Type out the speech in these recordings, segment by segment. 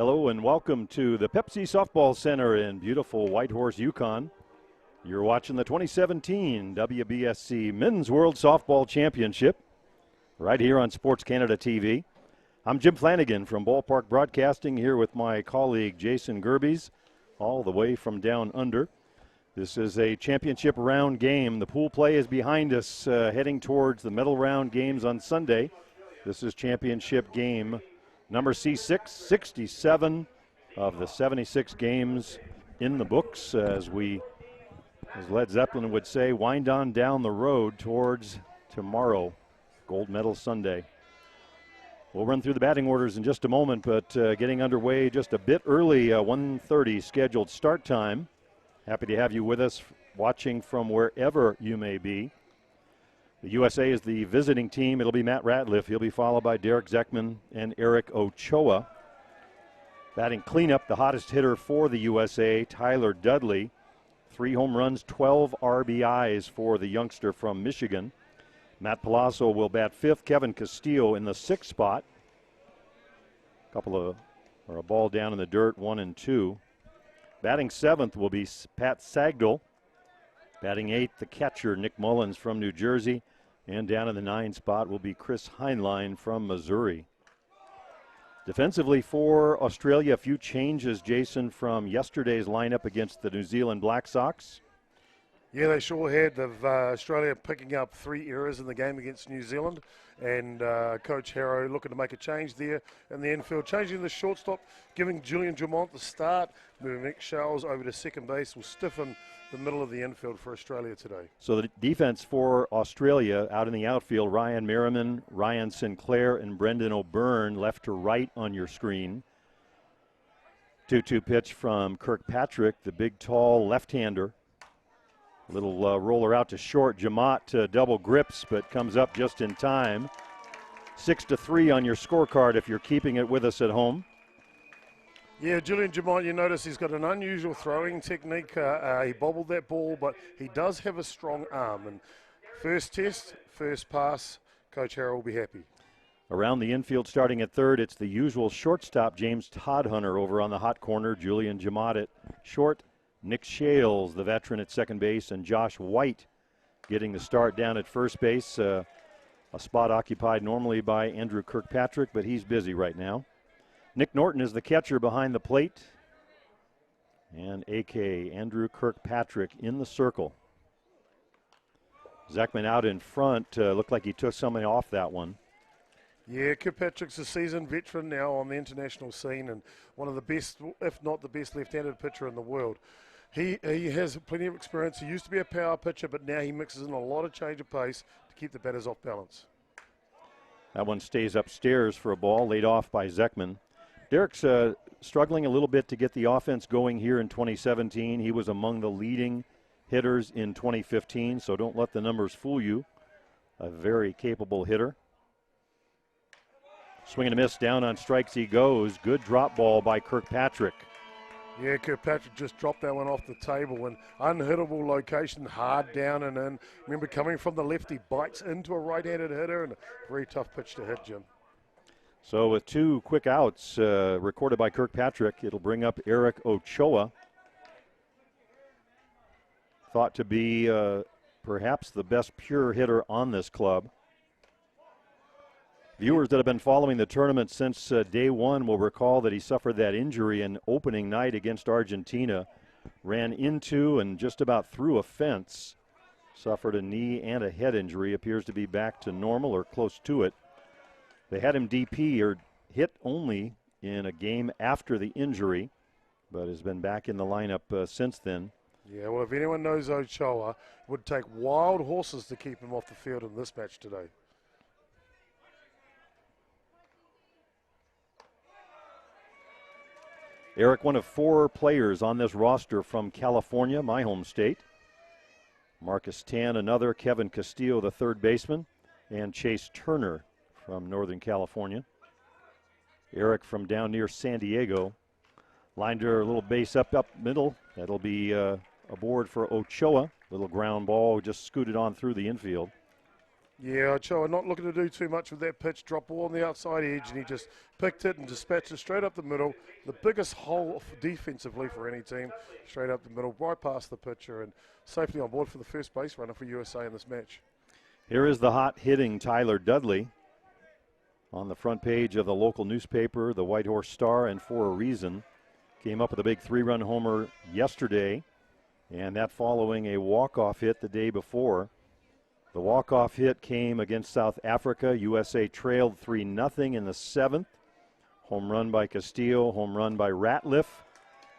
Hello and welcome to the Pepsi Softball Center in beautiful Whitehorse, Yukon. You're watching the 2017 WBSC Men's World Softball Championship right here on Sports Canada TV. I'm Jim Flanagan from Ballpark Broadcasting here with my colleague Jason Gerbies, all the way from down under. This is a championship round game. The pool play is behind us, heading towards the medal round games on Sunday. This is championship game number C6, 67 of the 76 games in the books as Led Zeppelin would say, wind on down the road towards tomorrow, Gold Medal Sunday. We'll run through the batting orders in just a moment, but getting underway just a bit early, 1:30 scheduled start time. Happy to have you with us watching from wherever you may be. The USA is the visiting team. It'll be Matt Ratliff. He'll be followed by Derek Zekman and Eric Ochoa. Batting cleanup, the hottest hitter for the USA, Tyler Dudley. 3 home runs, 12 RBIs for the youngster from Michigan. Matt Palazzo will bat 5th. Kevin Castillo in the 6th spot. A ball down in the dirt, 1 and 2. Batting 7th will be Pat Sagdal. Batting 8th, the catcher, Nick Mullins from New Jersey. And down in the 9 spot will be Chris Heinlein from Missouri. Defensively for Australia, a few changes, Jason, from yesterday's lineup against the New Zealand Black Sox. Yeah, they sure had. Australia picking up 3 errors in the game against New Zealand, and Coach Harrow looking to make a change there in the infield, changing the shortstop, giving Julian Dumont the start, moving Nick Charles over to second base will stiffen the middle of the infield for Australia today. So the defense for Australia out in the outfield, Ryan Merriman, Ryan Sinclair, and Brendan O'Byrne left to right on your screen. 2-2 pitch from Kirkpatrick, the big, tall left-hander. Little roller out to short. Jamot double grips, but comes up just in time. 6-3 on your scorecard if you're keeping it with us at home. Yeah, Julian Jamot, you notice he's got an unusual throwing technique. He bobbled that ball, but he does have a strong arm. And first test, first pass, Coach Harrow will be happy. Around the infield, starting at third, it's the usual shortstop, James Todhunter, over on the hot corner. Julian Jamot at short. Nick Shales, the veteran, at second base, and Josh White getting the start down at first base. A spot occupied normally by Andrew Kirkpatrick, but he's busy right now. Nick Norton is the catcher behind the plate. And A.K. Andrew Kirkpatrick in the circle. Zekman out in front. Looked like he took somebody off that one. Yeah, Kirkpatrick's a seasoned veteran now on the international scene and one of the best, if not the best, left-handed pitcher in the world. He has plenty of experience. He used to be a power pitcher, but now he mixes in a lot of change of pace to keep the batters off balance. That one stays upstairs for a ball laid off by Zekman. Derek's struggling a little bit to get the offense going here in 2017. He was among the leading hitters in 2015, so don't let the numbers fool you. A very capable hitter. Swing and a miss, down on strikes he goes. Good drop ball by Kirkpatrick. Yeah, Kirkpatrick just dropped that one off the table. An unhittable location, hard down and in. Remember, coming from the left, he bites into a right-handed hitter, and a very tough pitch to hit, Jim. So with 2 quick outs recorded by Kirkpatrick, it'll bring up Eric Ochoa. Thought to be perhaps the best pure hitter on this club. Viewers that have been following the tournament since day one will recall that he suffered that injury in opening night against Argentina. Ran into and just about through a fence. Suffered a knee and a head injury. Appears to be back to normal or close to it. They had him DP or hit only in a game after the injury, but has been back in the lineup since then. Yeah, well, if anyone knows Ochoa, it would take wild horses to keep him off the field in this match today. Eric, one of 4 players on this roster from California, my home state. Marcus Tan, another. Kevin Castillo, the third baseman. And Chase Turner from Northern California. Eric from down near San Diego. Lined her a little base up middle. That'll be a board for Ochoa. Little ground ball just scooted on through the infield. Yeah, Ochoa not looking to do too much with that pitch. Drop ball on the outside edge, and he just picked it and dispatched it straight up the middle. The biggest hole defensively for any team, straight up the middle, right past the pitcher, and safely on board for the first base runner for USA in this match. Here is the hot hitting Tyler Dudley on the front page of the local newspaper, the Whitehorse Star, and for a reason. Came up with a big 3-run homer yesterday, and that following a walk-off hit the day before. The walk-off hit came against South Africa. USA trailed 3-0 in the 7th. Home run by Castillo, home run by Ratliff,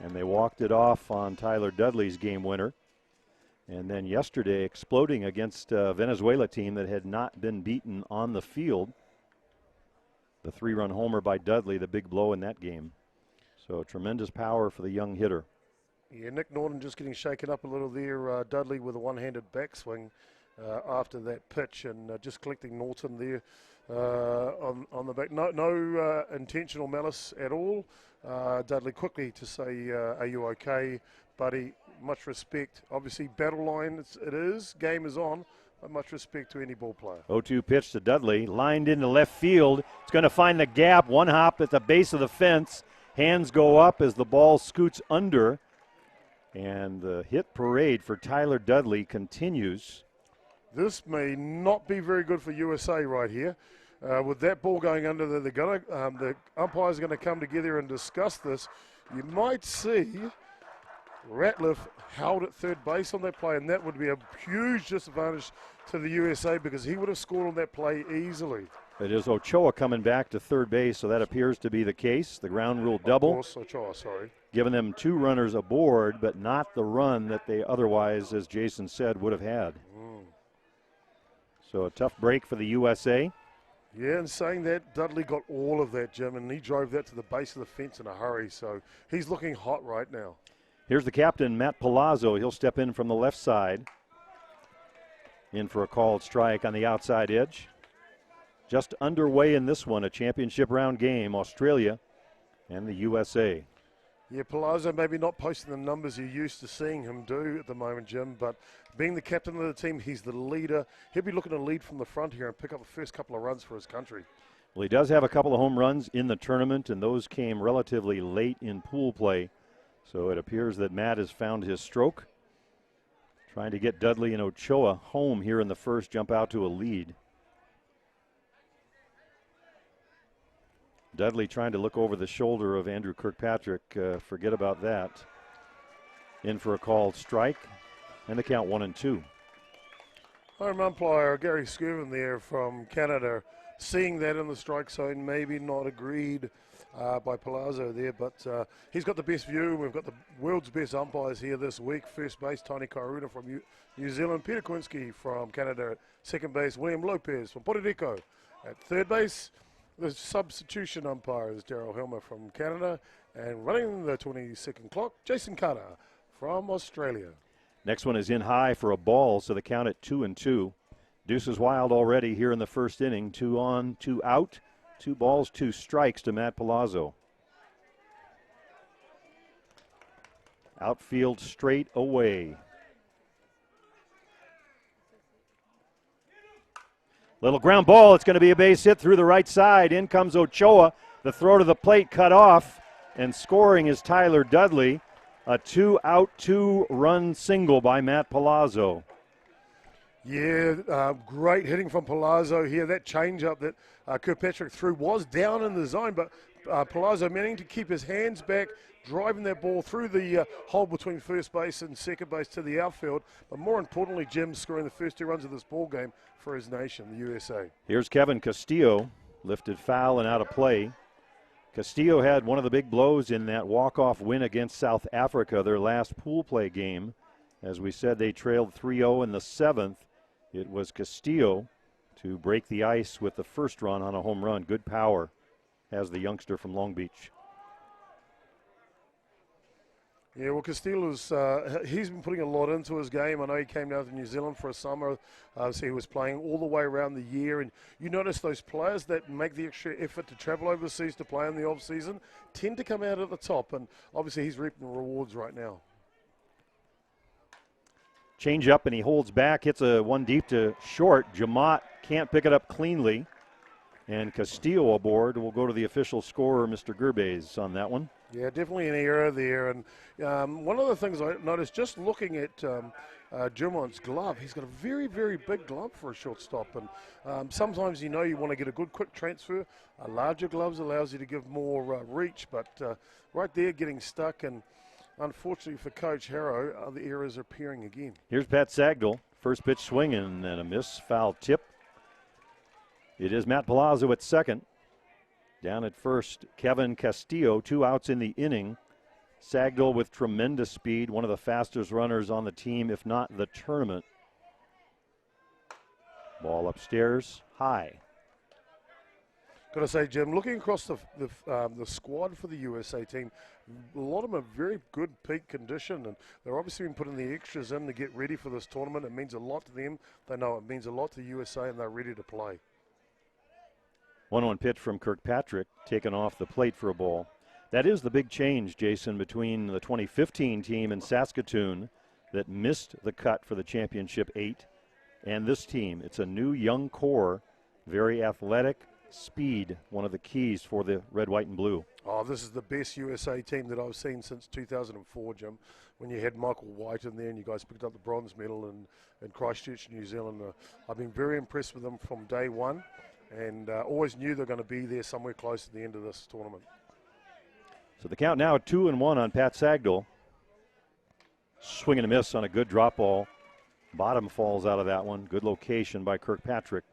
and they walked it off on Tyler Dudley's game winner. And then yesterday, exploding against a Venezuela team that had not been beaten on the field. The 3-run homer by Dudley, the big blow in that game. So tremendous power for the young hitter. Yeah, Nick Norton just getting shaken up a little there. Dudley with a one-handed backswing after that pitch, and just collecting Norton there on the back. No intentional malice at all. Dudley quickly to say, are you okay, buddy? Much respect. Obviously, battle line it is. Game is on. But much respect to any ball player. 0-2 pitch to Dudley. Lined into left field. It's going to find the gap. One hop at the base of the fence. Hands go up as the ball scoots under. And the hit parade for Tyler Dudley continues. This may not be very good for USA right here. With that ball going under, the umpires are going to come together and discuss this. You might see Ratliff held at third base on that play, and that would be a huge disadvantage to the USA because he would have scored on that play easily. It is Ochoa coming back to third base, so that appears to be the case. The ground rule double. Of course, Ochoa, sorry. Giving them 2 runners aboard, but not the run that they otherwise, as Jason said, would have had. So a tough break for the USA. Yeah, and saying that, Dudley got all of that, Jim, and he drove that to the base of the fence in a hurry, so he's looking hot right now. Here's the captain, Matt Palazzo. He'll step in from the left side. In for a called strike on the outside edge. Just underway in this one, a championship round game, Australia and the USA. Yeah, Palazzo maybe not posting the numbers you're used to seeing him do at the moment, Jim, but being the captain of the team, he's the leader. He'll be looking to lead from the front here and pick up the first couple of runs for his country. Well, he does have a couple of home runs in the tournament, and those came relatively late in pool play. So it appears that Matt has found his stroke. Trying to get Dudley and Ochoa home here in the first, jump out to a lead. Dudley trying to look over the shoulder of Andrew Kirkpatrick. Forget about that. In for a called strike, and the count 1-2. Home umpire Gary Skirvin there from Canada, seeing that in the strike zone, maybe not agreed by Palazzo there, but he's got the best view. We've got the world's best umpires here this week. First base, Tony Kairuna from New Zealand, Peter Kowinski from Canada at second base, William Lopez from Puerto Rico at third base. The substitution umpire is Daryl Helmer from Canada, and running the 22nd clock, Jason Carter from Australia. Next one is in high for a ball, so the count at 2-2. Deuces wild already here in the first inning. 2 on, 2 out, 2 balls, 2 strikes to Matt Palazzo. Outfield straight away. Little ground ball. It's going to be a base hit through the right side. In comes Ochoa. The throw to the plate cut off. And scoring is Tyler Dudley. A 2-out, 2-run single by Matt Palazzo. Yeah, great hitting from Palazzo here. That changeup that Kirkpatrick threw was down in the zone, but Palazzo managing to keep his hands back, driving that ball through the hole between first base and second base to the outfield. But more importantly, Jim scoring the first 2 runs of this ball game for his nation, the USA. Here's Kevin Castillo, lifted foul and out of play. Castillo had one of the big blows in that walk-off win against South Africa, their last pool play game. As we said, they trailed 3-0 in the 7th. It was Castillo to break the ice with the first run on a home run. Good power has the youngster from Long Beach. Yeah, well, Castillo's, he's been putting a lot into his game. I know he came down to New Zealand for a summer, so he was playing all the way around the year. And you notice those players that make the extra effort to travel overseas to play in the off-season tend to come out at the top. And obviously he's reaping the rewards right now. Change up, and he holds back, hits a one deep to short. Jamot can't pick it up cleanly. And Castillo aboard will go to the official scorer, Mr. Gerbes, on that one. Yeah, definitely an error there. And one of the things I noticed just looking at Jumont's glove, he's got a very, very big glove for a shortstop. And sometimes you want to get a good quick transfer. Larger gloves allows you to give more reach. But right there getting stuck. And unfortunately for Coach Harrow, the errors are appearing again. Here's Pat Sagdal. First pitch swinging and a miss. Foul tip. It is Matt Palazzo at second. Down at first, Kevin Castillo, 2 outs in the inning. Sagdal with tremendous speed, one of the fastest runners on the team, if not the tournament. Ball upstairs, high. Got to say, Jim, looking across the squad for the USA team, a lot of them are very good peak condition, and they're obviously been putting the extras in to get ready for this tournament. It means a lot to them. They know it means a lot to USA, and they're ready to play. 1-1 pitch from Kirkpatrick, taken off the plate for a ball. That is the big change, Jason, between the 2015 team in Saskatoon that missed the cut for the championship 8 and this team. It's a new young core, very athletic, speed, one of the keys for the red, white, and blue. Oh, this is the best USA team that I've seen since 2004, Jim, when you had Michael White in there and you guys picked up the bronze medal in Christchurch, New Zealand. I've been very impressed with them from day one. And always knew they're going to be there somewhere close to the end of this tournament. So the count now at 2-1 on Pat Sagdal. Swing and a miss on a good drop ball. Bottom falls out of that one. Good location by Kirkpatrick.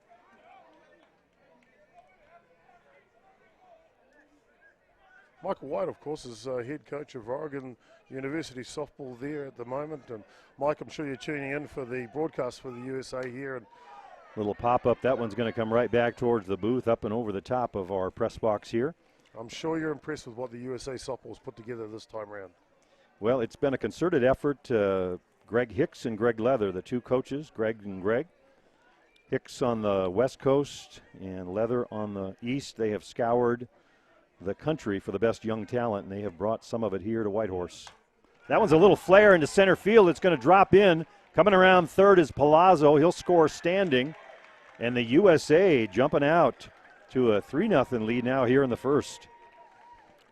Michael White, of course, is head coach of Oregon University softball there at the moment. And Mike, I'm sure you're tuning in for the broadcast for the USA here. And little pop-up. That one's going to come right back towards the booth, up and over the top of our press box here. I'm sure you're impressed with what the USA softball's put together this time around. Well, it's been a concerted effort. Greg Hicks and Greg Leather, the two coaches, Greg and Greg. Hicks on the West Coast and Leather on the East. They have scoured the country for the best young talent, and they have brought some of it here to Whitehorse. That one's a little flare into center field. It's going to drop in. Coming around third is Palazzo. He'll score standing. And the USA jumping out to a 3-0 lead now here in the first.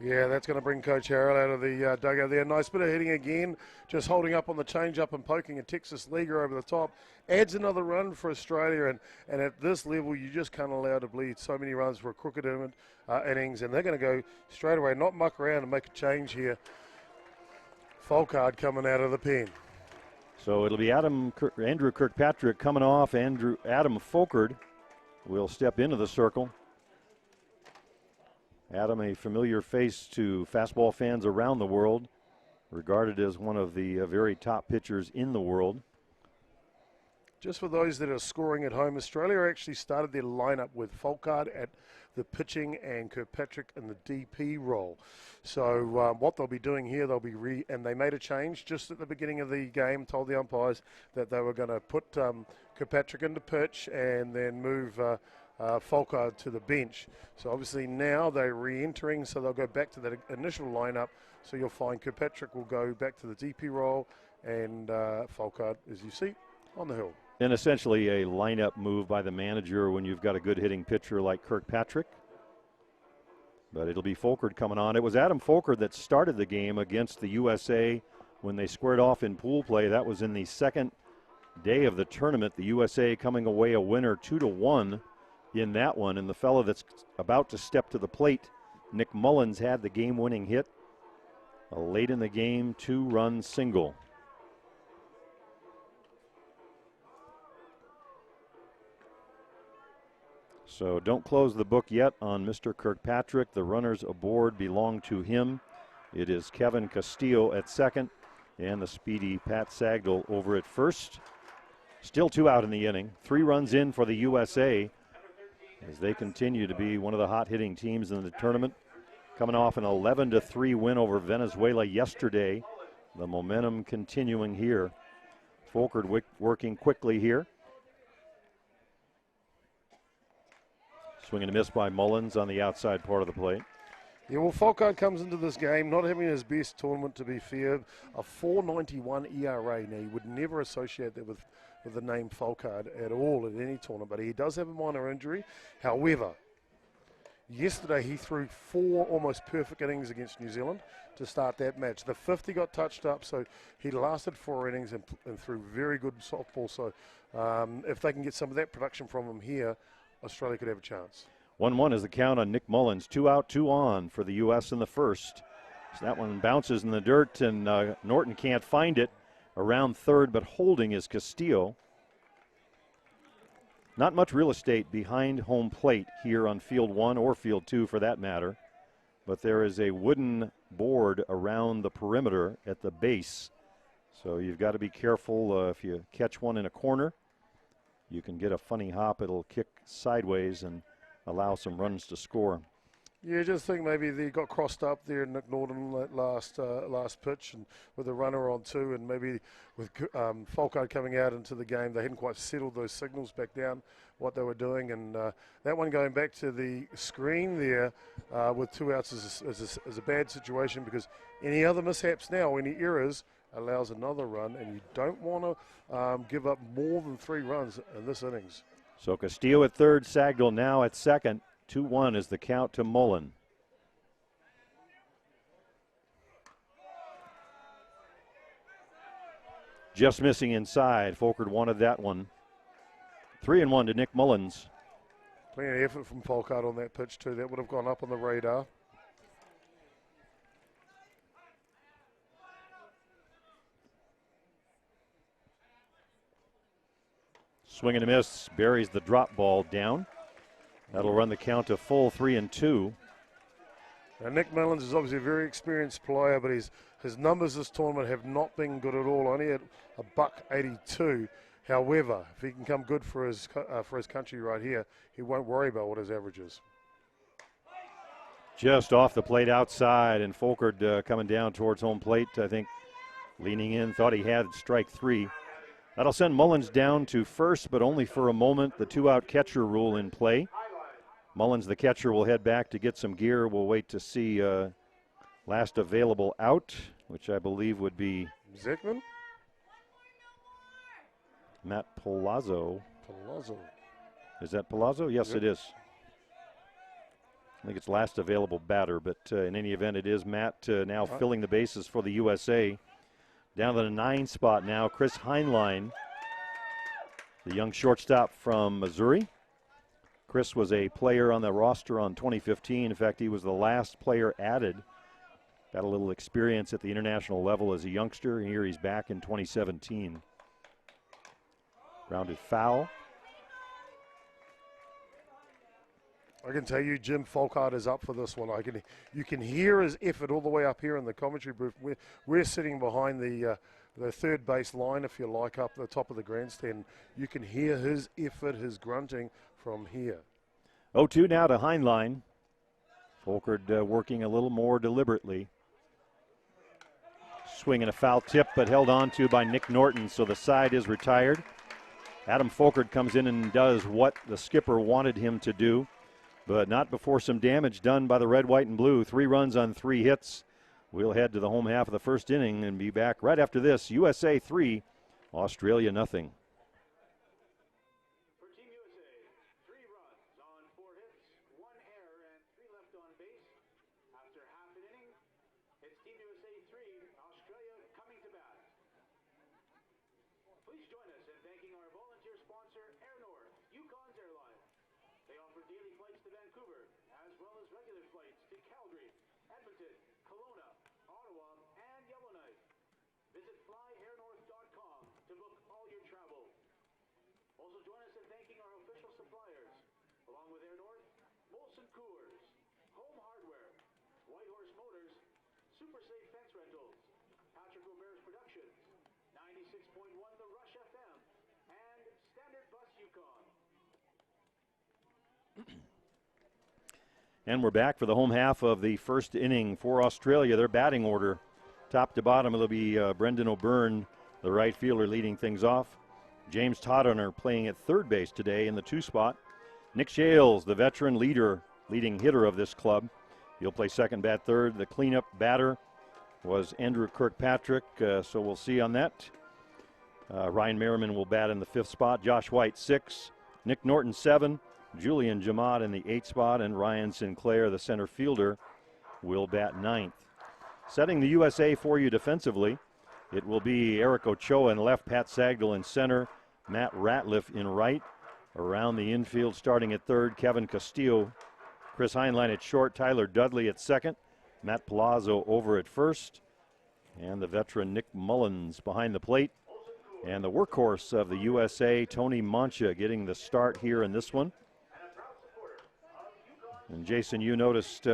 Yeah, that's going to bring Coach Harrell out of the dugout there. Nice bit of hitting again, just holding up on the change-up and poking a Texas leaguer over the top. Adds another run for Australia, and at this level, you just can't allow to bleed so many runs for a crooked innings, and they're going to go straight away, not muck around and make a change here. Folkard coming out of the pen. So it'll be Andrew Kirkpatrick coming off. Adam Folkert will step into the circle. Adam, a familiar face to fastball fans around the world, regarded as one of the very top pitchers in the world. Just for those that are scoring at home, Australia actually started their lineup with Folkard at the pitching and Kirkpatrick in the DP role. So what they'll be doing here, and they made a change just at the beginning of the game, told the umpires that they were going to put Kirkpatrick into pitch and then move Folkard to the bench. So obviously now they're re-entering, so they'll go back to that initial lineup. So you'll find Kirkpatrick will go back to the DP role and Folkard, as you see, on the hill. And essentially a lineup move by the manager when you've got a good hitting pitcher like Kirkpatrick. But it'll be Folkert coming on. It was Adam Folkert that started the game against the USA when they squared off in pool play. That was in the second day of the tournament. The USA coming away a winner 2-1 in that one. And the fellow that's about to step to the plate, Nick Mullins, had the game-winning hit. A late in the game 2-run single. So don't close the book yet on Mr. Kirkpatrick. The runners aboard belong to him. It is Kevin Castillo at second and the speedy Pat Sagdal over at first. Still 2 out in the inning. 3 runs in for the USA as they continue to be one of the hot hitting teams in the tournament. Coming off an 11-3 win over Venezuela yesterday. The momentum continuing here. Folkert working quickly here. Swing and a miss by Mullins on the outside part of the plate. Yeah, well, Folkard comes into this game not having his best tournament, to be fair. A 4.91 ERA. Now, you would never associate that with the name Folkard at all at any tournament, but he does have a minor injury. However, yesterday he threw 4 almost perfect innings against New Zealand to start that match. The 50 got touched up, so he lasted 4 innings and threw very good softball. So if they can get some of that production from him here, Australia could have a chance. 1-1 is the count on Nick Mullins. 2 out, 2 on for the U.S. in the first. So that one bounces in the dirt, and Norton can't find it. Around third, but holding is Castillo. Not much real estate behind home plate here on field 1 or field 2 for that matter. But there is a wooden board around the perimeter at the base. So you've got to be careful if you catch one in a corner. You can get a funny hop. It'll kick sideways and allow some runs to score. Yeah, just think maybe they got crossed up there, Nick Norton, that last pitch, and with a runner on 2, and maybe with Folkard coming out into the game, they hadn't quite settled those signals back down, what they were doing, and that one going back to the screen there with 2 outs is a bad situation, because any other mishaps now, any errors, allows another run, and you don't want to give up more than 3 runs in this innings. So Castillo at third, Sagdal now at second. 2-1 is the count to Mullen. Just missing inside. Folkard wanted that one. 3-1 to Nick Mullins. Plenty of effort from Folkard on that pitch too. That would have gone up on the radar. Swing and a miss, buries the drop ball down. That'll run the count to full 3-2. Now Nick Mullins is obviously a very experienced player, but his numbers this tournament have not been good at all. Only at $1.82. However, if he can come good for his country right here, he won't worry about what his average is. Just off the plate outside, and Folkard coming down towards home plate, I think, leaning in, thought he had strike 3. That'll send Mullins down to first, but only for a moment. The 2-out catcher rule in play. Mullins, the catcher, will head back to get some gear. We'll wait to see last available out, which I believe would be Zekman? Matt Palazzo. Palazzo. Is that Palazzo? Yes, Yep. It is. I think it's last available batter, but in any event, it is Matt now filling the bases for the USA. Down to the 9 spot now, Chris Heinlein, the young shortstop from Missouri. Chris was a player on the roster on 2015. In fact, he was the last player added. Got a little experience at the international level as a youngster. Here he's back in 2017. Grounded foul. I can tell you, Jim Folkard is up for this one. You can hear his effort all the way up here in the commentary booth. We're sitting behind the third base line, if you like, up the top of the grandstand. You can hear his effort, his grunting from here. 0-2 now to Heinlein. Folkard working a little more deliberately. Swinging a foul tip, but held on to by Nick Norton, so the side is retired. Adam Folkard comes in and does what the skipper wanted him to do, but not before some damage done by the red, white, and blue. 3 runs on 3 hits. We'll head to the home half of the first inning and be back right after this. USA 3, Australia nothing. For Team USA, 3 runs on 4 hits, 1 error, and 3 left on base. After half an inning, it's Team USA 3, Australia coming to bat. Please join us in thanking our volunteer sponsor, Air North, Yukon's airline. They offer daily flights to Vancouver, as well as regular flights to Calgary, Edmonton, Kelowna, Ottawa, and Yellowknife. Visit flyairnorth.com to book all your travel. Also join us in thanking our official suppliers, along with Air North, Molson Coors, Home Hardware, Whitehorse Motors, Super Safe Fence Rentals, Patrick Robert's Productions, 96.1 The Rush FM, and Standard Bus Yukon. And we're back for the home half of the first inning for Australia. Their batting order, top to bottom, it'll be Brendan O'Byrne, the right fielder, leading things off. James Toddener playing at third base today in the 2 spot. Nick Shales, the veteran leading hitter of this club, He'll play second, bat third. The cleanup batter was Andrew Kirkpatrick, so we'll see on that. Ryan Merriman will bat in the 5th spot. Josh White 6, Nick Norton 7, Julian Jamad in the 8th spot, and Ryan Sinclair, the center fielder, will bat 9th. Setting the USA for you defensively, it will be Eric Ochoa in left, Pat Sagdal in center, Matt Ratliff in right. Around the infield, starting at third, Kevin Castillo, Chris Heinlein at short, Tyler Dudley at second, Matt Palazzo over at first, and the veteran Nick Mullins behind the plate. And the workhorse of the USA, Tony Mancha, getting the start here in this one. And Jason, you noticed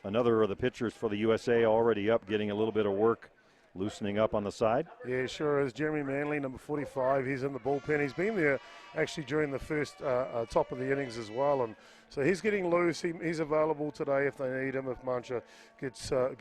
another of the pitchers for the USA already up, getting a little bit of work, loosening up on the side. Yeah, sure is. Jeremy Manley, number 45, he's in the bullpen. He's been there actually during the first top of the innings as well, and so he's getting loose. He's available today if they need him, if Mancha gets or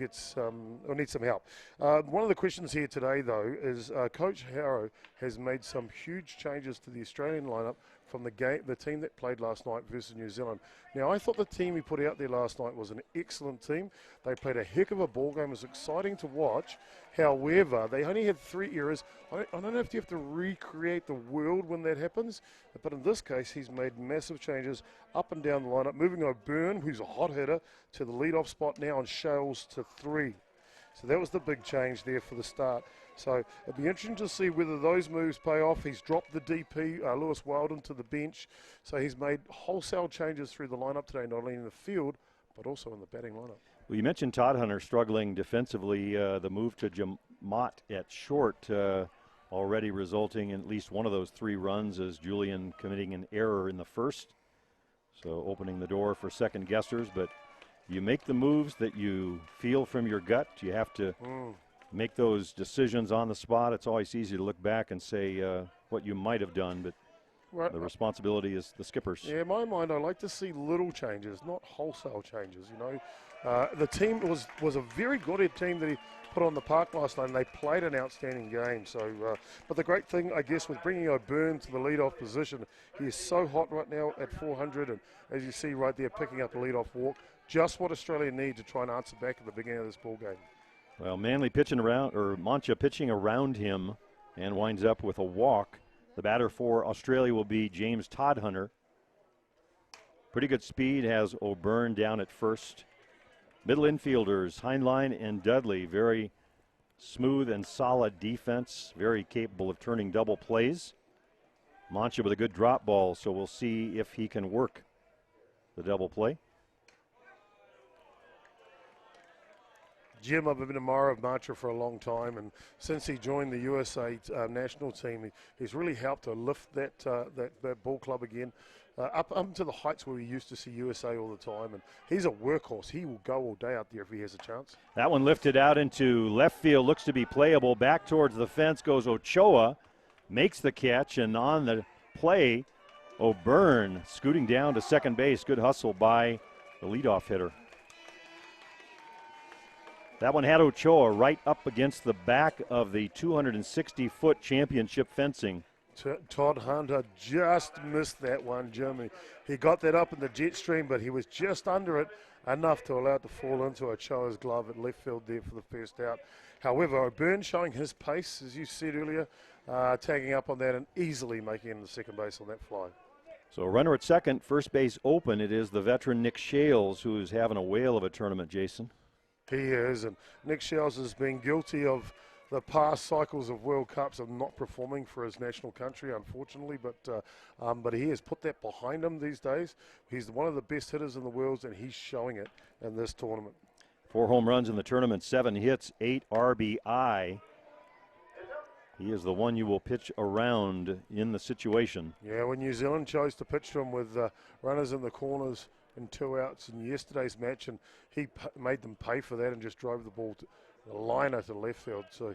needs some help. One of the questions here today, though, is Coach Harrow has made some huge changes to the Australian lineup from the team that played last night versus New Zealand. Now, I thought the team he put out there last night was an excellent team. They played a heck of a ball game. It was exciting to watch. However, they only had 3 errors. I don't know if you have to recreate the world when that happens, but in this case, he's made massive changes up and down the lineup, moving O'Byrne, who's a hot hitter, to the leadoff spot now, and Shales to 3. So that was the big change there for the start. So it'll be interesting to see whether those moves pay off. He's dropped the DP, Lewis Weldon, to the bench. So he's made wholesale changes through the lineup today, not only in the field, but also in the batting lineup. Well, you mentioned Todd Hunter struggling defensively. The move to Jamot at short already resulting in at least one of those 3 runs, as Julian committing an error in the first. So opening the door for second guessers, but you make the moves that you feel from your gut. You have to make those decisions on the spot. It's always easy to look back and say what you might have done, but the responsibility is the skipper's. Yeah, in my mind, I like to see little changes, not wholesale changes, you know. The team was a very good team that he put on the park last night, and they played an outstanding game. So, but the great thing, I guess, with bringing O'Byrne to the leadoff position, he is so hot right now at 400, and as you see right there, picking up a leadoff walk, just what Australia need to try and answer back at the beginning of this ball game. Well, Manley pitching around, or Mancha pitching around him, and winds up with a walk. The batter for Australia will be James Todd Hunter. Pretty good speed, has O'Byrne down at first. Middle infielders, Heinlein and Dudley, very smooth and solid defense, very capable of turning double plays. Mancha with a good drop ball, so we'll see if he can work the double play. Jim, I've been an admirer of Mancha for a long time, and since he joined the USA national team, he's really helped to lift that ball club again up to the heights where we used to see USA all the time. And he's a workhorse. He will go all day out there if he has a chance. That one lifted out into left field, looks to be playable. Back towards the fence goes Ochoa, makes the catch, and on the play, O'Byrne scooting down to second base. Good hustle by the leadoff hitter. That one had Ochoa right up against the back of the 260-foot championship fencing. Todd Hunter just missed that one, Jimmy. He got that up in the jet stream, but he was just under it, enough to allow it to fall into Ochoa's glove at left field there for the first out. However, O'Byrne showing his pace, as you said earlier, tagging up on that and easily making it in the second base on that fly. So a runner at second, first base open. It is the veteran Nick Shales, who is having a whale of a tournament, Jason. He is, and Nick Shales has been guilty of the past cycles of World Cups of not performing for his national country, unfortunately, but he has put that behind him these days. He's one of the best hitters in the world, and he's showing it in this tournament. 4 home runs in the tournament, 7 hits, 8 RBI. He is the one you will pitch around in the situation. Yeah, when New Zealand chose to pitch to him with runners in the corners and 2 outs in yesterday's match, and he made them pay for that and just drove the ball to the liner to left field. So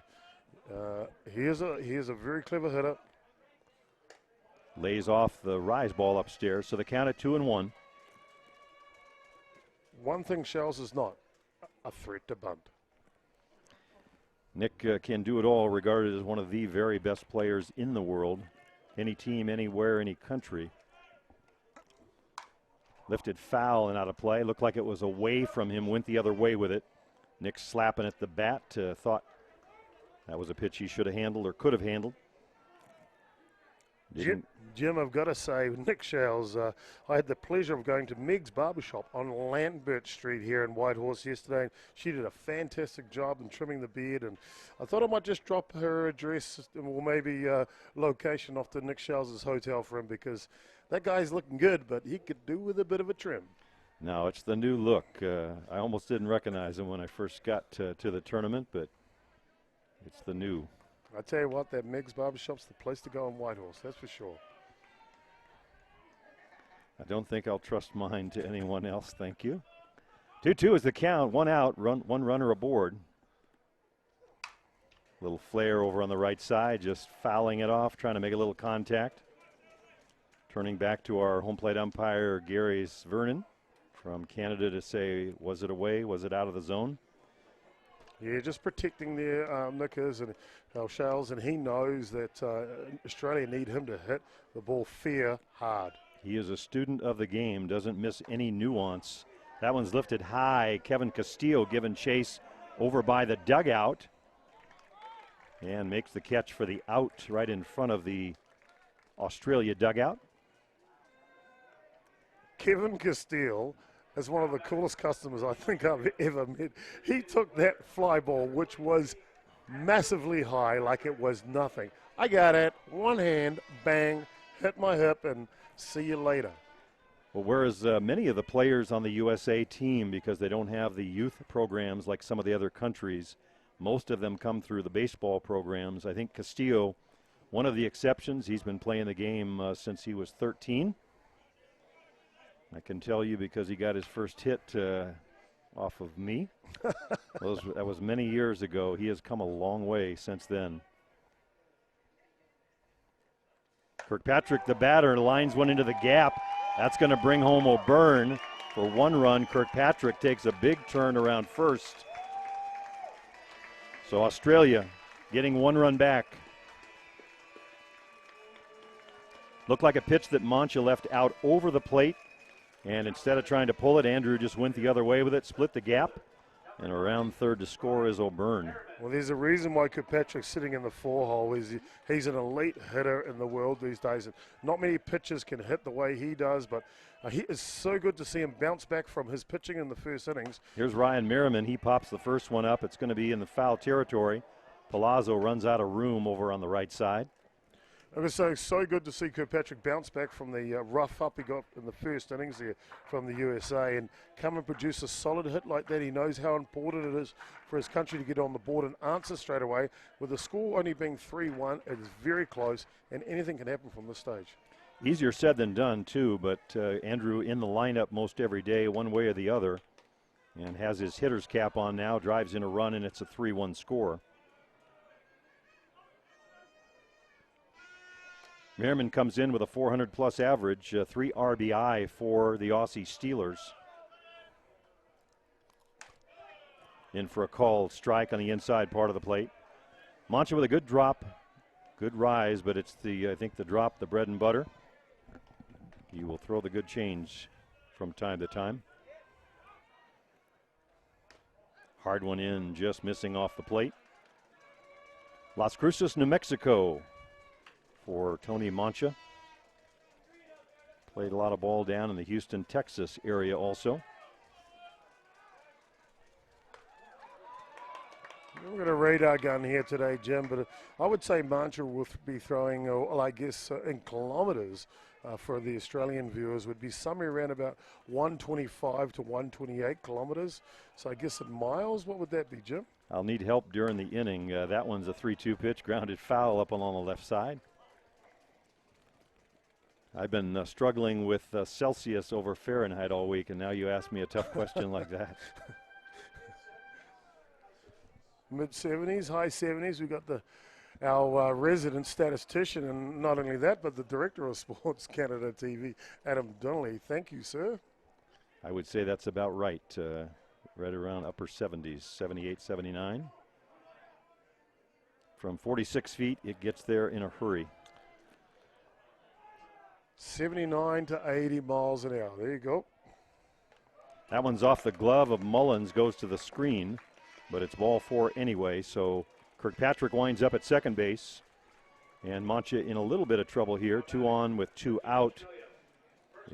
he is a very clever hitter. Lays off the rise ball upstairs, so the count at 2-1. One thing Shales is not, a threat to bunt. Nick can do it all, regarded as one of the very best players in the world. Any team, anywhere, any country. Lifted foul and out of play. Looked like it was away from him, went the other way with it. Nick slapping at the bat, thought that was a pitch he should have handled or could have handled. Jim, I've got to say, Nick Shales, I had the pleasure of going to Meg's Barbershop on Lambert Street here in Whitehorse yesterday. And she did a fantastic job in trimming the beard, and I thought I might just drop her address or maybe location off to Nick Shales' hotel for him, because that guy's looking good, but he could do with a bit of a trim. No, it's the new look. I almost didn't recognize him when I first got to the tournament, but it's the new. I tell you what, that Meg's Barbershop's the place to go in Whitehorse, that's for sure. I don't think I'll trust mine to anyone else, thank you. 2-2 is the count, 1 out, one runner aboard. Little flare over on the right side, just fouling it off, trying to make a little contact. Turning back to our home plate umpire, Gary Vernon from Canada, to say, was it away, was it out of the zone? Yeah, just protecting their knickers and Shales, and he knows that Australia need him to hit the ball fair hard. He is a student of the game, doesn't miss any nuance. That one's lifted high. Kevin Castillo given chase over by the dugout and makes the catch for the out right in front of the Australia dugout. Kevin Castillo is one of the coolest customers I think I've ever met. He took that fly ball, which was massively high, like it was nothing. I got it, one hand, bang, hit my hip, and see you later. Well, whereas many of the players on the USA team, because they don't have the youth programs like some of the other countries, most of them come through the baseball programs. I think Castillo, one of the exceptions, he's been playing the game since he was 13. I can tell you because he got his first hit off of me. That was many years ago. He has come a long way since then. Kirkpatrick, the batter, lines one into the gap. That's going to bring home O'Byrne for 1 run. Kirkpatrick takes a big turn around first. So Australia getting 1 run back. Looked like a pitch that Mancha left out over the plate. And instead of trying to pull it, Andrew just went the other way with it, split the gap. And around third to score is O'Byrne. Well, there's a reason why Kirkpatrick's sitting in the 4-hole. He's an elite hitter in the world these days. And not many pitchers can hit the way he does, but he is so good to see him bounce back from his pitching in the first innings. Here's Ryan Merriman. He pops the first one up. It's going to be in the foul territory. Palazzo runs out of room over on the right side. It was so good to see Kirkpatrick bounce back from the rough up he got in the first innings there from the USA and come and produce a solid hit like that. He knows how important it is for his country to get on the board and answer straight away. With the score only being 3-1, it is very close, and anything can happen from this stage. Easier said than done, too, but Andrew in the lineup most every day, one way or the other, and has his hitter's cap on now, drives in a run, and it's a 3-1 score. Merriman comes in with a 400-plus average, 3 RBI for the Aussie Steelers. In for a called strike on the inside part of the plate. Mancha with a good drop, good rise, but it's I think the drop, the bread and butter. He will throw the good change from time to time. Hard one in, just missing off the plate. Las Cruces, New Mexico for Tony Mancha. Played a lot of ball down in the Houston, Texas area also. We're going to radar gun here today, Jim, but I would say Mancha will be throwing, well, I guess in kilometres for the Australian viewers would be somewhere around about 125 to 128 kilometres. So I guess in miles, what would that be, Jim? I'll need help during the inning. That one's a 3-2 pitch, grounded foul up along the left side. I've been struggling with Celsius over Fahrenheit all week, and now you ask me a tough question like that. Mid-70s, high 70s. We've got our resident statistician, and not only that, but the director of Sports Canada TV, Adam Donnelly. Thank you, sir. I would say that's about right. Right around upper 70s, 78, 79. From 46 feet, it gets there in a hurry. 79 to 80 miles an hour. There you go. That one's off the glove of Mullins, goes to the screen, but it's ball 4 anyway. So Kirkpatrick winds up at second base, and Mancha in a little bit of trouble here. 2 on with 2 out.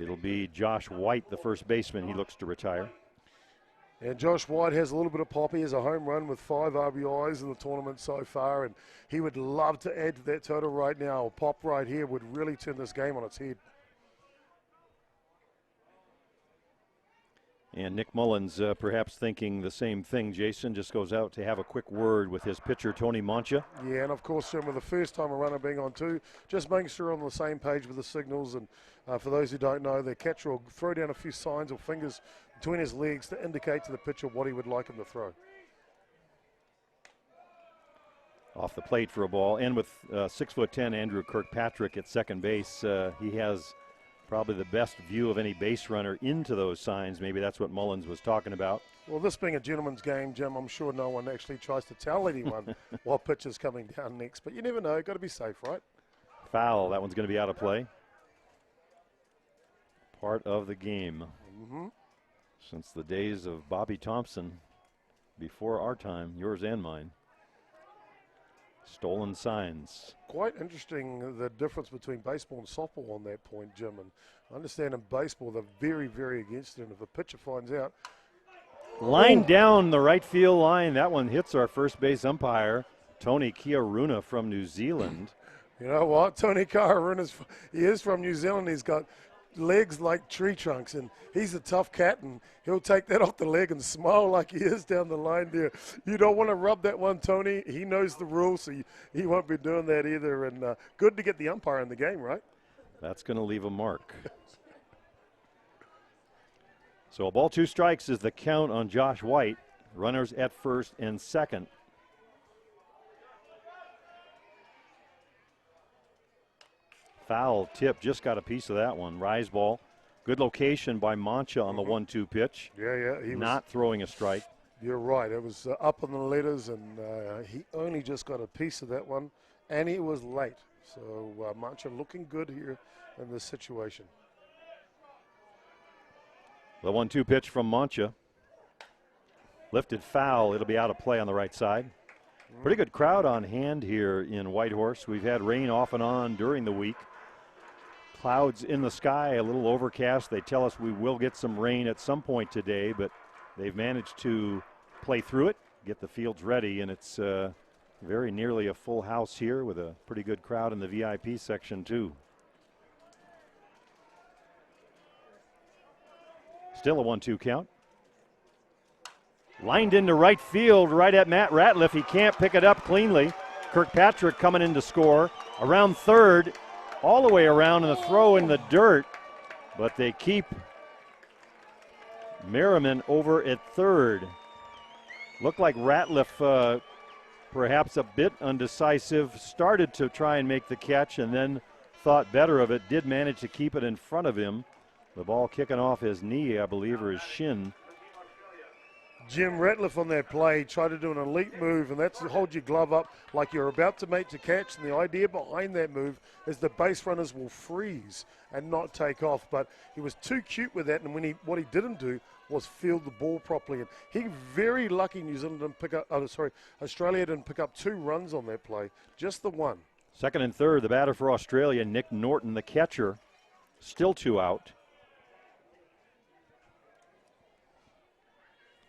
It'll be Josh White, the first baseman. He looks to retire. And Josh White has a little bit of pop. He has a home run with 5 RBIs in the tournament so far, and he would love to add to that total right now. A pop right here would really turn this game on its head. And Nick Mullins perhaps thinking the same thing. Jason just goes out to have a quick word with his pitcher, Tony Mancha. Yeah, and of course, Jim, with the first time a runner being on 2, just making sure on the same page with the signals. And for those who don't know, the catcher will throw down a few signs or fingers between his legs to indicate to the pitcher what he would like him to throw. Off the plate for a ball. And with 6'10" Andrew Kirkpatrick at second base, he has probably the best view of any base runner into those signs. Maybe that's what Mullins was talking about. Well, this being a gentleman's game, Jim, I'm sure no one actually tries to tell anyone what pitcher's coming down next. But you never know. Got to be safe, right? Foul. That one's going to be out of play. Part of the game. Since the days of Bobby Thompson, before our time, yours and mine. Stolen signs. Quite interesting, the difference between baseball and softball on that point, Jim. And I understand in baseball they're very, very against it. And if a pitcher finds out. Line down the right field line. That one hits our first base umpire, Tony Kiaruna from New Zealand. You know what? Tony Kiaruna, he is from New Zealand. He's got legs like tree trunks, and he's a tough cat, and he'll take that off the leg and smile like he is down the line there. You don't want to rub that one, Tony. He knows the rules, so he won't be doing that either. And good to get the umpire in the game, right? That's going to leave a mark. So a ball, 2 strikes is the count on Josh White. Runners at first and second. Foul tip, just got a piece of that one. Rise ball. Good location by Mancha on the 1-2 pitch. Yeah, he not throwing a strike. You're right. It was up on the letters, and he only just got a piece of that one, and he was late. So Mancha looking good here in this situation. The 1-2 pitch from Mancha. Lifted foul. It'll be out of play on the right side. Pretty good crowd on hand here in Whitehorse. We've had rain off and on during the week. Clouds in the sky, a little overcast. They tell us we will get some rain at some point today, but they've managed to play through it, get the fields ready, and it's very nearly a full house here with a pretty good crowd in the VIP section too. Still a 1-2 count. Lined into right field, right at Matt Ratliff. He can't pick it up cleanly. Kirkpatrick coming in to score. Around third, all the way around, and the throw in the dirt. But they keep Merriman over at third. Looked like Ratliff, perhaps a bit undecisive, started to try and make the catch and then thought better of it. Did manage to keep it in front of him. The ball kicking off his knee, I believe, or his shin. Jim Ratliff on that play tried to do an elite move, and that's to hold your glove up like you're about to make the catch. And the idea behind that move is the base runners will freeze and not take off. But he was too cute with that, and what he didn't do was field the ball properly. And he very lucky Australia didn't pick up 2 runs on that play, just the 1. Second and third, the batter for Australia, Nick Norton, the catcher, still 2 out.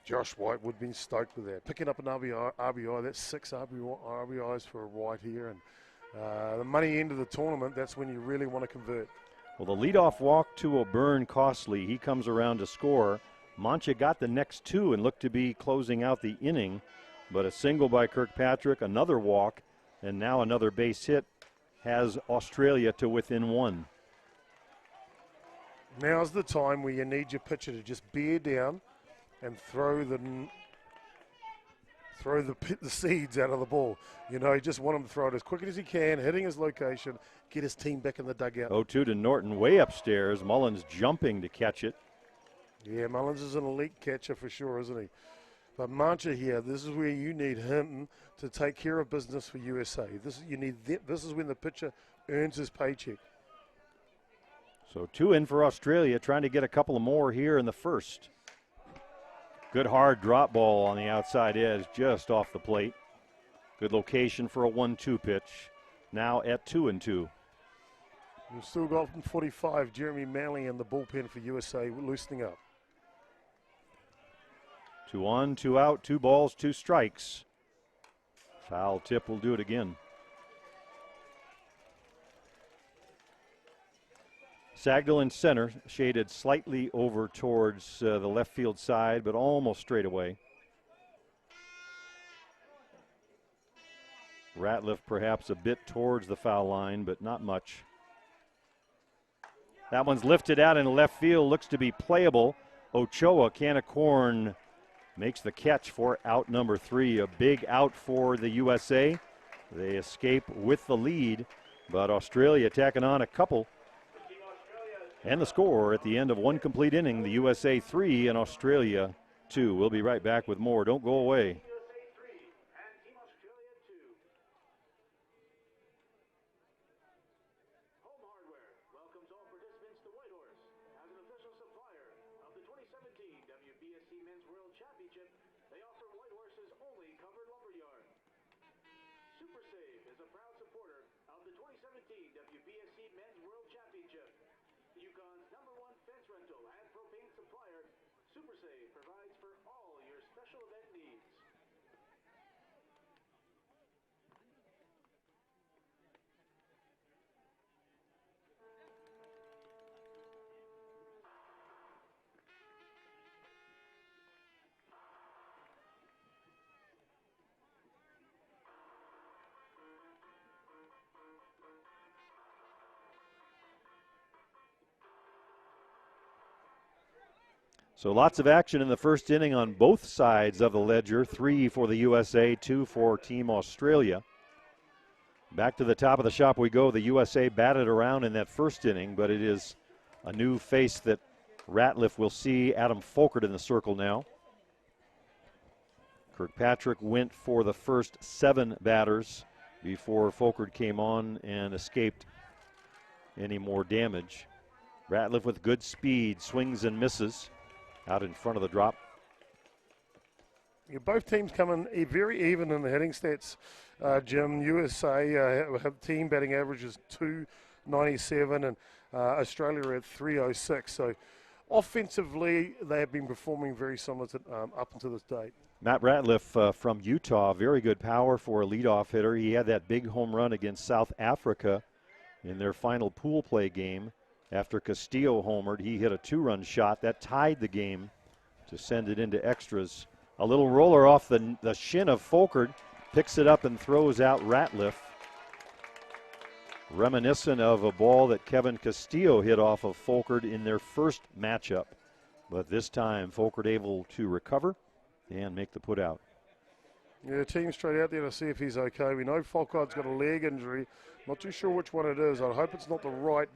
Josh White would have been stoked with that. Picking up an RBI, that's 6 RBIs for White here. And the money end of the tournament, that's when you really want to convert. Well, the leadoff walk to O'Byrne costly. He comes around to score. Mancha got the next 2 and looked to be closing out the inning. But a single by Kirkpatrick, another walk, and now another base hit has Australia to within 1. Now's the time where you need your pitcher to just bear down and throw the seeds out of the ball. You know, you just want him to throw it as quickly as he can, hitting his location, get his team back in the dugout. 0-2 to Norton, way upstairs. Mullins jumping to catch it. Yeah, Mullins is an elite catcher for sure, isn't he? But Mancha here, this is where you need him to take care of business for USA. This is when the pitcher earns his paycheck. So 2 in for Australia, trying to get a couple more here in the first. Good hard drop ball on the outside edge, just off the plate. Good location for a 1-2 pitch. Now at 2-2. We've still got from 45, Jeremy Manley in the bullpen for USA loosening up. 2 on, 2 out, 2 balls, 2 strikes. Foul tip will do it again. Sagdal in center, shaded slightly over towards the left field side, but almost straight away. Ratliff perhaps a bit towards the foul line, but not much. That one's lifted out in left field, looks to be playable. Ochoa, can of corn, makes the catch for out number 3. A big out for the USA. They escape with the lead, but Australia tacking on a couple. And the score at the end of 1 complete inning, the USA 3 and Australia 2. We'll be right back with more. Don't go away. Home Hardware welcomes all participants to Whitehorse as an official supplier of the 2017 WBSC Men's World Championship. They offer Whitehorse's only covered lumber yard. Super Save is a proud supporter of the 2017 WBSC Men's World Championship. Yukon's #1 fence rental and propane supplier, Super Save provides for all your special event needs. So lots of action in the first inning on both sides of the ledger. 3 for the USA, 2 for Team Australia. Back to the top of the shop we go. The USA batted around in that first inning, but it is a new face that Ratliff will see. Adam Folkert in the circle now. Kirkpatrick went for the first 7 batters before Folkert came on and escaped any more damage. Ratliff with good speed, swings and misses. Out in front of the drop. Yeah, both teams coming very even in the hitting stats, Jim. USA have team batting averages 297 and Australia are at 306. So offensively, they have been performing very similar to, up until this date. Matt Ratliff from Utah, very good power for a leadoff hitter. He had that big home run against South Africa in their final pool play game. After Castillo homered, he hit a 2-run shot. That tied the game to send it into extras. A little roller off the shin of Folkert, picks it up and throws out Ratliff. Reminiscent of a ball that Kevin Castillo hit off of Folkert in their first matchup. But this time, Folkert able to recover and make the put out. Yeah, the team straight out there to see if he's okay. We know Folkart's got a leg injury. Not too sure which one it is. I hope it's not the right.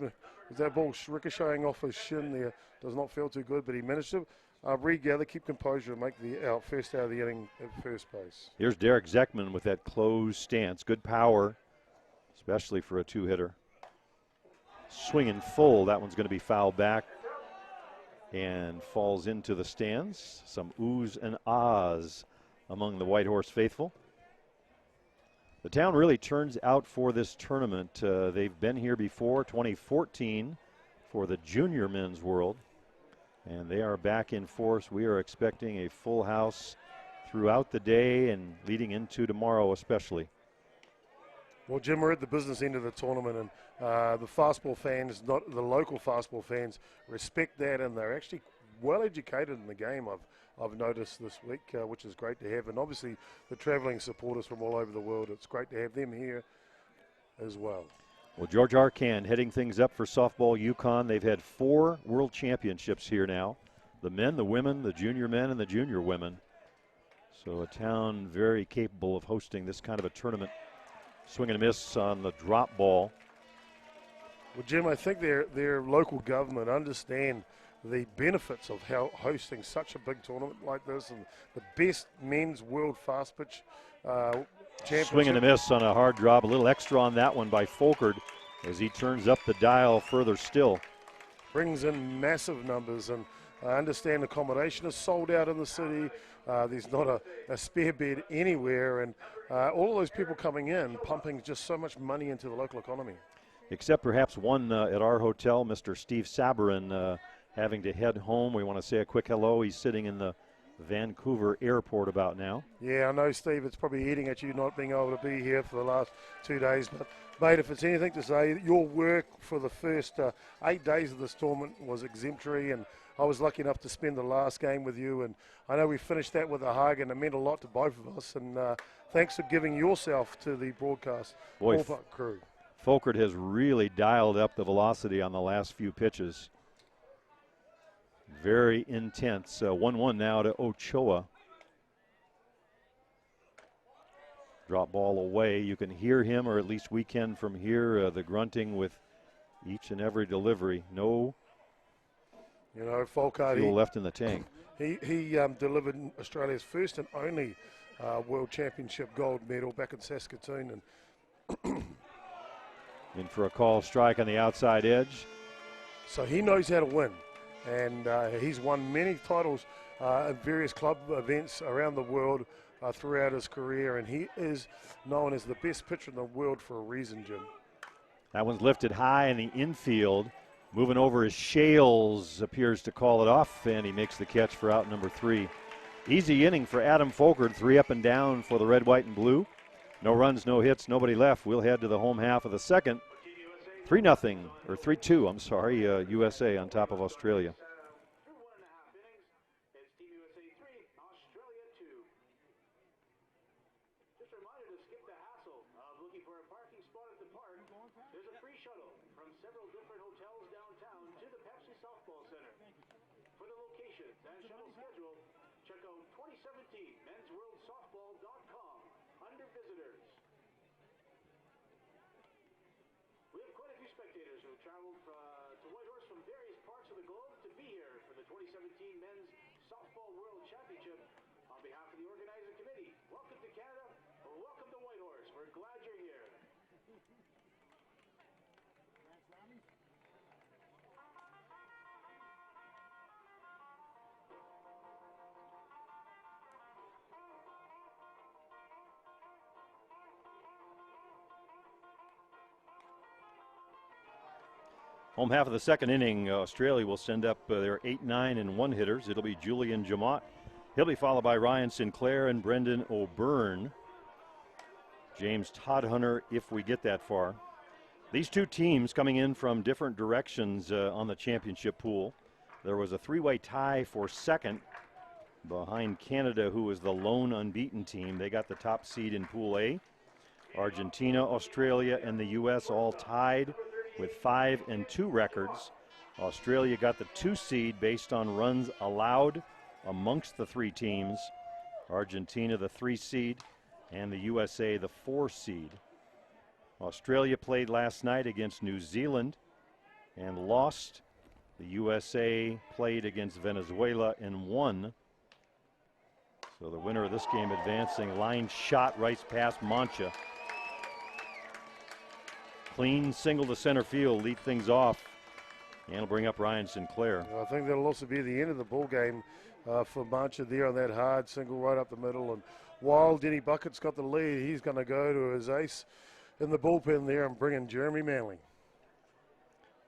That ball ricocheting off his shin there does not feel too good, but he managed to regather, keep composure, and make the first out of the inning at first base. Here's Derek Zeckman with that closed stance. Good power, especially for a 2-hitter. Swinging full. That one's going to be fouled back and falls into the stands. Some oohs and ahs among the Whitehorse faithful. The town really turns out for this tournament. They've been here before, 2014, for the Junior Men's World, and they are back in force. We are expecting a full house throughout the day and leading into tomorrow especially. Well, Jim, we're at the business end of the tournament, and the fastball fans, not the local fastball fans, respect that, and they're actually well educated in the game. I've noticed this week, which is great to have, and obviously the travelling supporters from all over the world. It's great to have them here as well. Well, George Arcand heading things up for softball Yukon. They've had 4 world championships here now. The men, the women, the junior men, and the junior women. So a town very capable of hosting this kind of a tournament. Swing and a miss on the drop ball. Well, Jim, I think their local government understand the benefits of hosting such a big tournament like this, and the best men's world fast pitch championship. Swing and a miss on a hard drop. A little extra on that one by Folkert as he turns up the dial further still. brings in massive numbers, and I understand accommodation is sold out in the city. There's not a spare bed anywhere, and all those people coming in, pumping just so much money into the local economy. Except perhaps one at our hotel, Mr. Steve Sabarin, having to head home. We want to say a quick hello. He's sitting in the Vancouver airport about now. Yeah, I know, Steve, it's probably eating at you not being able to be here for the last 2 days. But, mate, if it's anything to say, your work for the first 8 days of this tournament was exemplary, and I was lucky enough to spend the last game with you. And I know we finished that with a hug, and it meant a lot to both of us. And thanks for giving yourself to the broadcast ballpark crew. Folkert has really dialed up the velocity on the last few pitches. Very intense. 1-1 now to Ochoa. Drop ball away. You can hear him, or at least we can from here, the grunting with each and every delivery. No Folkert, fuel left in the tank. He delivered Australia's first and only World Championship gold medal back in Saskatoon. And in for a call strike on the outside edge. So he knows how to win. And he's won many titles at various club events around the world throughout his career, and he is known as the best pitcher in the world for a reason, Jim. That one's lifted high in the infield. Moving over is Shales, appears to call it off, and he makes the catch for out number 3. Easy inning for Adam Folkert, 3 up and down for the red, white, and blue. No runs, no hits, nobody left. We'll head to the home half of the second. 3-0, or 3-2, I'm sorry, USA on top of Australia. There's a free shuttle from several different hotels downtown to the Pepsi Softball Center. For the locations and shuttle schedule, check out 2017mensworldsoftball.com under visitors. We have quite a few spectators who have traveled to Whitehorse from various parts of the globe to be here for the 2017 Men's Softball World Championship. On behalf of the organizing committee, welcome to Canada, or welcome to Whitehorse. We're glad you're here. Home half of the second inning, Australia will send up their 8, 9, and 1 hitters. It'll be Julian Jamot. He'll be followed by Ryan Sinclair and Brendan O'Byrne. James Todhunter, if we get that far. These two teams coming in from different directions on the championship pool. There was a 3-way tie for second behind Canada, who was the lone unbeaten team. They got the top seed in Pool A. Argentina, Australia, and the U.S. all tied with 5 and 2 records. Australia got the 2 seed based on runs allowed amongst the 3 teams. Argentina the 3 seed, and the USA the 4 seed. Australia played last night against New Zealand and lost. The USA played against Venezuela and won. So the winner of this game advancing. Line shot right past Mancha. Clean single to center field, lead things off, and it'll bring up Ryan Sinclair. I think that'll also be the end of the ball game for Mancha there on that hard single right up the middle. And while Denny Bucket's got the lead, he's going to go to his ace in the bullpen there and bring in Jeremy Manley.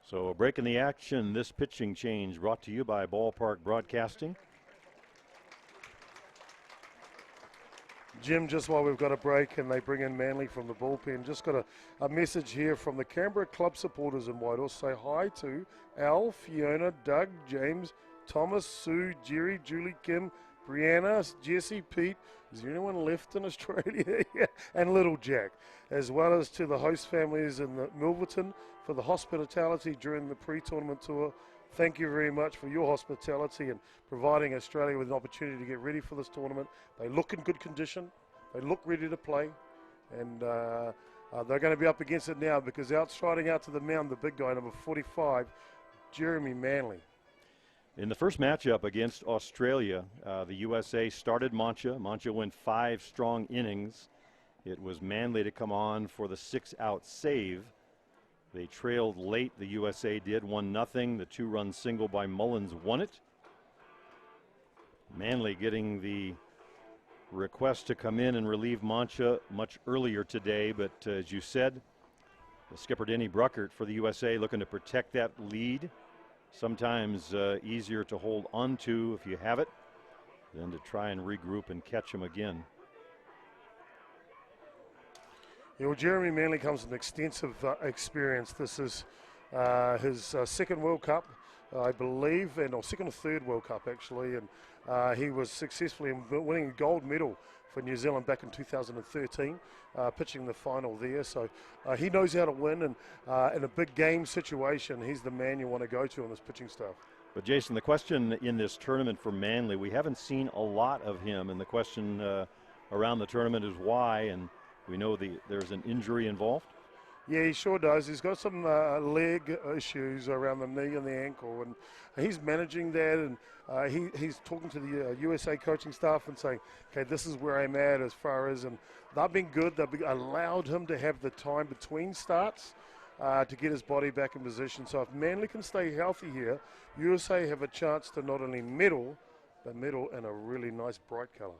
So a break in the action. This pitching change brought to you by Ballpark Broadcasting. Jim, just while we've got a break and they bring in Manley from the bullpen, just got a message here from the Canberra Club supporters in Whitehorse. Say hi to Al, Fiona, Doug, James, Thomas, Sue, Jerry, Julie, Kim, Brianna, Jesse, Pete. Is there anyone left in Australia? Yeah. And Little Jack, as well as to the host families in the Milverton for the hospitality during the pre-tournament tour. Thank you very much for your hospitality and providing Australia with an opportunity to get ready for this tournament. They look in good condition. They look ready to play. And they're going to be up against it now because striding out to the mound, the big guy, number 45, Jeremy Manley. In the first matchup against Australia, the USA started Mancha. Mancha went 5 strong innings. It was Manley to come on for the 6-out save. They trailed late, the USA did, 1-0. The 2-run single by Mullins won it. Manley getting the request to come in and relieve Mancha much earlier today, but as you said, the skipper Denny Bruckert for the USA looking to protect that lead. Sometimes easier to hold on to if you have it than to try and regroup and catch him again. Yeah, well, Jeremy Manley comes with an extensive experience. This is his second World Cup, I believe, or second or third World Cup actually, and he was successfully winning a gold medal for New Zealand back in 2013, pitching the final there. So he knows how to win, and in a big game situation, he's the man you want to go to on this pitching staff. But Jason, the question in this tournament for Manley, we haven't seen a lot of him, and the question around the tournament is why, and we know there's an injury involved. Yeah, he sure does. He's got some leg issues around the knee and the ankle, and he's managing that, and he's talking to the USA coaching staff and saying, okay, this is where I'm at as far as, and they've been good. They've allowed him to have the time between starts to get his body back in position. So if Manley can stay healthy here, USA have a chance to not only medal, but medal in a really nice bright color.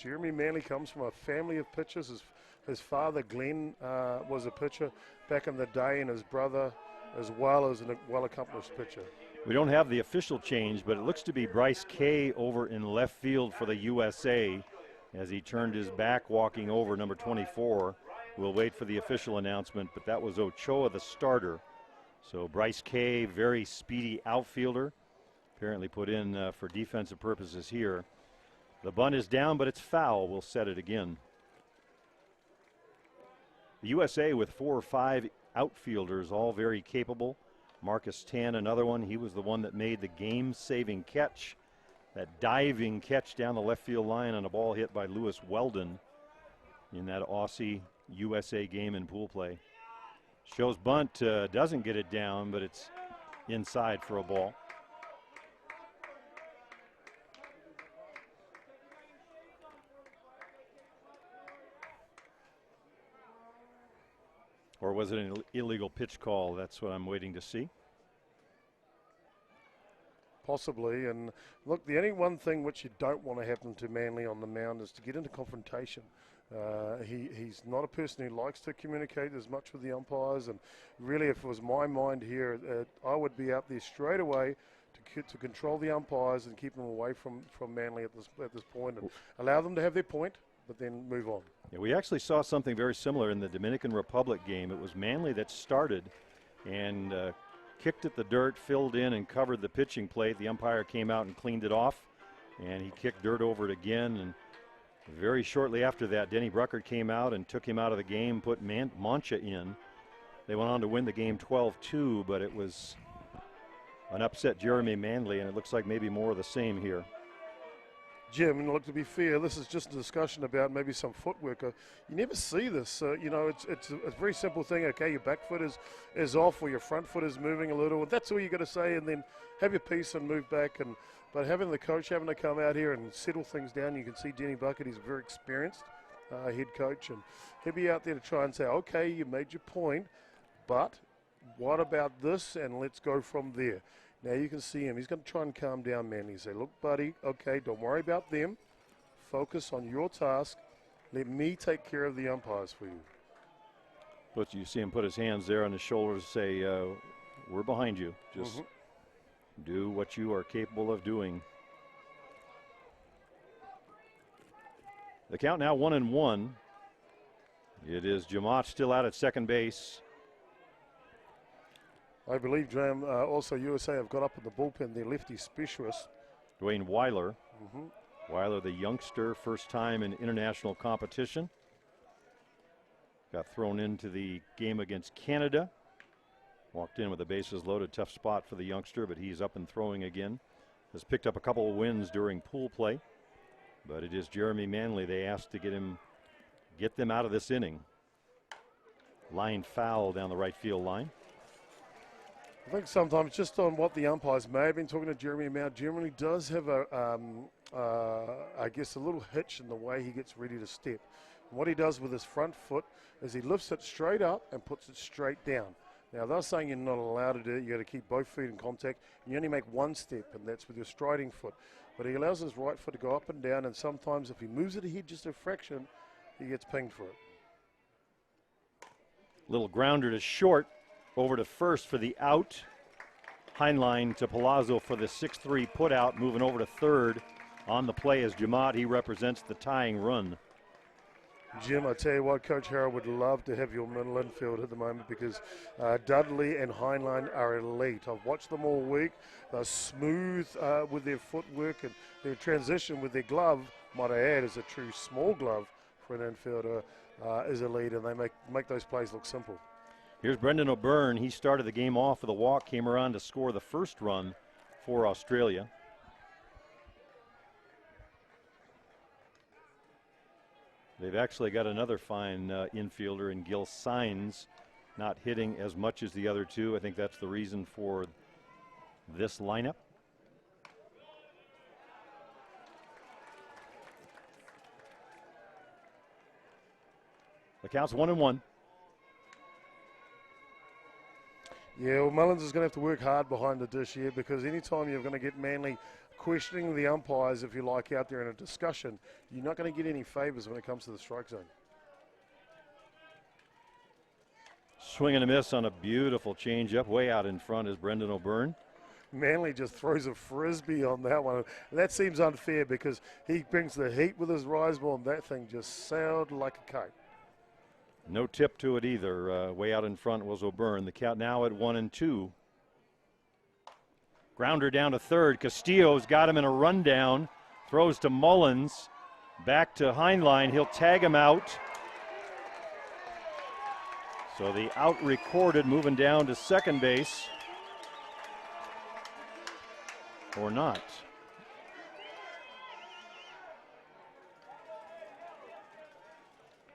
Jeremy Manley comes from a family of pitchers. His father, Glenn, was a pitcher back in the day, and his brother as well as a well-accomplished pitcher. We don't have the official change, but it looks to be Bryce Kay over in left field for the USA as he turned his back walking over, number 24. We'll wait for the official announcement, but that was Ochoa, the starter. So Bryce Kay, very speedy outfielder, apparently put in for defensive purposes here. The bunt is down, but it's foul. We'll set it again. The USA with 4 or 5 outfielders, all very capable. Marcus Tan, another one. He was the one that made the game-saving catch, that diving catch down the left field line on a ball hit by Lewis Weldon in that Aussie USA game in pool play. Shows bunt, doesn't get it down, but it's inside for a ball. Or was it an illegal pitch call? That's what I'm waiting to see. Possibly, and look, the only one thing which you don't want to happen to Manley on the mound is to get into confrontation. He's not a person who likes to communicate as much with the umpires, and really, if it was my mind here, I would be out there straight away to control the umpires and keep them away from Manley at this point, and allow them to have their point, but then move on. Yeah, we actually saw something very similar in the Dominican Republic game. It was Manley that started and kicked at the dirt, filled in, and covered the pitching plate. The umpire came out and cleaned it off, and he kicked dirt over it again. And very shortly after that, Denny Bruckert came out and took him out of the game, put Mancha in. They went on to win the game 12-2, but it was an upset Jeremy Manley, and it looks like maybe more of the same here. Jim, and look, to be fair, this is just a discussion about maybe some footwork. You never see this. You know, it's a very simple thing. Okay, your back foot is off, or your front foot is moving a little, and that's all you got to say, and then have your piece and move back. But having the coach having to come out here and settle things down, you can see Denny Bruckert, he's a very experienced head coach, and he'll be out there to try and say, okay, you made your point, but what about this, and let's go from there. Now you can see him. He's going to try and calm down Manley. Say, look, buddy, okay, don't worry about them. Focus on your task. Let me take care of the umpires for you. But you see him put his hands there on his shoulders, say, we're behind you. Just do what you are capable of doing. The count now 1-1. It is Jamot still out at second base. I believe, Graham, also USA have got up in the bullpen their lefty specialist. Dwayne Weiler. Weiler, the youngster, first time in international competition. Got thrown into the game against Canada. Walked in with the bases loaded. Tough spot for the youngster, but he's up and throwing again. Has picked up a couple of wins during pool play. But it is Jeremy Manley they asked to get them out of this inning. Line foul down the right field line. I think sometimes just on what the umpires may have been talking to Jeremy about, Jeremy does have I guess, a little hitch in the way he gets ready to step. And what he does with his front foot is he lifts it straight up and puts it straight down. Now, they're saying you're not allowed to do it. You've got to keep both feet in contact. And you only make one step, and that's with your striding foot. But he allows his right foot to go up and down, and sometimes if he moves it ahead just a fraction, he gets pinged for it. Little grounder to short, over to first for the out. Heinlein to Palazzo for the 6-3 put out, moving over to third. On the play is Jamaat. He represents the tying run. Jim, I tell you what, Coach Harrow would love to have your middle infield at the moment because Dudley and Heinlein are elite. I've watched them all week. They're smooth with their footwork and their transition with their glove, might I add, is a true small glove for an infielder, is elite, and they make those plays look simple. Here's Brendan O'Byrne. He started the game off with a walk, came around to score the first run for Australia. They've actually got another fine infielder in Gil Sines, not hitting as much as the other two. I think that's the reason for this lineup. The count's 1-1. Yeah, well, Mullins is going to have to work hard behind the dish here because anytime you're going to get Manly questioning the umpires, if you like, out there in a discussion, you're not going to get any favours when it comes to the strike zone. Swing and a miss on a beautiful changeup. Way out in front is Brendan O'Byrne. Manly just throws a frisbee on that one. That seems unfair because he brings the heat with his rise ball, and that thing just sailed like a kite. No tip to it either. Way out in front was O'Byrne. The count now at 1-2. Grounder down to third. Castillo's got him in a rundown. Throws to Mullins. Back to Heinlein. He'll tag him out. So the out recorded, moving down to second base. Or not.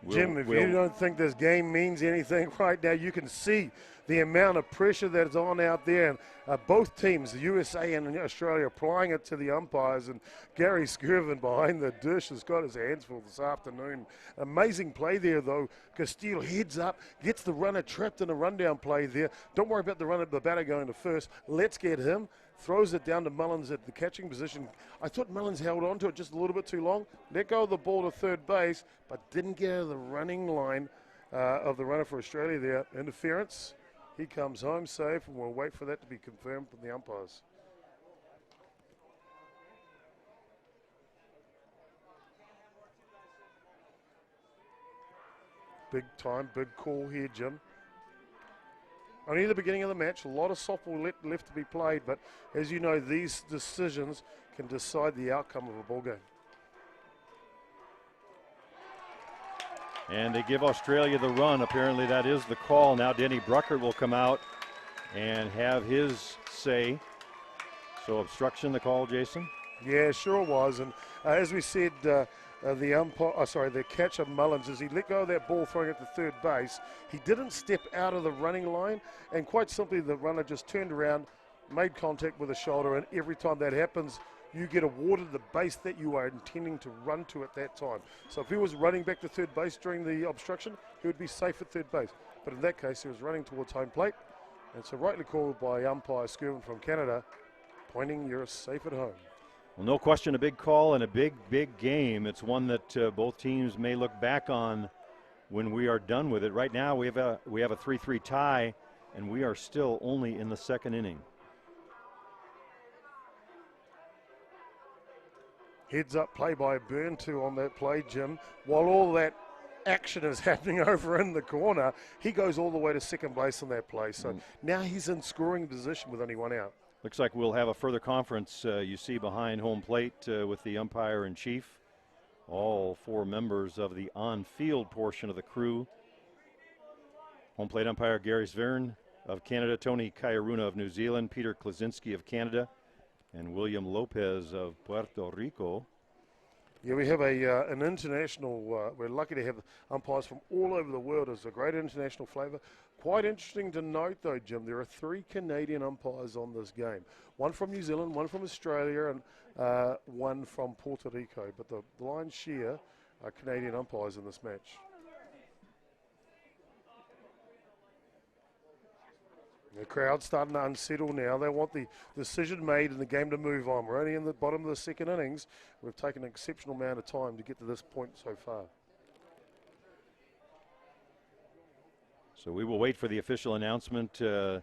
Jim, if you don't think this game means anything right now, you can see the amount of pressure that's on out there. And both teams, the USA and Australia, applying it to the umpires. And Gary Skirvin behind the dish has got his hands full this afternoon. Amazing play there, though. Castillo heads up, gets the runner trapped in a rundown play there. Don't worry about the batter going to first. Let's get him. Throws it down to Mullins at the catching position. I thought Mullins held on to it just a little bit too long. Let go of the ball to third base, but didn't get out of the running line of the runner for Australia there. Interference. He comes home safe, and we'll wait for that to be confirmed from the umpires. Big time, big call here, Jim. Only the beginning of the match, a lot of softball left to be played, but as you know, these decisions can decide the outcome of a ball game. And they give Australia the run. Apparently that is the call. Now Denny Bruckert will come out and have his say. So obstruction the call, Jason? Yeah, sure was. And as we said, the catcher Mullins, as he let go of that ball throwing it to third base, he didn't step out of the running line, and quite simply the runner just turned around, made contact with the shoulder, and every time that happens, you get awarded the base that you are intending to run to at that time. So if he was running back to third base during the obstruction, he would be safe at third base. But in that case, he was running towards home plate, and so rightly called by umpire Skirvin from Canada, pointing you're safe at home. Well, no question, a big call and a big, big game. It's one that both teams may look back on when we are done with it. Right now, we have a 3-3 tie, and we are still only in the second inning. Heads up play by Byrne too on that play, Jim. While all that action is happening over in the corner, he goes all the way to second base on that play. So now he's in scoring position with only one out. Looks like we'll have a further conference you see behind home plate with the umpire in chief. All four members of the on-field portion of the crew. Home plate umpire Gary Svern of Canada, Tony Kaiaruna of New Zealand, Peter Klaczynski of Canada, and William Lopez of Puerto Rico. Yeah, we have an international, we're lucky to have umpires from all over the world. It's a great international flavour. Quite interesting to note, though, Jim, there are 3 Canadian umpires on this game. One from New Zealand, one from Australia, and one from Puerto Rico. But the lion's share are Canadian umpires in this match. The crowd's starting to unsettle now. They want the decision made in the game to move on. We're only in the bottom of the second innings. We've taken an exceptional amount of time to get to this point so far. So we will wait for the official announcement. The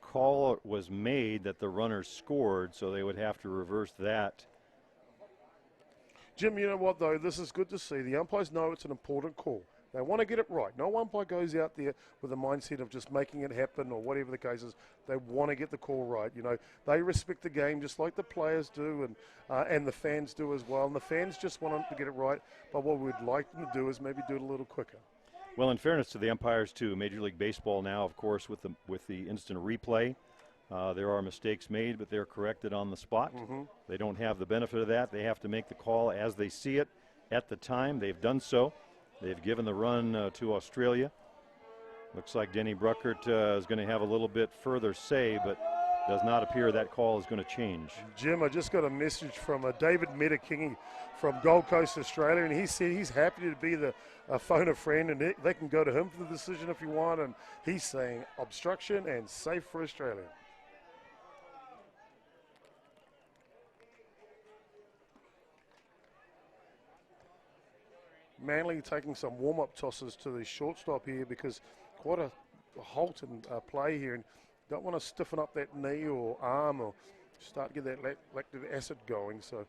call was made that the runners scored, so they would have to reverse that. Jim, you know what, though? This is good to see. The umpires know it's an important call. They want to get it right. No umpire goes out there with the mindset of just making it happen or whatever the case is. They want to get the call right. You know, they respect the game just like the players do and the fans do as well. And the fans just want them to get it right. But what we'd like them to do is maybe do it a little quicker. Well, in fairness to the umpires, too, Major League Baseball now, of course, with the instant replay, there are mistakes made, but they're corrected on the spot. They don't have the benefit of that. They have to make the call as they see it at the time. They've done so. They've given the run to Australia. Looks like Denny Bruckert is going to have a little bit further say, but does not appear that call is going to change. Jim, I just got a message from David Metakingy from Gold Coast, Australia, and he said he's happy to be the phone a friend, and they can go to him for the decision if you want, and he's saying obstruction and safe for Australia. Manly taking some warm-up tosses to the shortstop here because quite a halt in play here, and don't want to stiffen up that knee or arm or start to get that lactic acid going, so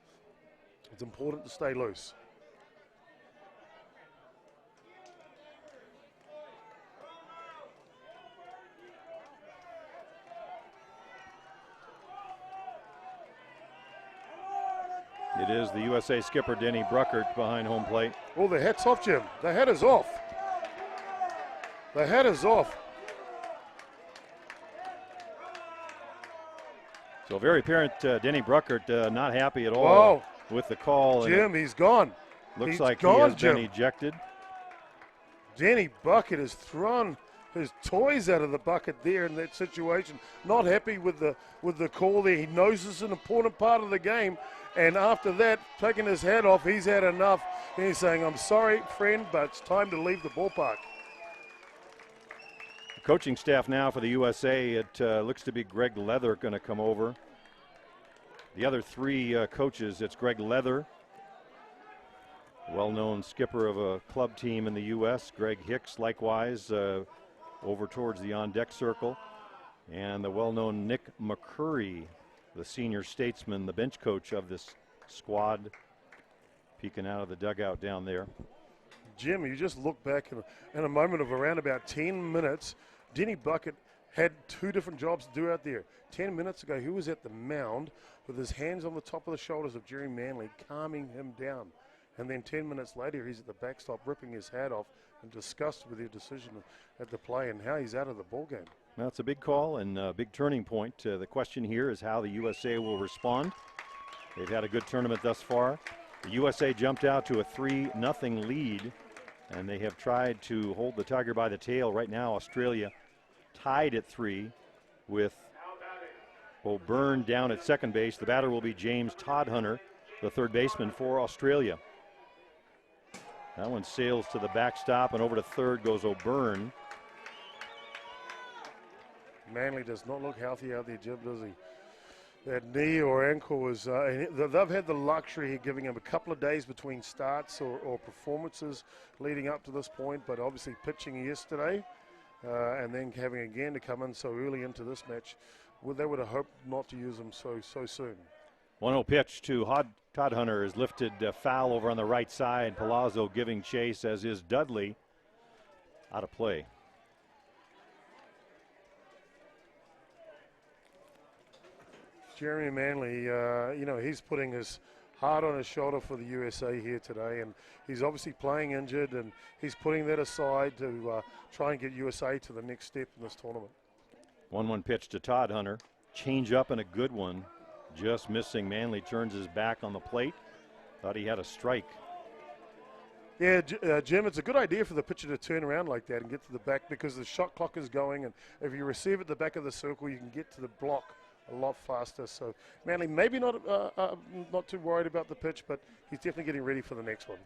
it's important to stay loose. It is the USA skipper, Denny Bruckert, behind home plate. Oh, the hat's off, Jim. The hat is off. The hat is off. So very apparent Denny Bruckert not happy at all with the call. Jim, he's gone. Looks like he has been ejected. Denny Bucket has thrown his toys out of the bucket there in that situation. Not happy with the call there. He knows this is an important part of the game. And after that, taking his hat off, he's had enough. And he's saying, I'm sorry, friend, but it's time to leave the ballpark. The coaching staff now for the USA, it looks to be Greg Leather going to come over. The other three coaches, it's Greg Leather, well-known skipper of a club team in the U.S. Greg Hicks, likewise, over towards the on-deck circle. And the well-known Nick McCurry, the senior statesman, the bench coach of this squad, peeking out of the dugout down there. Jim, you just look back in a moment of around about 10 minutes, Denny Bucket had two different jobs to do out there. 10 minutes ago, he was at the mound with his hands on the top of the shoulders of Jerry Manley, calming him down. And then 10 minutes later, he's at the backstop, ripping his hat off and disgusted with their decision at the play and how he's out of the ballgame. Well, it's a big call and a big turning point. The question here is how the USA will respond. They've had a good tournament thus far. The USA jumped out to a 3-0 lead, and they have tried to hold the Tiger by the tail. Right now, Australia tied at 3 with O'Byrne down at second base. The batter will be James Todhunter, the third baseman for Australia. That one sails to the backstop, and over to third goes O'Byrne. Manley does not look healthy out there, Jim, does he? That knee or ankle was, they've had the luxury of giving him a couple of days between starts or performances leading up to this point, but obviously pitching yesterday and then having again to come in so early into this match, they would have hoped not to use him so soon. 1-0 pitch to Todhunter is lifted foul over on the right side. Palazzo giving chase, as is Dudley, out of play. Jeremy Manley, he's putting his heart on his shoulder for the USA here today, and he's obviously playing injured, and he's putting that aside to try and get USA to the next step in this tournament. 1-1 pitch to Todhunter. Change up and a good one. Just missing. Manley turns his back on the plate. Thought he had a strike. Yeah, Jim, it's a good idea for the pitcher to turn around like that and get to the back because the shot clock is going, and if you receive at the back of the circle, you can get to the block a lot faster. So Manly maybe not too worried about the pitch, but he's definitely getting ready for the next one.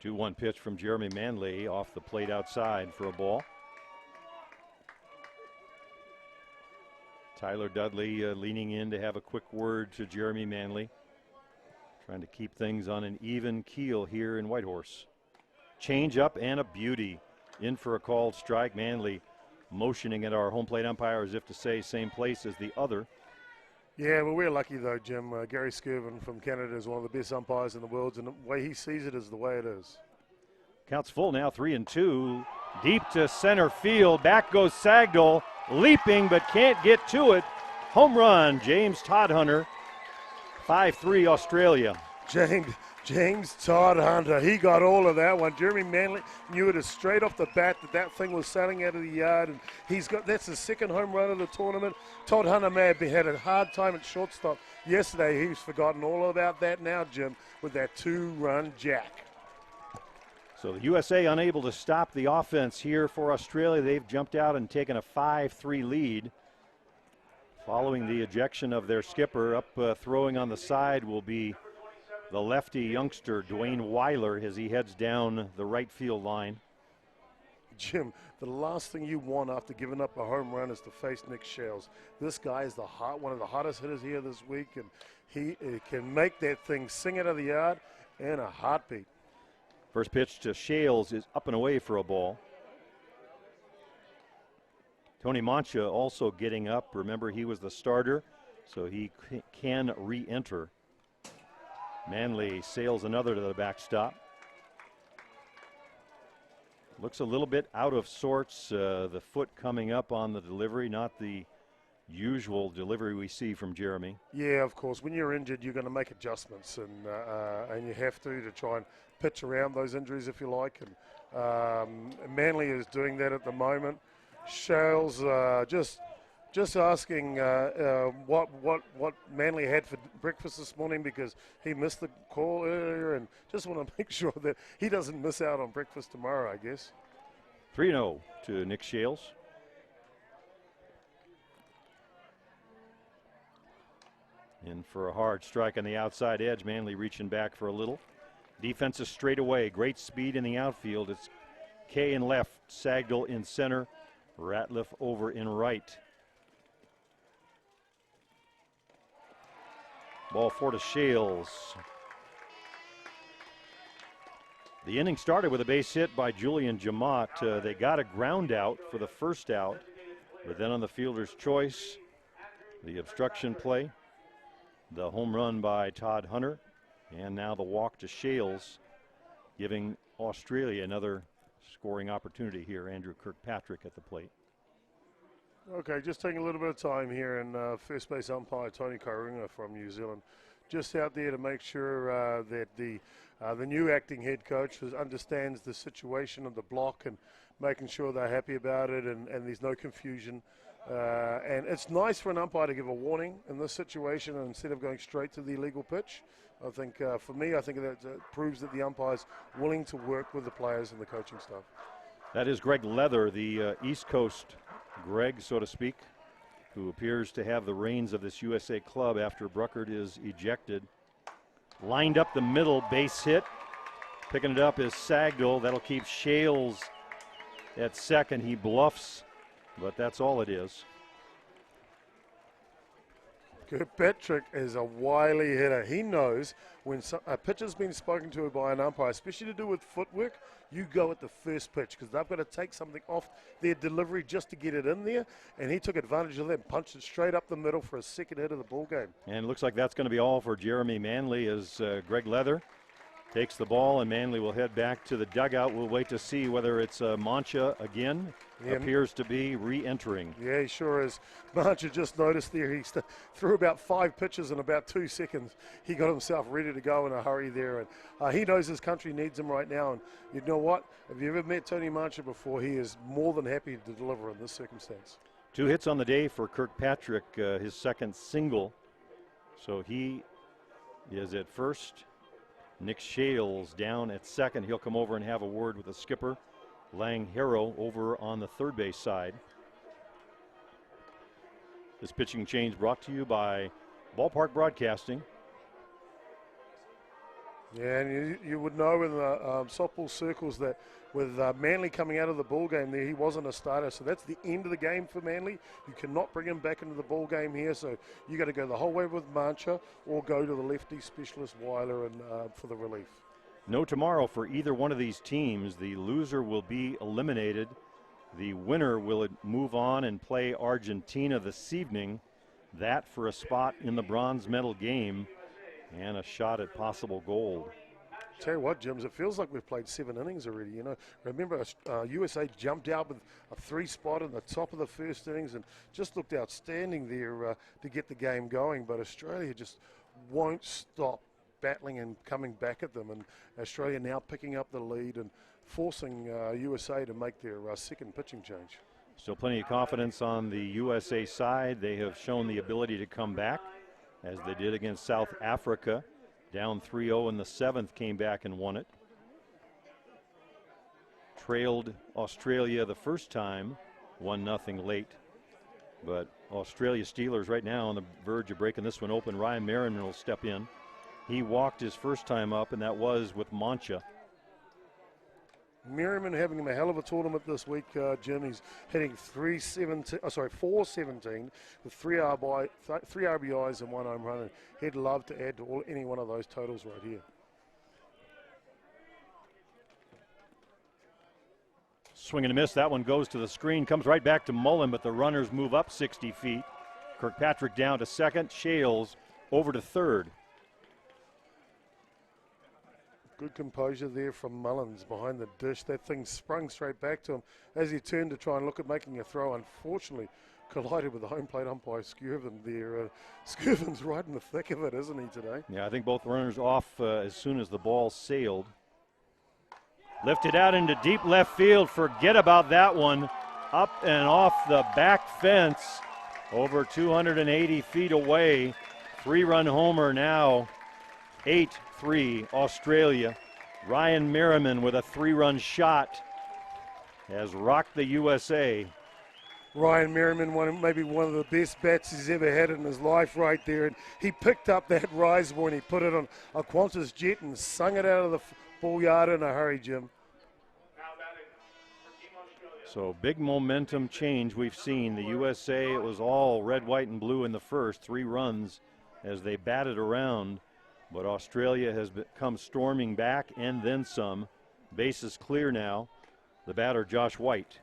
2-1 pitch from Jeremy Manley off the plate outside for a ball. Tyler Dudley leaning in to have a quick word to Jeremy Manley. Trying to keep things on an even keel here in Whitehorse. Change up and a beauty. In for a called strike. Manley motioning at our home plate umpire as if to say same place as the other. Yeah, well, we're lucky though, Jim. Gary Skirvin from Canada is one of the best umpires in the world, and the way he sees it is the way it is. Counts full now, 3-2. Deep to center field. Back goes Sagdahl, leaping but can't get to it. Home run, James Todd-Hunter. 5-3 Australia. James Todd-Hunter, he got all of that one. Jeremy Manley knew it straight off the bat that thing was sailing out of the yard, and that's his second home run of the tournament. Todd-Hunter may have had a hard time at shortstop yesterday. He's forgotten all about that now, Jim, with that 2-run jack. So the USA unable to stop the offense here for Australia. They've jumped out and taken a 5-3 lead. Following the ejection of their skipper, up throwing on the side will be the lefty youngster Dwayne Weiler as he heads down the right field line. Jim, the last thing you want after giving up a home run is to face Nick Shales. This guy is one of the hottest hitters here this week, and he can make that thing sing out of the yard in a heartbeat. First pitch to Shales is up and away for a ball. Tony Mancha also getting up. Remember, he was the starter, so he can re-enter. Manley sails another to the backstop. Looks a little bit out of sorts. The foot coming up on the delivery, not the usual delivery we see from Jeremy. Yeah, of course. When you're injured, you're going to make adjustments, and you have to try and pitch around those injuries if you like. And Manley is doing that at the moment. Shales just asking what Manley had for breakfast this morning, because he missed the call earlier, and just want to make sure that he doesn't miss out on breakfast tomorrow, I guess. 3-0 to Nick Shales. In for a hard strike on the outside edge. Manley reaching back for a little. Defense is straight away. Great speed in the outfield. It's Kay in left, Sagdahl in center, Ratliff over in right. Ball 4 to Shales. The inning started with a base hit by Julian Jamot. They got a ground out for the first out, but then on the fielder's choice, the obstruction play, the home run by Todd-Hunter, and now the walk to Shales, giving Australia another scoring opportunity here. Andrew Kirkpatrick at the plate. Okay, just taking a little bit of time here, and first base umpire Tony Kairunga from New Zealand, just out there to make sure that the new acting head coach understands the situation of the block and making sure they're happy about it, and there's no confusion. And it's nice for an umpire to give a warning in this situation instead of going straight to the illegal pitch. I think, for me, I think that proves that the umpire's willing to work with the players and the coaching staff. That is Greg Leather, the East Coast Greg, so to speak, who appears to have the reins of this USA club after Bruckert is ejected. Lined up the middle, base hit. Picking it up is Sagdahl. That'll keep Shales at second. He bluffs, but that's all it is. Kirkpatrick is a wily hitter. He knows when a pitcher's been spoken to by an umpire, especially to do with footwork, you go at the first pitch because they've got to take something off their delivery just to get it in there. And he took advantage of that and punched it straight up the middle for a second hit of the ball game. And it looks like that's going to be all for Jeremy Manley as Greg Leather takes the ball, and Manley will head back to the dugout. We'll wait to see whether it's Mancha again. Yeah. Appears to be re-entering. Yeah, he sure is. Mancha just noticed there he threw about 5 pitches in about 2 seconds. He got himself ready to go in a hurry there, and he knows his country needs him right now. And you know what? Have you ever met Tony Mancha before? He is more than happy to deliver in this circumstance. 2 hits on the day for Kirkpatrick, his second single. So he is at first. Nick Shales down at second. He'll come over and have a word with the skipper, Lang Harrow, over on the third base side. This pitching change brought to you by Ballpark Broadcasting. Yeah, and you would know in the softball circles that with Manly coming out of the ball game there, he wasn't a starter, so that's the end of the game for Manly. You cannot bring him back into the ball game here, so you got to go the whole way with Mancha or go to the lefty specialist Weiler and for the relief. No tomorrow for either one of these teams. The loser will be eliminated. The winner will move on and play Argentina this evening. That for a spot in the bronze medal game and a shot at possible gold. Tell you what, Jims, it feels like we've played 7 innings already. You know, remember USA jumped out with a 3 spot in the top of the first innings and just looked outstanding there to get the game going. But Australia just won't stop battling and coming back at them. And Australia now picking up the lead and forcing USA to make their second pitching change. Still plenty of confidence on the USA side. They have shown the ability to come back, as they did against South Africa. Down 3-0 in the 7th, came back and won it. Trailed Australia the first time, 1-0 late. But Australia Steelers right now on the verge of breaking this one open. Ryan Merriman will step in. He walked his first time up, and that was with Mancha. Merriman having a hell of a tournament this week, Jim. He's hitting 417 with 3 RBIs and 1 home run. And he'd love to add to any one of those totals right here. Swing and a miss. That one goes to the screen, comes right back to Mullen, but the runners move up 60 feet. Kirkpatrick down to second. Shales over to third. Good composure there from Mullins behind the dish. That thing sprung straight back to him as he turned to try and look at making a throw. Unfortunately, collided with the home plate umpire, Skirvin there. Skirvin's right in the thick of it, isn't he, today? Yeah, I think both runners off as soon as the ball sailed. Lifted out into deep left field. Forget about that one. Up and off the back fence. Over 280 feet away. 3-run homer now. 8-3 Australia. Ryan Merriman with a 3-run shot has rocked the USA. Ryan Merriman, maybe one of the best bats he's ever had in his life right there. And he picked up that rise ball and he put it on a Qantas jet and sung it out of the ball yard in a hurry, Jim. So big momentum change we've seen. The USA, it was all red, white, and blue in the first. 3 runs as they batted around. But Australia has come storming back and then some. Base is clear now. The batter, Josh White.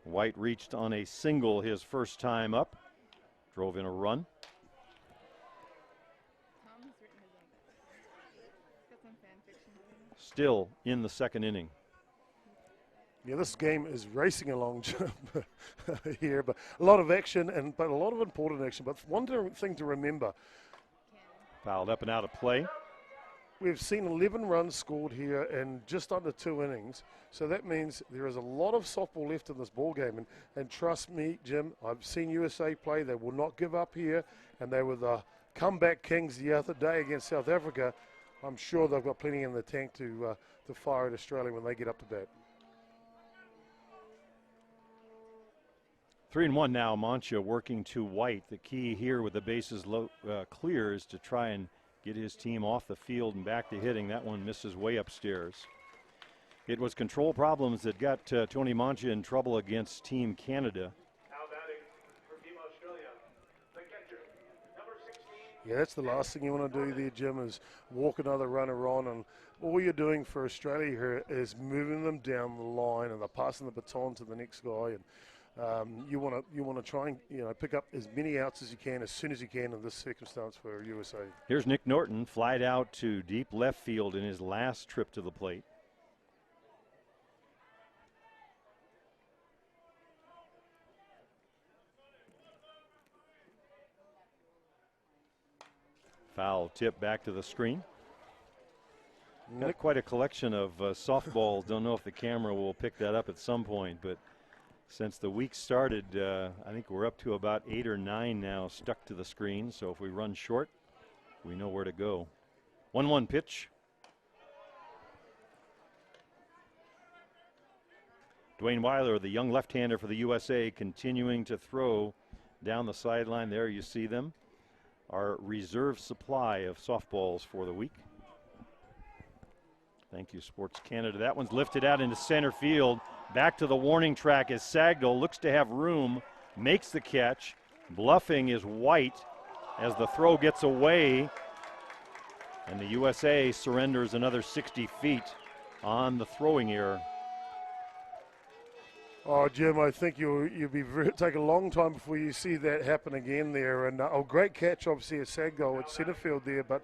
White reached on a single his first time up. Drove in a run. Still in the second inning. Yeah, this game is racing along here, but a lot of action but a lot of important action. But one thing to remember. Fouled up and out of play. We've seen 11 runs scored here in just under 2 innings. So that means there is a lot of softball left in this ball game. And trust me, Jim, I've seen USA play. They will not give up here. And they were the comeback kings the other day against South Africa. I'm sure they've got plenty in the tank to fire at Australia when they get up to bat. 3-1 now. Mancha working to White. The key here with the bases clear is to try and get his team off the field and back to hitting. That one misses way upstairs. It was control problems that got Tony Mancha in trouble against Team Canada. Yeah, that's the last thing you want to do there, Jim, is walk another runner on. And all you're doing for Australia here is moving them down the line and they're passing the baton to the next guy. And you want to try and pick up as many outs as you can as soon as you can in this circumstance for USA. Here's Nick Norton, flied out to deep left field in his last trip to the plate. Foul tip back to the screen. Got quite a collection of softballs. Don't know if the camera will pick that up at some point, but since the week started, I think we're up to about 8 or 9 now stuck to the screen. So if we run short, we know where to go. 1-1 pitch. Dwayne Weiler, the young left-hander for the USA, continuing to throw down the sideline. There you see them. Our reserve supply of softballs for the week. Thank you, Sports Canada. That one's lifted out into center field. Back to the warning track as Sagdahl looks to have room, makes the catch. Bluffing is White as the throw gets away. And the USA surrenders another 60 feet on the throwing error. Oh, Jim, I think you'll take a long time before you see that happen again there. And great catch, obviously, at Sagdahl at centre field there. But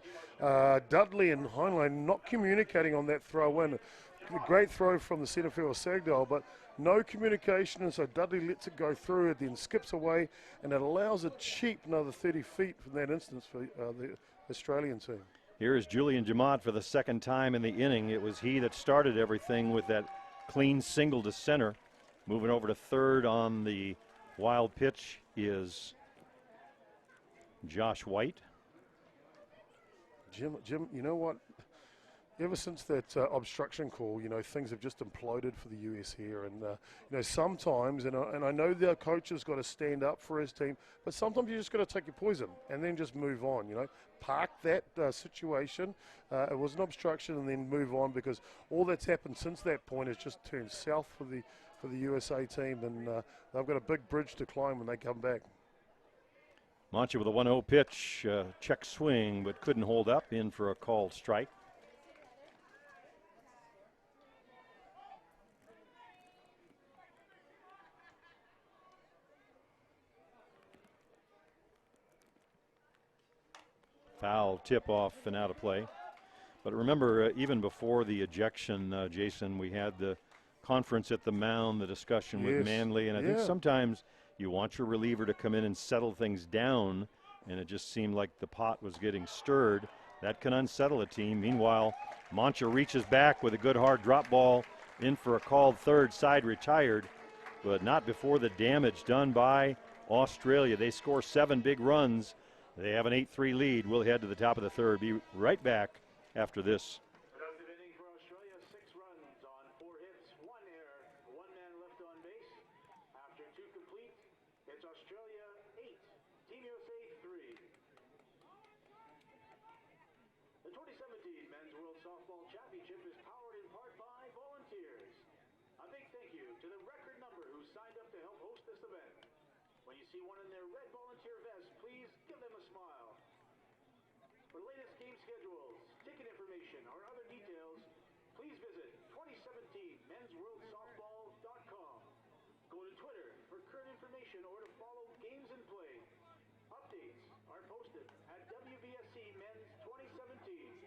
Dudley and Heinlein not communicating on that throw in. A great throw from the centre field of Sagdahl, but no communication. And so Dudley lets it go through, it then skips away, and it allows a cheap another 30 feet from that instance for the Australian team. Here is Julian Jamad for the second time in the inning. It was he that started everything with that clean single to center. Moving over to third on the wild pitch is Josh White. Jim, you know what? Ever since that obstruction call, things have just imploded for the US here. And, sometimes, and I know the coach has got to stand up for his team, but sometimes you just got to take your poison and then just move on, Park that situation. It was an obstruction and then move on, because all that's happened since that point has just turned south for the USA team, and they've got a big bridge to climb when they come back. Mancha with a 1-0 pitch, check swing, but couldn't hold up, in for a called strike. Foul, tip off, and out of play. But remember, even before the ejection, Jason, we had the conference at the mound, the discussion with Manley, and I think sometimes you want your reliever to come in and settle things down, and it just seemed like the pot was getting stirred. That can unsettle a team. Meanwhile, Mancha reaches back with a good hard drop ball in for a called third, side retired, but not before the damage done by Australia. They score 7 big runs. They have an 8-3 lead. We'll head to the top of the third. Be right back after this. Productive inning for Australia, 6 runs on 4 hits, 1 error, 1 man left on base. After 2 complete, it's Australia 8, Team USA 3. The 2017 Men's World Softball Championship is powered in part by volunteers. A big thank you to the record number who signed up to help host this event. When you see one in their red volunteer vest, please give them a smile. For latest game schedules, ticket information, or other details, please visit 2017mensworldsoftball.com. Go to Twitter for current information or to follow games in play. Updates are posted at WBSC Men's 2017.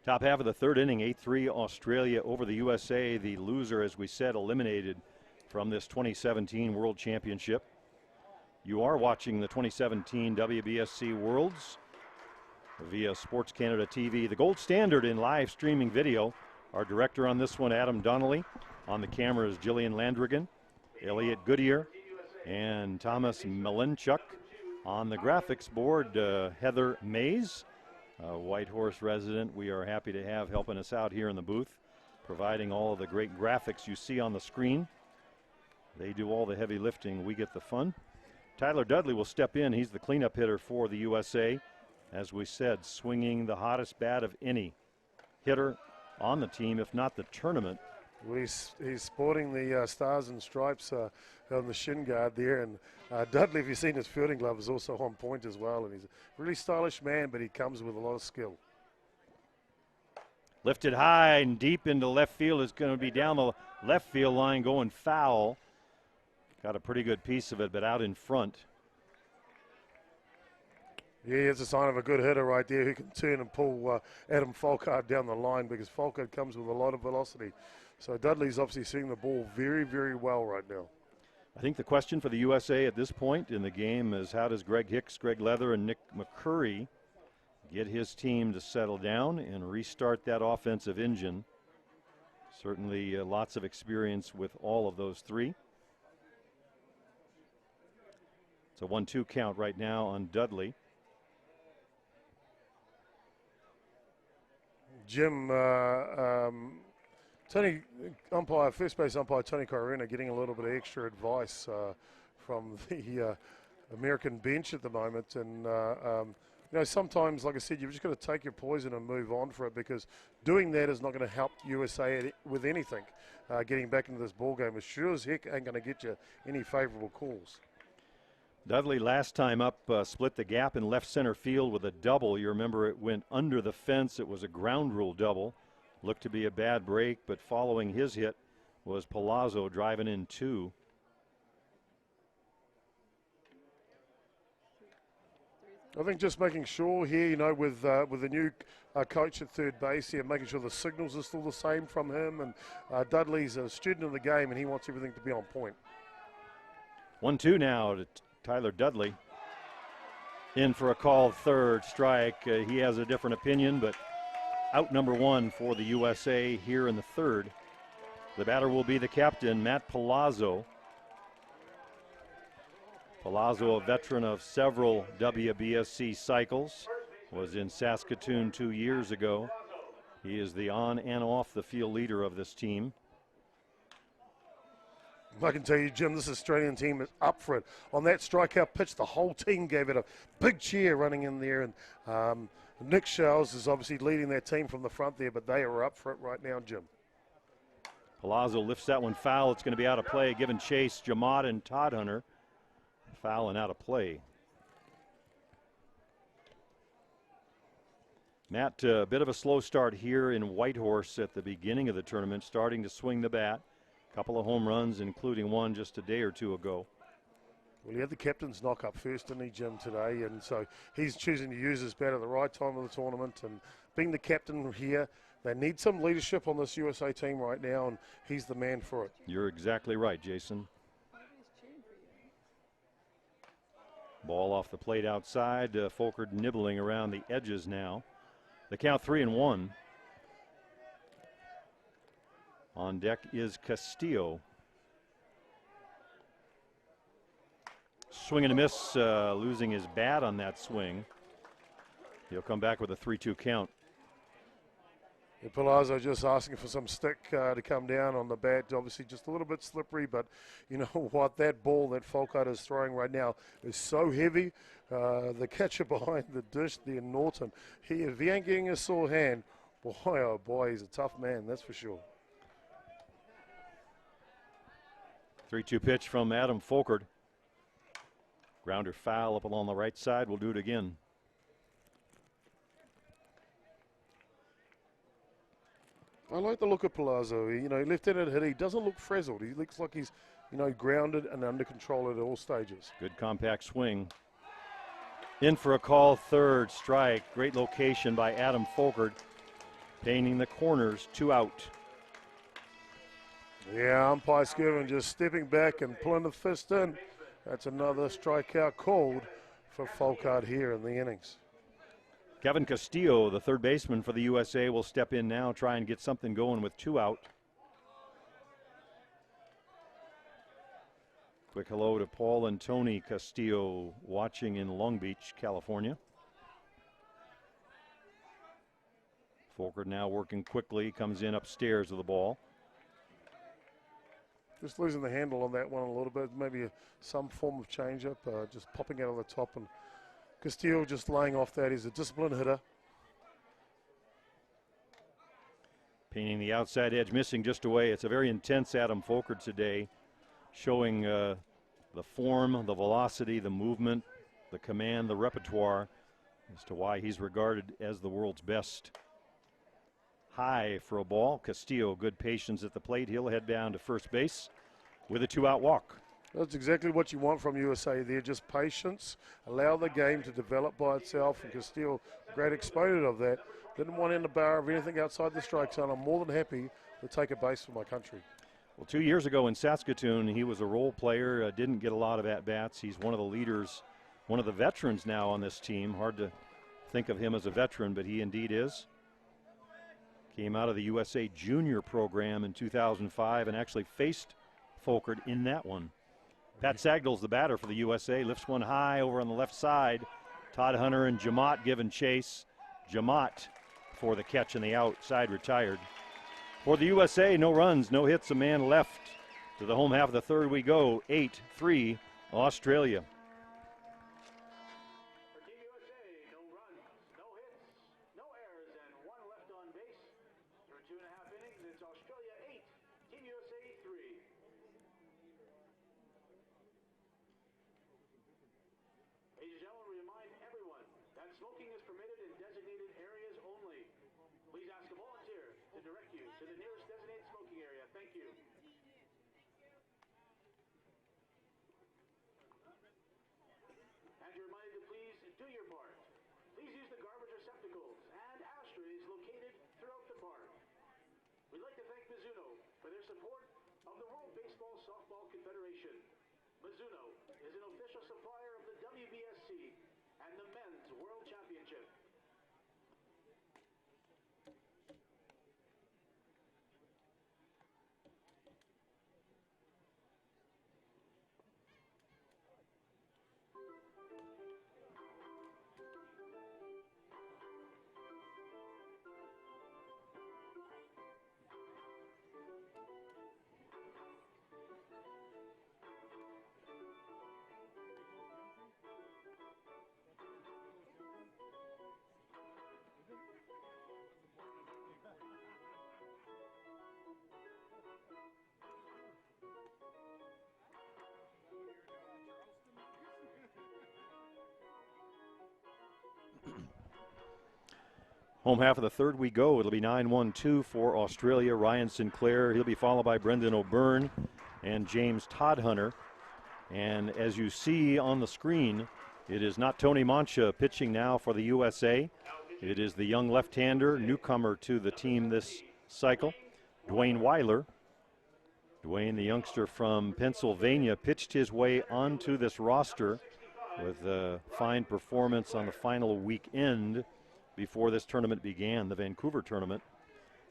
Top half of the third inning, 8-3 Australia over the USA. The loser, as we said, eliminated from this 2017 World Championship. You are watching the 2017 WBSC Worlds via Sports Canada TV, the gold standard in live streaming video. Our director on this one, Adam Donnelly. On the camera is Jillian Landrigan, Elliot Goodyear, and Thomas Malinchuk. On the graphics board, Heather Mays, a Whitehorse resident we are happy to have helping us out here in the booth, providing all of the great graphics you see on the screen. They do all the heavy lifting. We get the fun. Tyler Dudley will step in. He's the cleanup hitter for the USA. As we said, swinging the hottest bat of any hitter on the team, if not the tournament. Well, he's sporting the stars and stripes on the shin guard there. And Dudley, if you've seen his fielding glove, is also on point as well. And he's a really stylish man, but he comes with a lot of skill. Lifted high and deep into left field. Is going to be down the left field line, going foul. Got a pretty good piece of it, but out in front. Yeah, it's a sign of a good hitter right there who can turn and pull Adam Folkard down the line, because Folkard comes with a lot of velocity. So Dudley's obviously seeing the ball very, very well right now. I think the question for the USA at this point in the game is, how does Greg Hicks, Greg Leather, and Nick McCurry get his team to settle down and restart that offensive engine? Certainly lots of experience with all of those three. It's a 1-2 count right now on Dudley. Jim, First base umpire Tony Corona getting a little bit of extra advice from the American bench at the moment. And, sometimes, like I said, you've just got to take your poison and move on for it, because doing that is not going to help USA with anything. Getting back into this ball game as sure as heck ain't going to get you any favorable calls. Dudley last time up split the gap in left center field with a double. You remember it went under the fence. It was a ground rule double. Looked to be a bad break, but following his hit was Palazzo driving in 2. I think just making sure here, with the new coach at third base here, making sure the signals are still the same from him. And Dudley's a student of the game, and he wants everything to be on point. 1-2 now to Tyler Dudley. In for a called third strike. He has a different opinion, but out number 1 for the USA here in the third. The batter will be the captain, Matt Palazzo. Palazzo, a veteran of several WBSC cycles, was in Saskatoon 2 years ago. He is the on and off the field leader of this team. I can tell you, Jim, this Australian team is up for it. On that strikeout pitch, the whole team gave it a big cheer running in there. And Nick Shells is obviously leading that team from the front there, but they are up for it right now, Jim. Palazzo lifts that one foul. It's going to be out of play, giving chase Jamot and Todd Hunter. Foul and out of play. Matt, a bit of a slow start here in Whitehorse at the beginning of the tournament, starting to swing the bat. A couple of home runs, including one just a day or two ago. Well, he had the captain's knock up first, didn't he, Jim, today? And so he's choosing to use his bat at the right time of the tournament. And being the captain here, they need some leadership on this USA team right now, and he's the man for it. You're exactly right, Jason. Ball off the plate outside. Folkert nibbling around the edges now. The count 3-1. On deck is Castillo. Swing and a miss, losing his bat on that swing. He'll come back with a 3-2 count. And Palazzo just asking for some stick to come down on the bat. Obviously just a little bit slippery, but you know what? That ball that Folkert is throwing right now is so heavy. The catcher behind the dish there, Norton, if he ain't getting a sore hand, boy, oh boy, he's a tough man, that's for sure. 3-2 pitch from Adam Folkert. Grounder foul up along the right side. We'll do it again. I like the look of Palazzo. He left-handed hit. He doesn't look frazzled. He looks like he's, grounded and under control at all stages. Good compact swing. In for a call, third strike. Great location by Adam Folkert. Painting the corners, 2 out. Yeah, umpire Skirvin just stepping back and pulling the fist in. That's another strikeout called for Folkert here in the innings. Kevin Castillo, the third baseman for the USA, will step in now, try and get something going with 2 out. Quick hello to Paul and Tony Castillo watching in Long Beach, California. Folkert now working quickly, comes in upstairs with the ball. Just losing the handle on that one a little bit, maybe some form of changeup, just popping out of the top, and Castillo just laying off that. He's a disciplined hitter. Painting the outside edge, missing just away. It's a very intense Adam Folkert today, showing the form, the velocity, the movement, the command, the repertoire as to why he's regarded as the world's best. High for a ball. Castillo, good patience at the plate. He'll head down to first base with a 2-out walk. That's exactly what you want from USA there, just patience, allow the game to develop by itself, and Castillo, great exponent of that. Didn't want in the bar of anything outside the strike zone. I'm more than happy to take a base for my country. Well, 2 years ago in Saskatoon, he was a role player, didn't get a lot of at-bats. He's one of the leaders, one of the veterans now on this team. Hard to think of him as a veteran, but he indeed is. Came out of the USA Junior program in 2005 and actually faced Folkert in that one. Pat Sagdal's the batter for the USA. Lifts one high over on the left side. Todd Hunter and Jamot giving chase. Jamot for the catch and the outside retired. For the USA, no runs, no hits, a man left. To the home half of the third we go, 8-3 Australia. For Team USA, no runs, no hits, no errors, and 1 left on base. Through 2.5 innings, it's Australia 8, Team USA 3. Ladies and gentlemen, we remind everyone that smoking is permitted in designated areas only. Please ask a volunteer to direct you to the nearest designated smoking area. Thank you. And you're reminded to please do your part. Please use the garbage receptacles and ashtrays located throughout the park. We'd like to thank Mizuno for their support of the World Baseball Softball Confederation. Mizuno is an official supplier of the WBSC and the Men's World Championship. Home half of the third we go. It'll be 9-1-2 for Australia. Ryan Sinclair, he'll be followed by Brendan O'Byrne and James Todhunter. And as you see on the screen, it is not Tony Mancha pitching now for the USA. It is the young left-hander, newcomer to the team this cycle, Dwayne Weiler. Dwayne, the youngster from Pennsylvania, pitched his way onto this roster with a fine performance on the final weekend before this tournament began, the Vancouver tournament.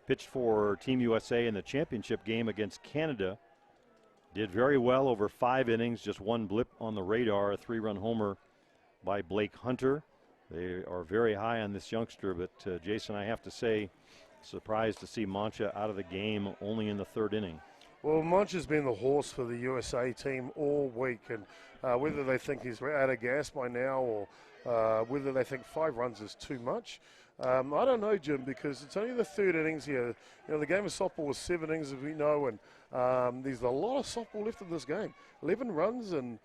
Pitched for Team USA in the championship game against Canada. Did very well over 5 innings, just one blip on the radar, a 3-run homer by Blake Hunter. They are very high on this youngster, but Jason, I have to say, surprised to see Mancha out of the game only in the 3rd inning. Well, Mancha's been the horse for the USA team all week, and whether they think he's out of gas by now or whether they think 5 runs is too much, I don't know, Jim, because it's only the 3rd innings here. You know, the game of softball was 7 innings, as we know, and there's a lot of softball left in this game. 11 runs and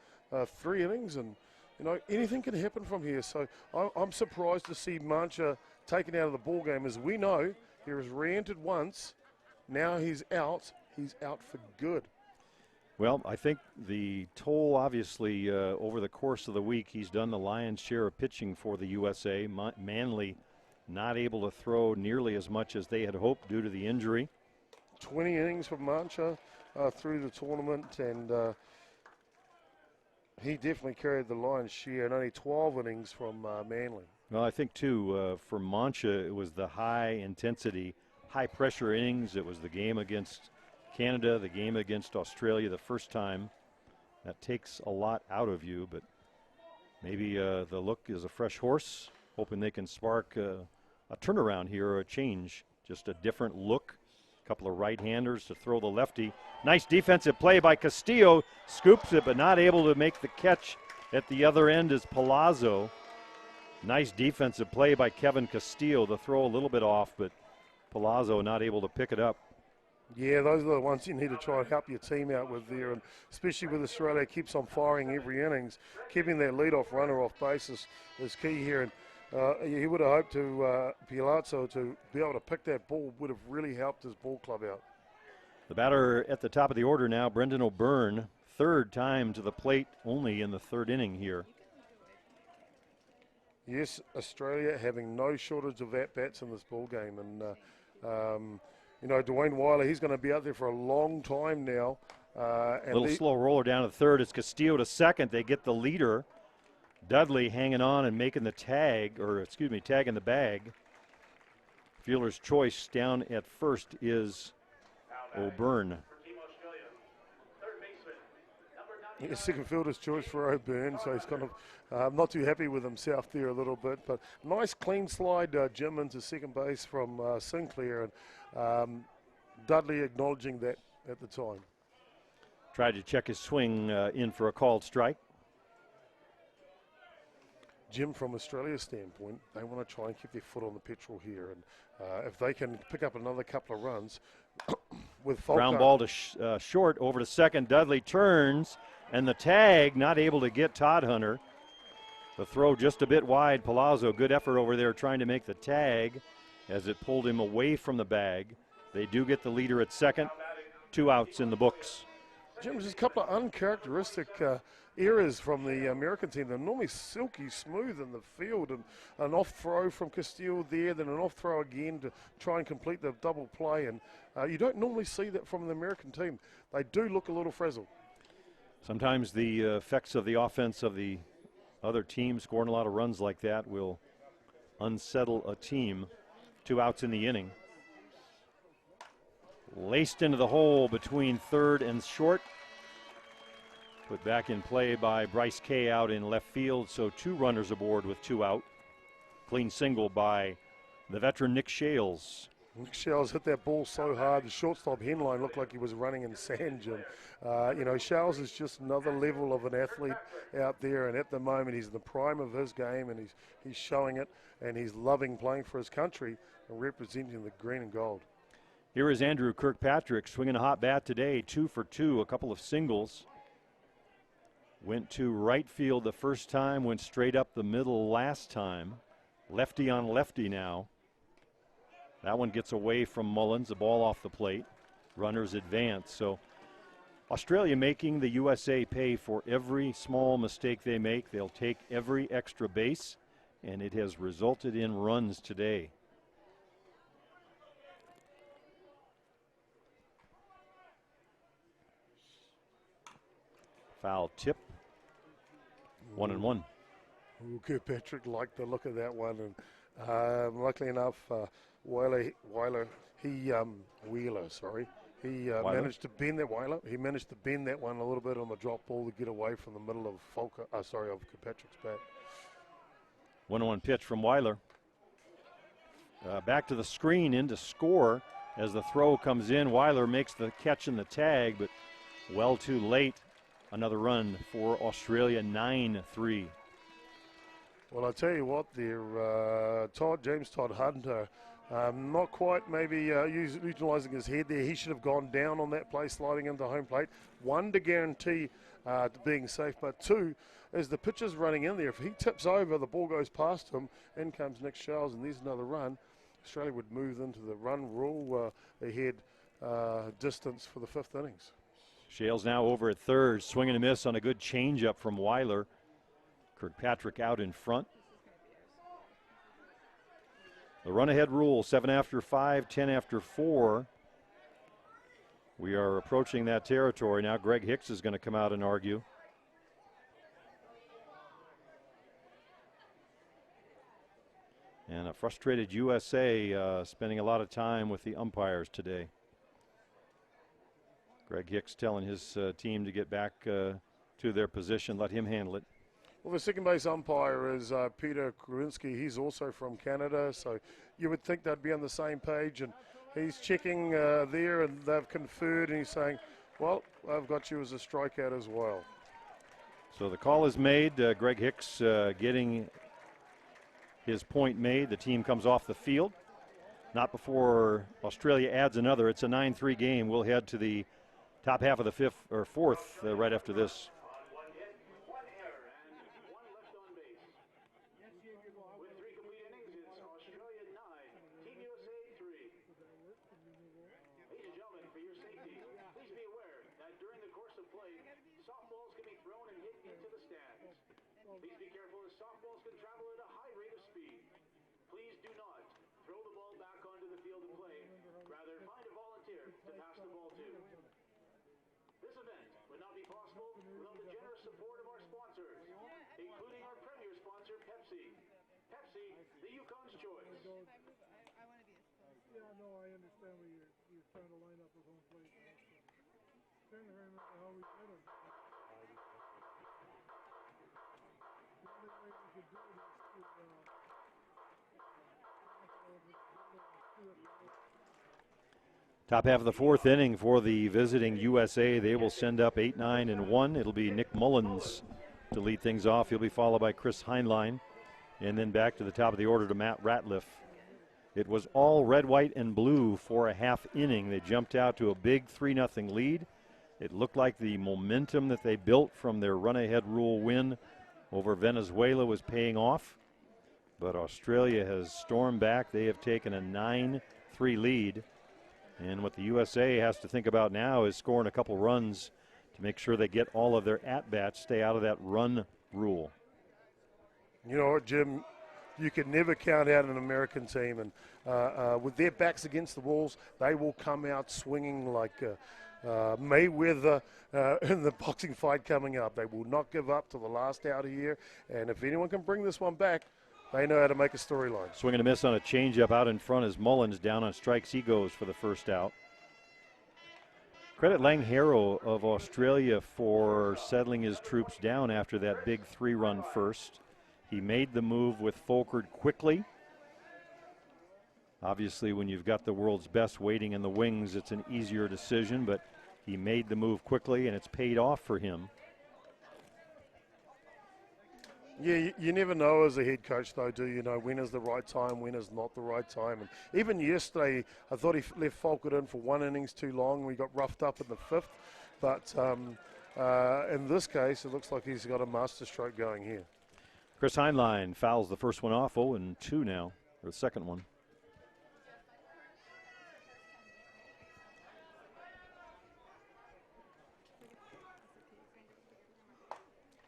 3 innings, and you know, anything can happen from here. So I'm surprised to see Mancha taken out of the ball game. As we know, he was re-entered once. Now he's out. He's out for good. Well, I think the toll, obviously, over the course of the week, he's done the lion's share of pitching for the USA. Manly not able to throw nearly as much as they had hoped due to the injury. 20 innings for Mancha through the tournament, and he definitely carried the lion's share, and only 12 innings from Manly. Well, I think, too, for Mancha, it was the high-intensity, high-pressure innings. It was the game against Canada, the game against Australia the first time. That takes a lot out of you, but maybe the look is a fresh horse, hoping they can spark a turnaround here or a change, just a different look. A couple of right-handers to throw the lefty. Nice defensive play by Castillo, scoops it but not able to make the catch. At the other end is Palazzo. Nice defensive play by Kevin Castillo to throw a little bit off, but Palazzo not able to pick it up. Yeah, those are the ones you need to try and help your team out with there, and especially with Australia keeps on firing every innings, keeping that leadoff runner off base is key here. And he would have hoped to Palazzo to be able to pick that ball would have really helped his ball club out. The batter at the top of the order now, Brendan O'Byrne, 3rd time to the plate, only in the 3rd inning here. Yes, Australia having no shortage of at-bats in this ball game, and you know, Dwayne Weiler, he's going to be out there for a long time now. A little slow roller down to 3rd. It's Castillo to 2nd. They get the leader. Dudley hanging on and making the tag, or excuse me, tagging the bag. Fielder's choice down at 1st is O'Byrne. Yeah, second fielder's choice for O'Byrne, so he's kind of not too happy with himself there a little bit. But nice clean slide, Jim, into second base from Sinclair. And Dudley acknowledging that at the time. Tried to check his swing in for a called strike. Jim, from Australia's standpoint, they want to try and keep their foot on the petrol here. And if they can pick up another couple of runs with Falkner. Ground ball to short, over to second. Dudley turns, and the tag, not able to get Todd Hunter. The throw just a bit wide. Palazzo, good effort over there trying to make the tag as it pulled him away from the bag. They do get the leader at second. 2 outs in the books. Jim, just a couple of uncharacteristic errors from the American team. They're normally silky smooth in the field, and an off throw from Castile there, then an off throw again to try and complete the double play. And you don't normally see that from the American team. They do look a little frazzled. Sometimes the effects of the offense of the other team scoring a lot of runs like that will unsettle a team. 2 outs in the inning. Laced into the hole between third and short. Put back in play by Bryce Kay out in left field, so 2 runners aboard with 2 out. Clean single by the veteran Nick Shales. Nick Shales hit that ball so hard, the shortstop Henline looked like he was running in sand, Jim. You know, Shales is just another level of an athlete out there, and at the moment he's in the prime of his game, and he's showing it, and he's loving playing for his country and representing the green and gold. Here is Andrew Kirkpatrick swinging a hot bat today, 2 for 2, a couple of singles. Went to right field the first time, went straight up the middle last time. Lefty on lefty now. That one gets away from Mullins, the ball off the plate. Runners advance. So Australia making the USA pay for every small mistake they make. They'll take every extra base, and it has resulted in runs today. Foul tip. 1-1. Kirkpatrick liked the look of that one, and luckily enough, Wheeler, he managed to bend that Wheeler. He managed to bend that one a little bit on the drop ball to get away from the middle of Kirkpatrick's bat. 1-1 pitch from Weiler. Back to the screen in to score as the throw comes in. Weiler makes the catch in the tag, but well too late. Another run for Australia, 9-3. Well, I tell you what, there, James Todd Hunter, not quite maybe utilising his head there. He should have gone down on that play, sliding into home plate. 1, to guarantee being safe, but 2, as the pitcher's running in there, if he tips over, the ball goes past him, in comes Nick Shales, and there's another run. Australia would move into the run rule ahead distance for the 5th innings. Shales now over at third, swing and a miss on a good changeup from Weiler. Kirkpatrick out in front. The run-ahead rule, 7 after 5, 10 after 4. We are approaching that territory now. Greg Hicks is going to come out and argue. And a frustrated USA spending a lot of time with the umpires today. Greg Hicks telling his team to get back to their position, let him handle it. Well, the second base umpire is Peter Kruinski. He's also from Canada, so you would think they'd be on the same page. And he's checking there, and they've conferred, and he's saying, well, I've got you as a strikeout as well. So the call is made. Greg Hicks getting his point made. The team comes off the field. Not before Australia adds another. It's a 9-3 game. We'll head to the top half of the 5th or 4th right after this. Please be careful as softballs can travel at a high rate of speed. Please do not throw the ball back onto the field and play. Rather, find a volunteer to pass the ball to. This event would not be possible without the generous support of our sponsors, including our premier sponsor, Pepsi. Pepsi, the Yukon's choice. I want to be a sponsor. Yeah, no, I understand where you're trying to line up with home plate. Trying to remember how we did it. The only way we could do it is to Top half of the fourth inning for the visiting USA. They will send up 8, 9, and 1. It'll be Nick Mullins to lead things off. He'll be followed by Chris Heinlein. And then back to the top of the order to Matt Ratliff. It was all red, white, and blue for a half inning. They jumped out to a big 3-0 lead. It looked like the momentum that they built from their run-ahead rule win over Venezuela was paying off. But Australia has stormed back. They have taken a 9-3 lead. And what the USA has to think about now is scoring a couple runs to make sure they get all of their at-bats, stay out of that run rule. You know what, Jim? You can never count out an American team. And with their backs against the walls, they will come out swinging like Mayweather in the boxing fight coming up. They will not give up till the last out here. And if anyone can bring this one back, they know how to make a storyline. Swing and a miss on a changeup out in front as Mullins down on strikes. He goes for the first out. Credit Lang Harrow of Australia for settling his troops down after that big 3-run first. He made the move with Folkert quickly. Obviously, when you've got the world's best waiting in the wings, it's an easier decision, but he made the move quickly, and it's paid off for him. Yeah, you never know as a head coach, though, do you know when is the right time, when is not the right time. And even yesterday, I thought he left Folkert in for 1 innings too long. We got roughed up in the 5th. But in this case, it looks like he's got a masterstroke going here. Chris Heinlein fouls the first one off, 0-2 now, or the second one.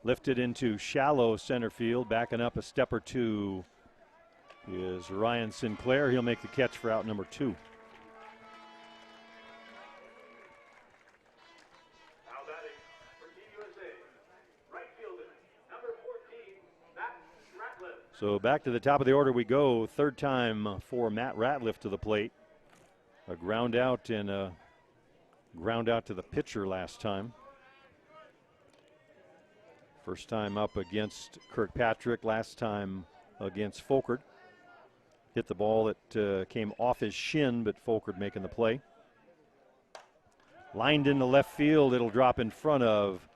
Lifted into shallow center field, backing up a step or two is Ryan Sinclair. He'll make the catch for out number 2. Now batting for Team USA, right fielder, number 14, Matt Ratliff. So back to the top of the order we go. Third time for Matt Ratliff to the plate. A ground out and a ground out to the pitcher last time. First time up against Kirkpatrick, last time against Folkert. Hit the ball that came off his shin, but Folkert making the play. Lined into left field, it'll drop in front of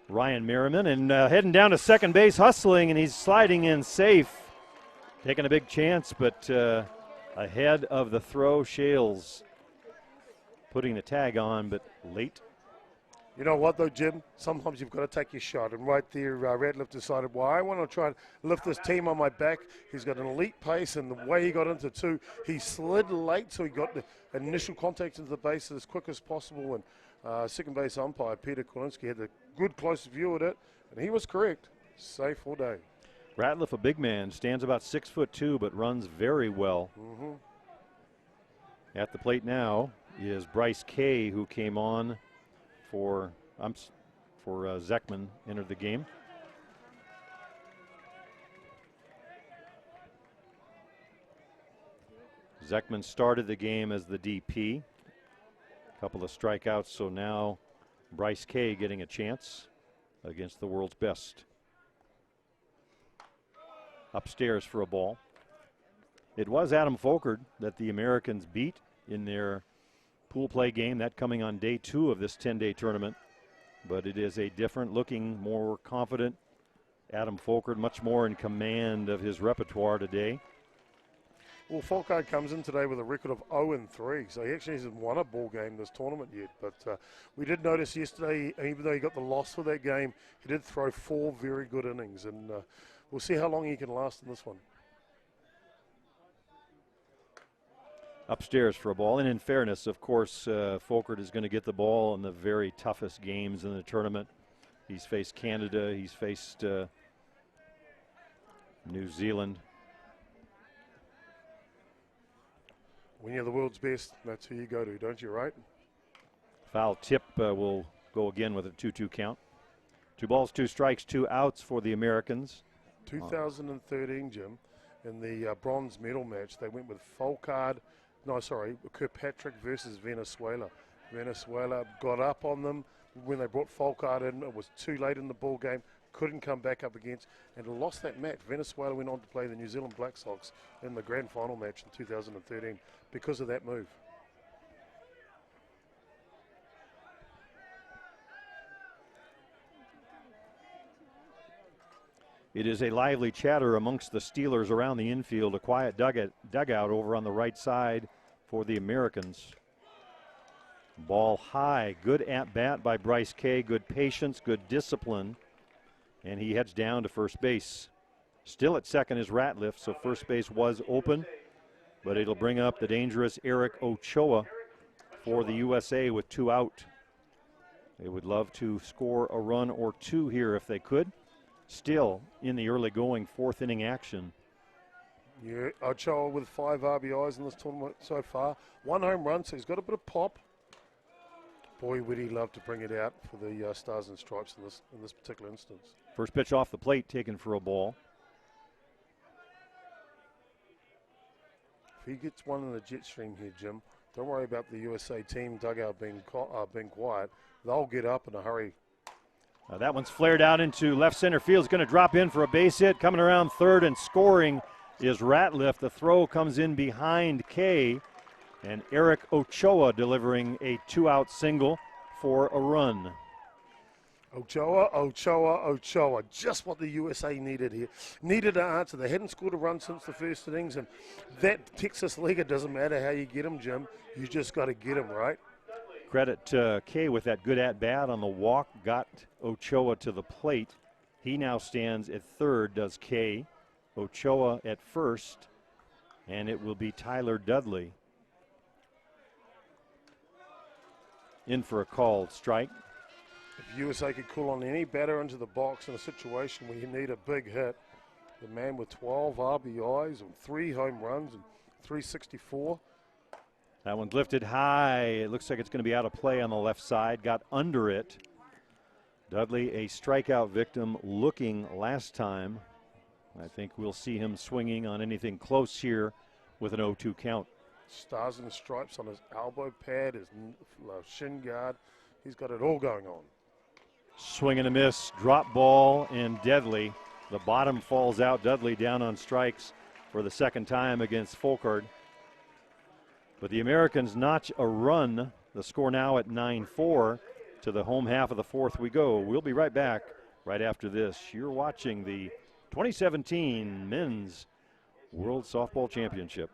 Ryan Merriman, and heading down to second base, hustling, and he's sliding in safe. Taking a big chance, but ahead of the throw, Shales putting the tag on, but late. You know what, though, Jim? Sometimes you've got to take your shot. And right there, Ratliff decided, well, I want to try and lift this team on my back. He's got an elite pace, and the way he got into 2, he slid late, so he got the initial contact into the base as quick as possible. And second base umpire, Peter Kolinski, had a good close view at it, and he was correct. Safe all day. Ratliff, a big man, stands about 6'2", but runs very well. At the plate now is Bryce Kay, who came on for Zekman, entered the game. Zekman started the game as the DP. A couple of strikeouts, so now Bryce Kay getting a chance against the world's best. Upstairs for a ball. It was Adam Folkert that the Americans beat in their pool play game, that coming on day 2 of this 10-day tournament. But it is a different looking, more confident Adam Folkert, much more in command of his repertoire today. Well, Folkert comes in today with a record of 0-3, so he actually hasn't won a ball game this tournament yet. But we did notice yesterday, even though he got the loss for that game, he did throw 4 very good innings, and we'll see how long he can last in this one. Upstairs for a ball, and in fairness, of course, Folkert is going to get the ball in the very toughest games in the tournament. He's faced Canada, he's faced New Zealand. When you're the world's best, that's who you go to, don't you, right? Foul tip will go again with a 2-2 count. 2 balls, 2 strikes, 2 outs for the Americans. 2013, Jim, in the bronze medal match, they went with Kirkpatrick versus Venezuela. Venezuela got up on them when they brought Folkert in. It was too late in the ball game, couldn't come back up against, and lost that match. Venezuela went on to play the New Zealand Black Sox in the grand final match in 2013 because of that move. It is a lively chatter amongst the Steelers around the infield, a quiet dugout over on the right side for the Americans. Ball high, good at bat by Bryce Kay, good patience, good discipline, and he heads down to first base. Still at second is Ratliff, so first base was open, but it'll bring up the dangerous Eric Ochoa for the USA with 2 out. They would love to score a run or 2 here if they could. Still in the early going 4th inning action. Yeah, Ochoa with 5 RBIs in this tournament so far. 1 home run, so he's got a bit of pop. Boy, would he love to bring it out for the Stars and Stripes in this particular instance. First pitch off the plate, taken for a ball. If he gets one in the jet stream here, Jim, don't worry about the USA team dugout being quiet. They'll get up in a hurry. That one's flared out into left center field. It's going to drop in for a base hit. Coming around third and scoring is Ratliff. The throw comes in behind Kay, and Eric Ochoa delivering a 2-out single for a run. Ochoa. Just what the USA needed here. Needed an answer. They hadn't scored a run since the first innings, and that Texas League, it doesn't matter how you get him, Jim. You just got to get him, right? Credit to Kay with that good at-bat on the walk. Got Ochoa to the plate. He now stands at third, does Kay. Ochoa at first, and it will be Tyler Dudley in for a called strike. If USA could call on any batter into the box in a situation where you need a big hit, the man with 12 RBIs and 3 home runs and 364. That one's lifted high. It looks like it's going to be out of play on the left side. Got under it. Dudley, a strikeout victim, looking last time. I think we'll see him swinging on anything close here with an 0-2 count. Stars and Stripes on his elbow pad, his shin guard. He's got it all going on. Swing and a miss, drop ball, and deadly. The bottom falls out. Dudley down on strikes for the second time against Folkard. But the Americans notch a run. The score now at 9-4. To the home half of the 4th we go. We'll be right back right after this. You're watching the 2017 Men's World Softball Championship.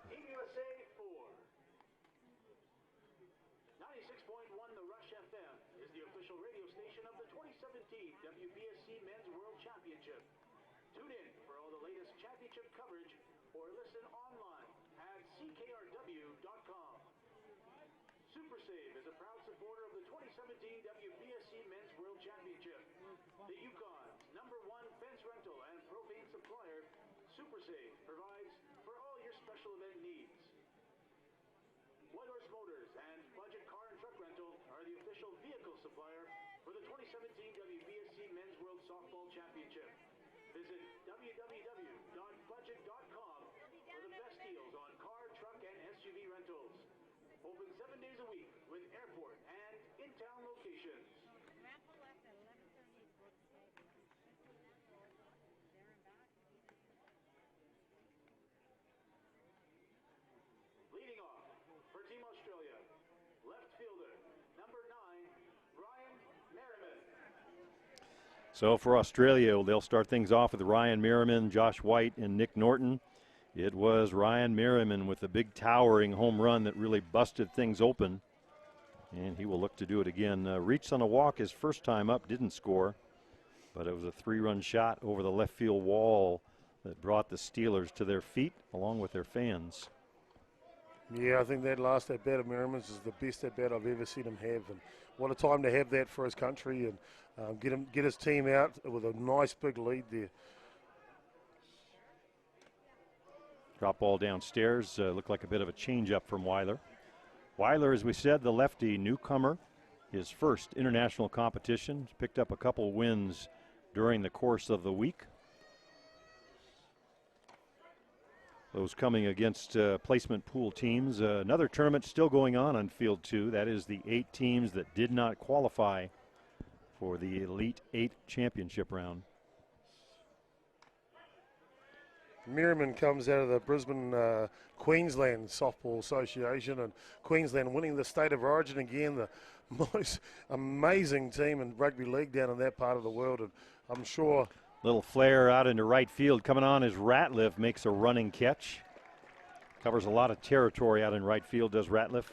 96.1 The Rush FM is the official radio station of the 2017 WBSC Men's World Championship. Tune in for all the latest championship coverage or listen online at ckrw.com. Super Save is a proud supporter of the 2017 WBSC Men's World Championship. The Yukon's #1 fence rental and propane supplier, Super Save provides for all your special event needs. Whitehorse Motors and Budget Car and Truck Rental are the official vehicle supplier for the 2017 WBSC Men's World Softball Championship. Visit www.budget.com for the best deals on car, truck, and SUV rentals. Open 7 days a week with airport and in-town locations. Raffle left at 11:30 Brook Stadium. Leading off for Team Australia, left fielder, number 9, Ryan Merriman. So for Australia, they'll start things off with Ryan Merriman, Josh White, and Nick Norton. It was Ryan Merriman with a big towering home run that really busted things open. And he will look to do it again. Reached on a walk his first time up, didn't score. But it was a 3-run shot over the left field wall that brought the Steelers to their feet along with their fans. Yeah, I think that last at-bat of Merriman's is the best at-bat I've ever seen him have. And what a time to have that for his country and get his team out with a nice big lead there. Drop ball downstairs. Looked like a bit of a changeup from Weiler. Weiler, as we said, the lefty newcomer, his first international competition. He's picked up a couple wins during the course of the week. Those coming against placement pool teams. Another tournament still going on Field 2. That is the 8 teams that did not qualify for the Elite 8 championship round. Merriman comes out of the Brisbane, Queensland Softball Association, and Queensland winning the State of Origin again, the most amazing team in rugby league down in that part of the world. And I'm sure Little flare out into right field. Coming on is Ratliff, makes a running catch. Covers a lot of territory out in right field, does Ratliff.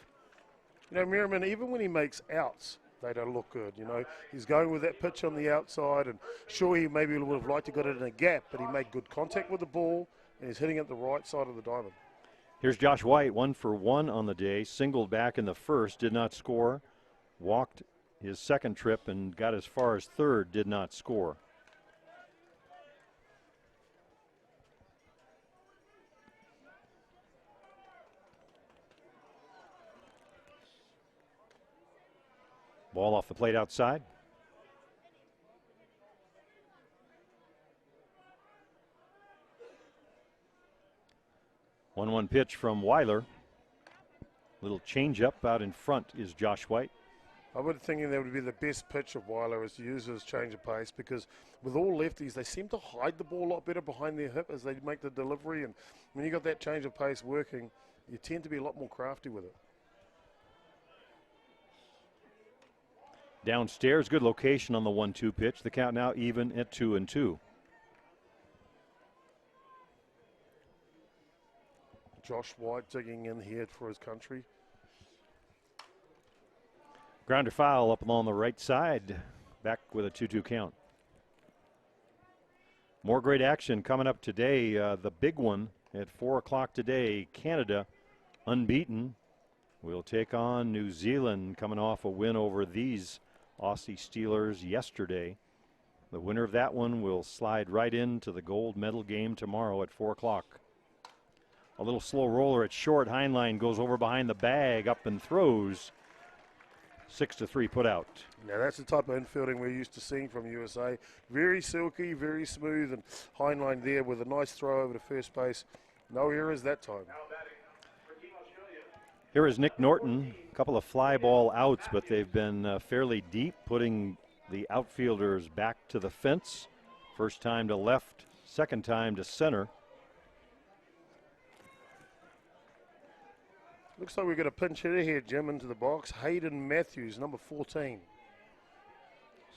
You know, Merriman, even when he makes outs, they don't look good. You know, he's going with that pitch on the outside, and sure, he maybe would have liked to got it in a gap, but he made good contact with the ball, and he's hitting it the right side of the diamond. Here's Josh White, 1 for 1 on the day. Singled back in the first, did not score. Walked his second trip and got as far as third, did not score. Ball off the plate outside. One pitch from Weiler. Little changeup out in front is Josh White. I would think that would be the best pitch of Weiler is to use his change of pace, because with all lefties, they seem to hide the ball a lot better behind their hip as they make the delivery. And when you got that change of pace working, you tend to be a lot more crafty with it. Downstairs, good location on the 1-2 pitch. The count now even at 2-2. Josh White digging in here for his country. Grounder foul up along the right side. Back with a 2-2 count. More great action coming up today. The big one at 4 o'clock today. Canada, unbeaten, will take on New Zealand, coming off a win over these Aussie Steelers yesterday. The winner of that one will slide right into the gold medal game tomorrow at 4 o'clock. A little slow roller at short. Heinlein goes over behind the bag, up and throws. 6-3 put out. Now that's the type of infielding we're used to seeing from USA. Very silky, very smooth, and Heinlein there with a nice throw over to first base. No errors that time. Here is Nick Norton. A couple of fly ball outs, but they've been fairly deep, putting the outfielders back to the fence. First time to left, second time to center. Looks like we've got a pinch hitter here, Jim, into the box. Hayden Matthews, number 14.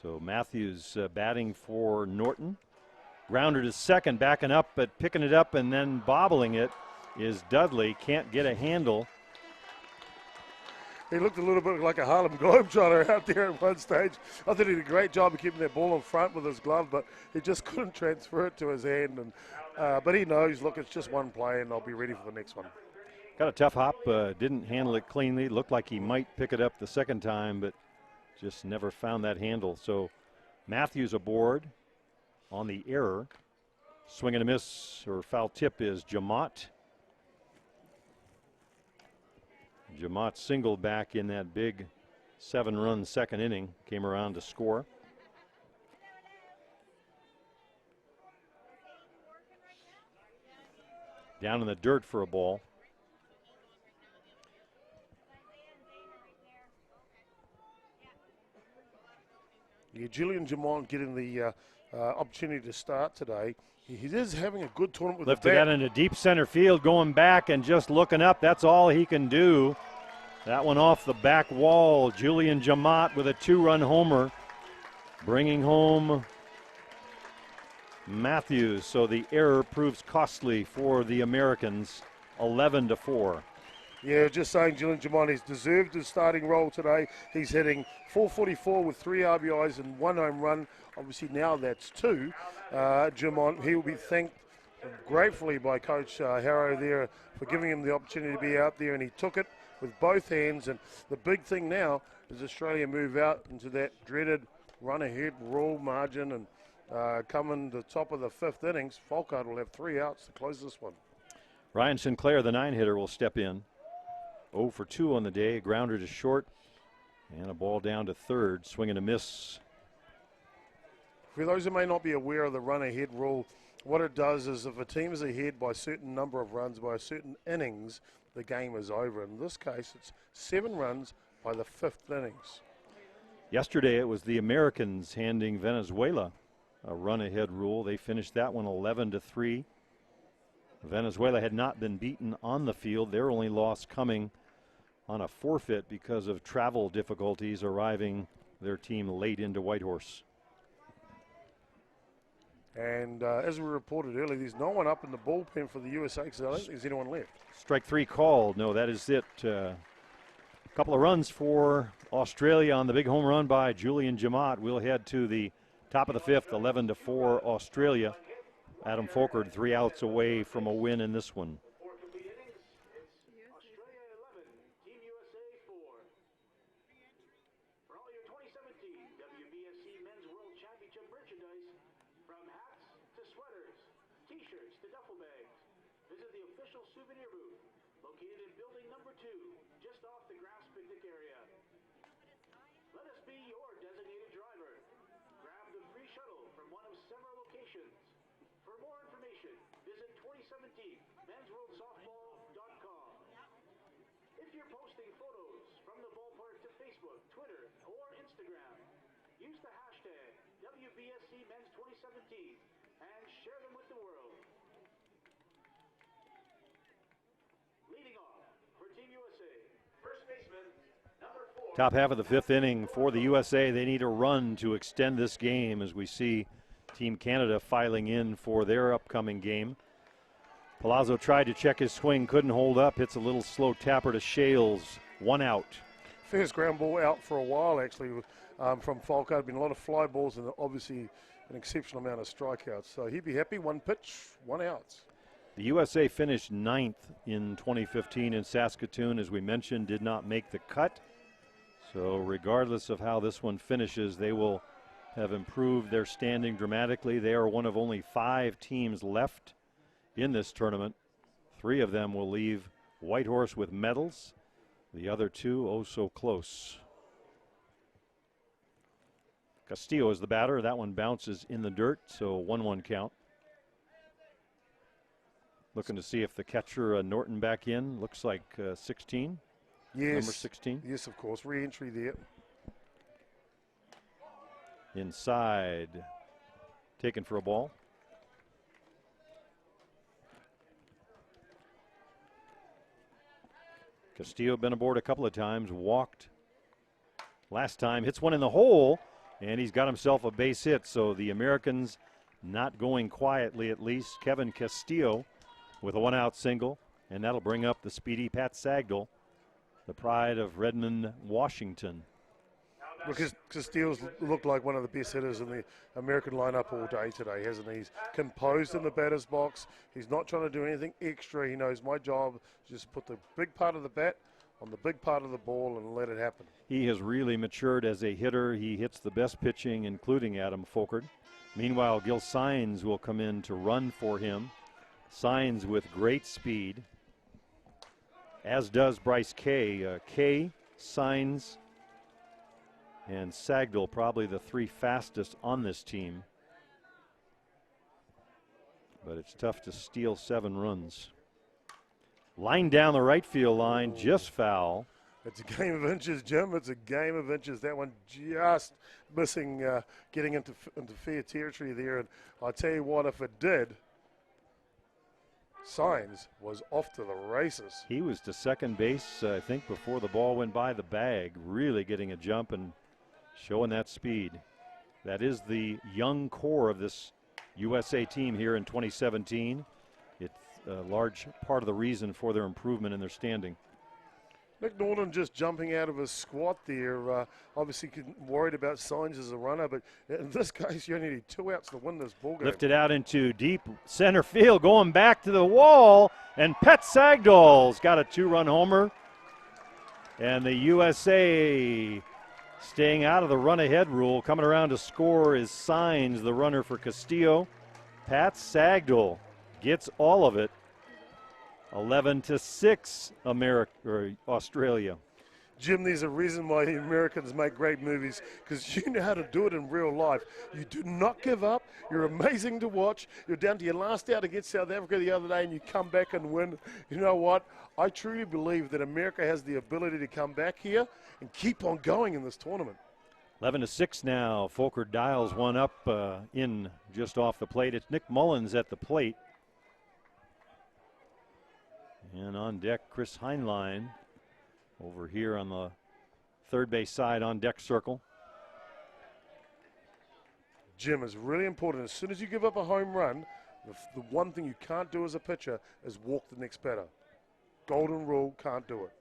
So Matthews batting for Norton. Grounder to second, backing up, but picking it up and then bobbling it is Dudley. Can't get a handle. He looked a little bit like a Harlem Globetrotter out there at one stage. I thought he did a great job of keeping that ball in front with his glove, but he just couldn't transfer it to his hand. And but he knows, look, it's just one play, and I'll be ready for the next one. Got a tough hop, didn't handle it cleanly. Looked like he might pick it up the second time, but just never found that handle. So Matthews aboard on the error. Swing and a miss, or foul tip, is Jamot. Jamot singled back in that big 7-run second inning, came around to score. Down in the dirt for a ball. Yeah, Julian Jamont getting the opportunity to start today. He is having a good tournament with Lifted the bat. that into deep center field, going back and just looking up. That's all he can do. That one off the back wall. Julian Jamot with a 2-run homer, bringing home Matthews. So the error proves costly for the Americans, 11-4. Yeah, just saying, Julian Jamont has deserved his starting role today. He's hitting .444 with 3 RBIs and 1 home run. Obviously now that's 2. Jamont, he will be thanked gratefully by Coach Harrow there for giving him the opportunity to be out there, and he took it with both hands. And the big thing now is Australia move out into that dreaded run-ahead rule margin, and coming the top of the 5th innings, Folkard will have 3 outs to close this one. Ryan Sinclair, the 9-hitter, will step in. 0 for 2 on the day. A grounder to short and a ball down to third. Swing and a miss. For those who may not be aware of the run-ahead rule, what it does is if a team is ahead by a certain number of runs, by a certain innings, the game is over. In this case, it's 7 runs by the 5th innings. Yesterday, it was the Americans handing Venezuela a run-ahead rule. They finished that one 11-3. Venezuela had not been beaten on the field. Their only loss coming on a forfeit because of travel difficulties arriving their team late into Whitehorse. And as we reported earlier, there's no one up in the bullpen for the USA because I don't think there's anyone left. Strike 3 called. No, that is it. A couple of runs for Australia on the big home run by Julian Jamot. We'll head to the top of the 5th, 11-4 Australia. Adam Folkert 3 outs away from a win in this one. For complete innings, it's Australia 11, Team USA 4. For all your 2017 WBSC Men's World Championship merchandise, from hats to sweaters, t-shirts to duffel bags, visit the official souvenir booth located in building number 2, just off the grass picnic area. Let us be your designated driver. Grab the free shuttle from one of several locations. For more information, visit 2017mensworldsoftball.com. If you're posting photos from the ballpark to Facebook, Twitter, or Instagram, use the hashtag WBSC Men's 2017 and share them with the world. Leading off for Team USA, first baseman, number 4. Top half of the 5th inning for the USA. They need a run to extend this game as we see Team Canada filing in for their upcoming game. Palazzo tried to check his swing, couldn't hold up, hits a little slow tapper to Shales, 1 out. First ground ball out for a while, actually, from Falco. Been a lot of fly balls and obviously an exceptional amount of strikeouts. So he'd be happy. 1 pitch, 1 out. The USA finished 9th in 2015 in Saskatoon. As we mentioned, did not make the cut. So regardless of how this one finishes, they will have improved their standing dramatically. They are one of only 5 teams left in this tournament. 3 of them will leave Whitehorse with medals. The other 2, oh so close. Castillo is the batter. That one bounces in the dirt, so 1-1 count. Looking to see if the catcher, Norton, back in. Looks like 16. Yes. Number 16. Yes, of course. Re-entry there. Inside, taken for a ball. Castillo been aboard a couple of times, walked last time, hits one in the hole, and he's got himself a base hit. So the Americans not going quietly, at least. Kevin Castillo with a 1-out single, and that'll bring up the speedy Pat Sagdahl, the pride of Redmond, Washington. Because Castillo's looked like one of the best hitters in the American lineup all day today, hasn't he? He's composed in the batter's box. He's not trying to do anything extra. He knows my job is just put the big part of the bat on the big part of the ball and let it happen. He has really matured as a hitter. He hits the best pitching, including Adam Folkert. Meanwhile, Gil Sines will come in to run for him. Sines with great speed, as does Bryce Kay. Kay, Sines, and Sagdahl, probably the 3 fastest on this team. But it's tough to steal 7 runs. Line down the right field line, just foul. It's a game of inches, Jim. It's a game of inches. That one just missing, getting into fair territory there. And I tell you what, if it did, Sines was off to the races. He was to second base, I think, before the ball went by the bag, really getting a jump and showing that speed. That is the young core of this USA team here in 2017. It's a large part of the reason for their improvement in their standing. Nick Norton just jumping out of his squat there. Obviously worried about Sines as a runner, but in this case, you only need 2 outs to win this ball game. Lifted out into deep center field, going back to the wall, and Pat Sagdahl's got a 2-run homer. And the USA staying out of the run-ahead rule. Coming around to score is Sines, the runner for Castillo. Pat Sagdahl gets all of it. 11-6 Australia. Jim, there's a reason why the Americans make great movies, because you know how to do it in real life. You do not give up. You're amazing to watch. You're down to your last out against South Africa the other day, and you come back and win. You know what? I truly believe that America has the ability to come back here and keep on going in this tournament. 11-6 now. Folkert dials one up in just off the plate. It's Nick Mullins at the plate. And on deck, Chris Heinlein over here on the third base side on deck circle. Jim, is really important. As soon as you give up a home run, the one thing you can't do as a pitcher is walk the next batter. Golden rule, can't do it.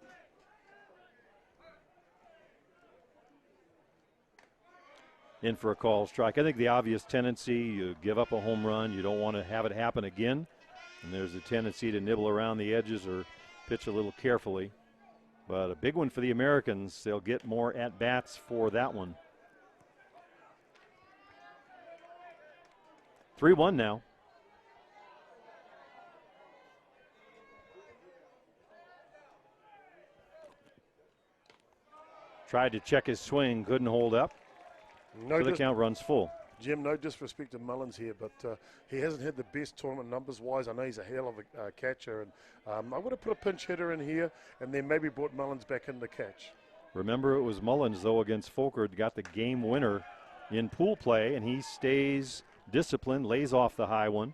In for a call strike. I think the obvious tendency, you give up a home run, you don't want to have it happen again. And there's a tendency to nibble around the edges or pitch a little carefully. But a big one for the Americans. They'll get more at-bats for that one. 3-1 now. Tried to check his swing, couldn't hold up. So the count runs full. Jim, no disrespect to Mullins here, but he hasn't had the best tournament numbers-wise. I know he's a hell of a catcher, and I would have put a pinch hitter in here and then maybe brought Mullins back in to catch. Remember, it was Mullins, though, against Folkert, got the game winner in pool play, and he stays disciplined, lays off the high one,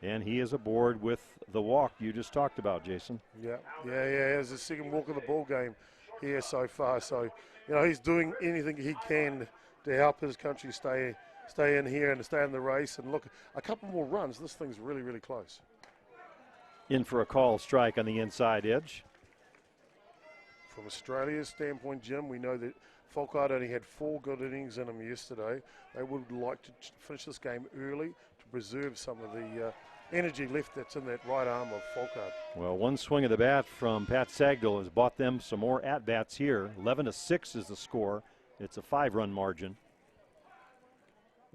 and he is aboard with the walk you just talked about, Jason. Yeah. It's the second walk of the ball game here so far. So, he's doing anything he can to help his country stay in here and to stay in the race. And look, a couple more runs, this thing's really, really close. In for a call strike on the inside edge. From Australia's standpoint, Jim, we know that Folkert only had 4 good innings in them yesterday. They would like to finish this game early to preserve some of the energy left that's in that right arm of Folkert. Well, one swing of the bat from Pat Sagdal has bought them some more at-bats here. 11-6 is the score. It's a 5-run margin.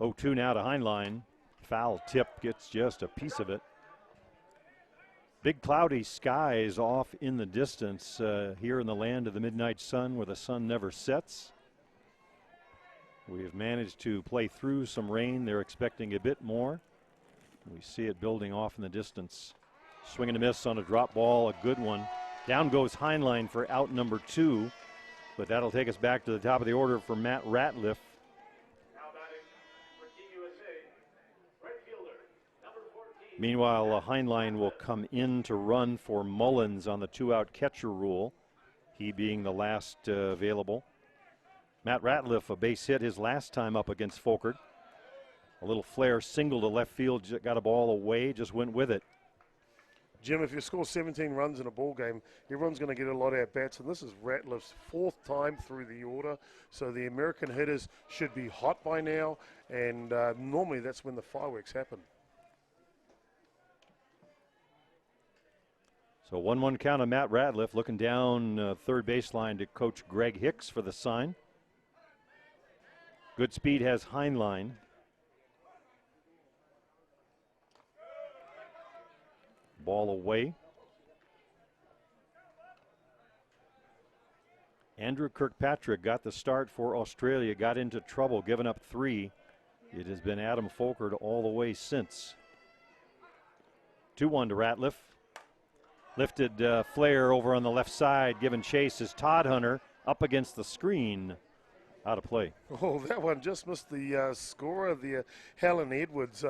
0-2 now to Heinlein. Foul tip, gets just a piece of it. Big cloudy skies off in the distance here in the land of the midnight sun where the sun never sets. We have managed to play through some rain. They're expecting a bit more. We see it building off in the distance. Swing and a miss on a drop ball, a good one. Down goes Heinlein for out number 2, but that'll take us back to the top of the order for Matt Ratliff. Meanwhile, Heinlein will come in to run for Mullins on the 2-out catcher rule, he being the last available. Matt Ratliff, a base hit his last time up against Folkert. A little flare single to left field, got a ball away, just went with it. Jim, if you score 17 runs in a ball game, everyone's going to get a lot of at-bats, and this is Ratliff's 4th time through the order. So the American hitters should be hot by now, and normally that's when the fireworks happen. So 1-1 count on Matt Ratliff, looking down third baseline to Coach Greg Hicks for the sign. Good speed has Heinlein. Ball away. Andrew Kirkpatrick got the start for Australia, got into trouble, giving up 3. It has been Adam Folkert all the way since. 2-1 to Ratliff. Lifted flare over on the left side, giving chase is Todd Hunter up against the screen. Out of play. Oh, that one just missed the score of the Helen Edwards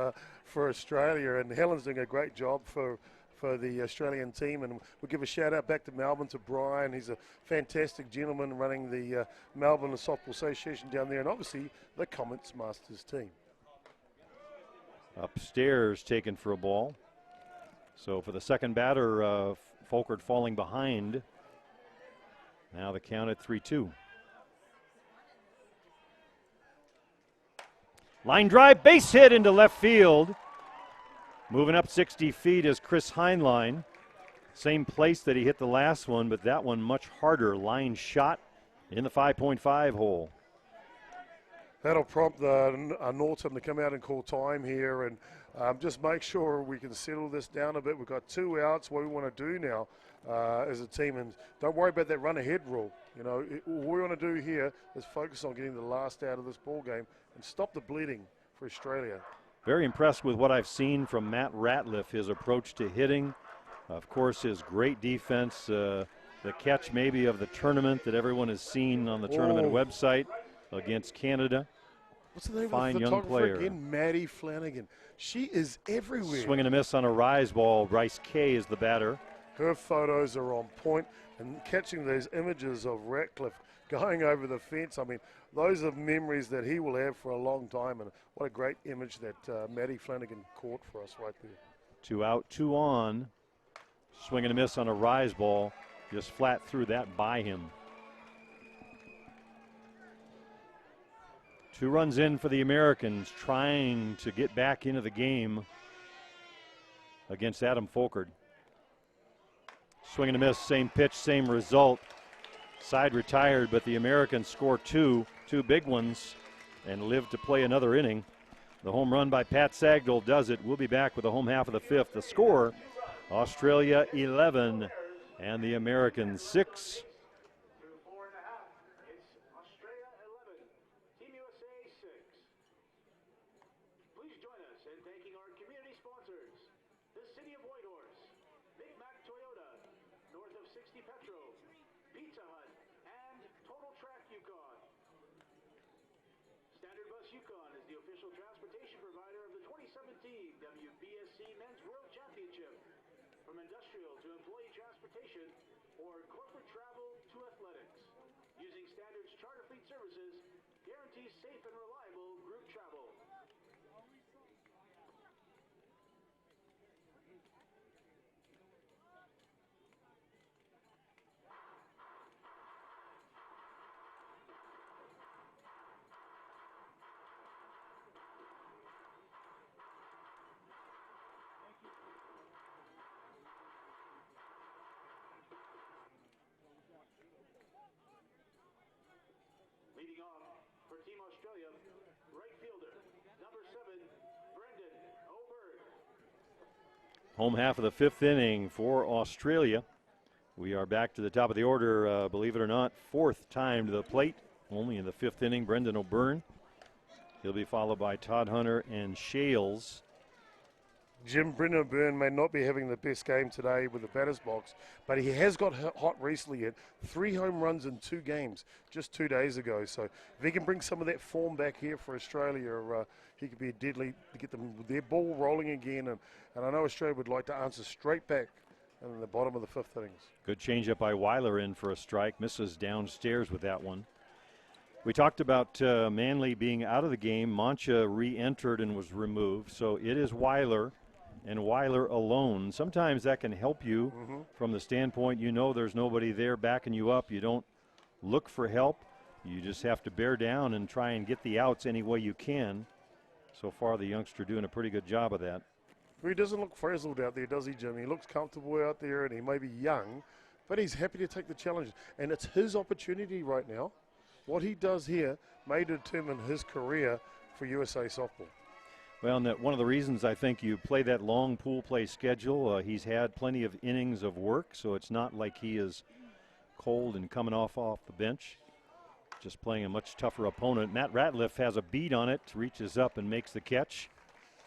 for Australia, and Helen's doing a great job for the Australian team, and we'll give a shout out back to Melbourne to Brian. He's a fantastic gentleman running the Melbourne Softball Association down there, and obviously the Comets Masters team. Upstairs taken for a ball. So for the second batter, Folkert falling behind. Now the count at 3-2. Line drive, base hit into left field. Moving up 60 feet is Chris Heinlein. Same place that he hit the last one, but that one much harder. Line shot in the 5.5 hole. That'll prompt Norton to come out and call time here and just make sure we can settle this down a bit. We've got 2 outs. What we want to do now as a team, and don't worry about that run ahead rule. All we want to do here is focus on getting the last out of this ball game and stop the bleeding for Australia. Very impressed with what I've seen from Matt Ratliff, his approach to hitting. Of course, his great defense, the catch maybe of the tournament that everyone has seen on the tournament website against Canada. What's the name Fine of the young photographer player. again? Maddie Flanagan. She is everywhere. Swing and a miss on a rise ball. Bryce Kay is the batter. Her photos are on point, and catching those images of Ratcliffe going over the fence, I mean, those are memories that he will have for a long time, and what a great image that Maddie Flanagan caught for us right there. 2 out, 2 on. Swing and a miss on a rise ball. Just flat through that by him. 2 runs in for the Americans, trying to get back into the game against Adam Folkert. Swing and a miss, same pitch, same result. Side retired, but the Americans score two big ones, and live to play another inning. The home run by Pat Sagdahl does it. We'll be back with the home half of the 5th. The score, Australia 11 and the Americans 6. Through 4.5, it's Australia 11, Team USA 6. Please join us in thanking our community sponsors, the City of Whitehorse, Big Mac Toyota, north of 60 Petro, Pizza Hut, and Total Track Yukon. Standard Bus Yukon is the official transportation provider of the 2017 WBSC Men's World Championship. From industrial to employee transportation or corporate travel to athletics. Using Standard's charter fleet services guarantees safe and reliable group travel. Leading off for Team Australia, right fielder, number 7, Brendan O'Byrne. Home half of the 5th inning for Australia. We are back to the top of the order, believe it or not, 4th time to the plate. Only in the 5th inning, Brendan O'Byrne. He'll be followed by Todd Hunter and Shales. Jim, Brendan O'Byrne may not be having the best game today with the batter's box, but he has got hot recently. He had 3 home runs in 2 games just 2 days ago. So if he can bring some of that form back here for Australia, he could be deadly to get them their ball rolling again. And I know Australia would like to answer straight back in the bottom of the 5th innings. Good changeup by Weiler in for a strike. Misses downstairs with that one. We talked about Manley being out of the game. Mancha re-entered and was removed. So it is Weiler and Weiler alone. Sometimes that can help you from the standpoint you know there's nobody there backing you up. You don't look for help. You just have to bear down and try and get the outs any way you can. So far, the youngster doing a pretty good job of that. He doesn't look frazzled out there, does he, Jim? He looks comfortable out there, and he may be young, but he's happy to take the challenge. And it's his opportunity right now. What he does here may determine his career for USA softball. Well, and one of the reasons I think you play that long pool play schedule, he's had plenty of innings of work, so it's not like he is cold and coming off the bench. Just playing a much tougher opponent. Matt Ratliff has a beat on it, reaches up and makes the catch.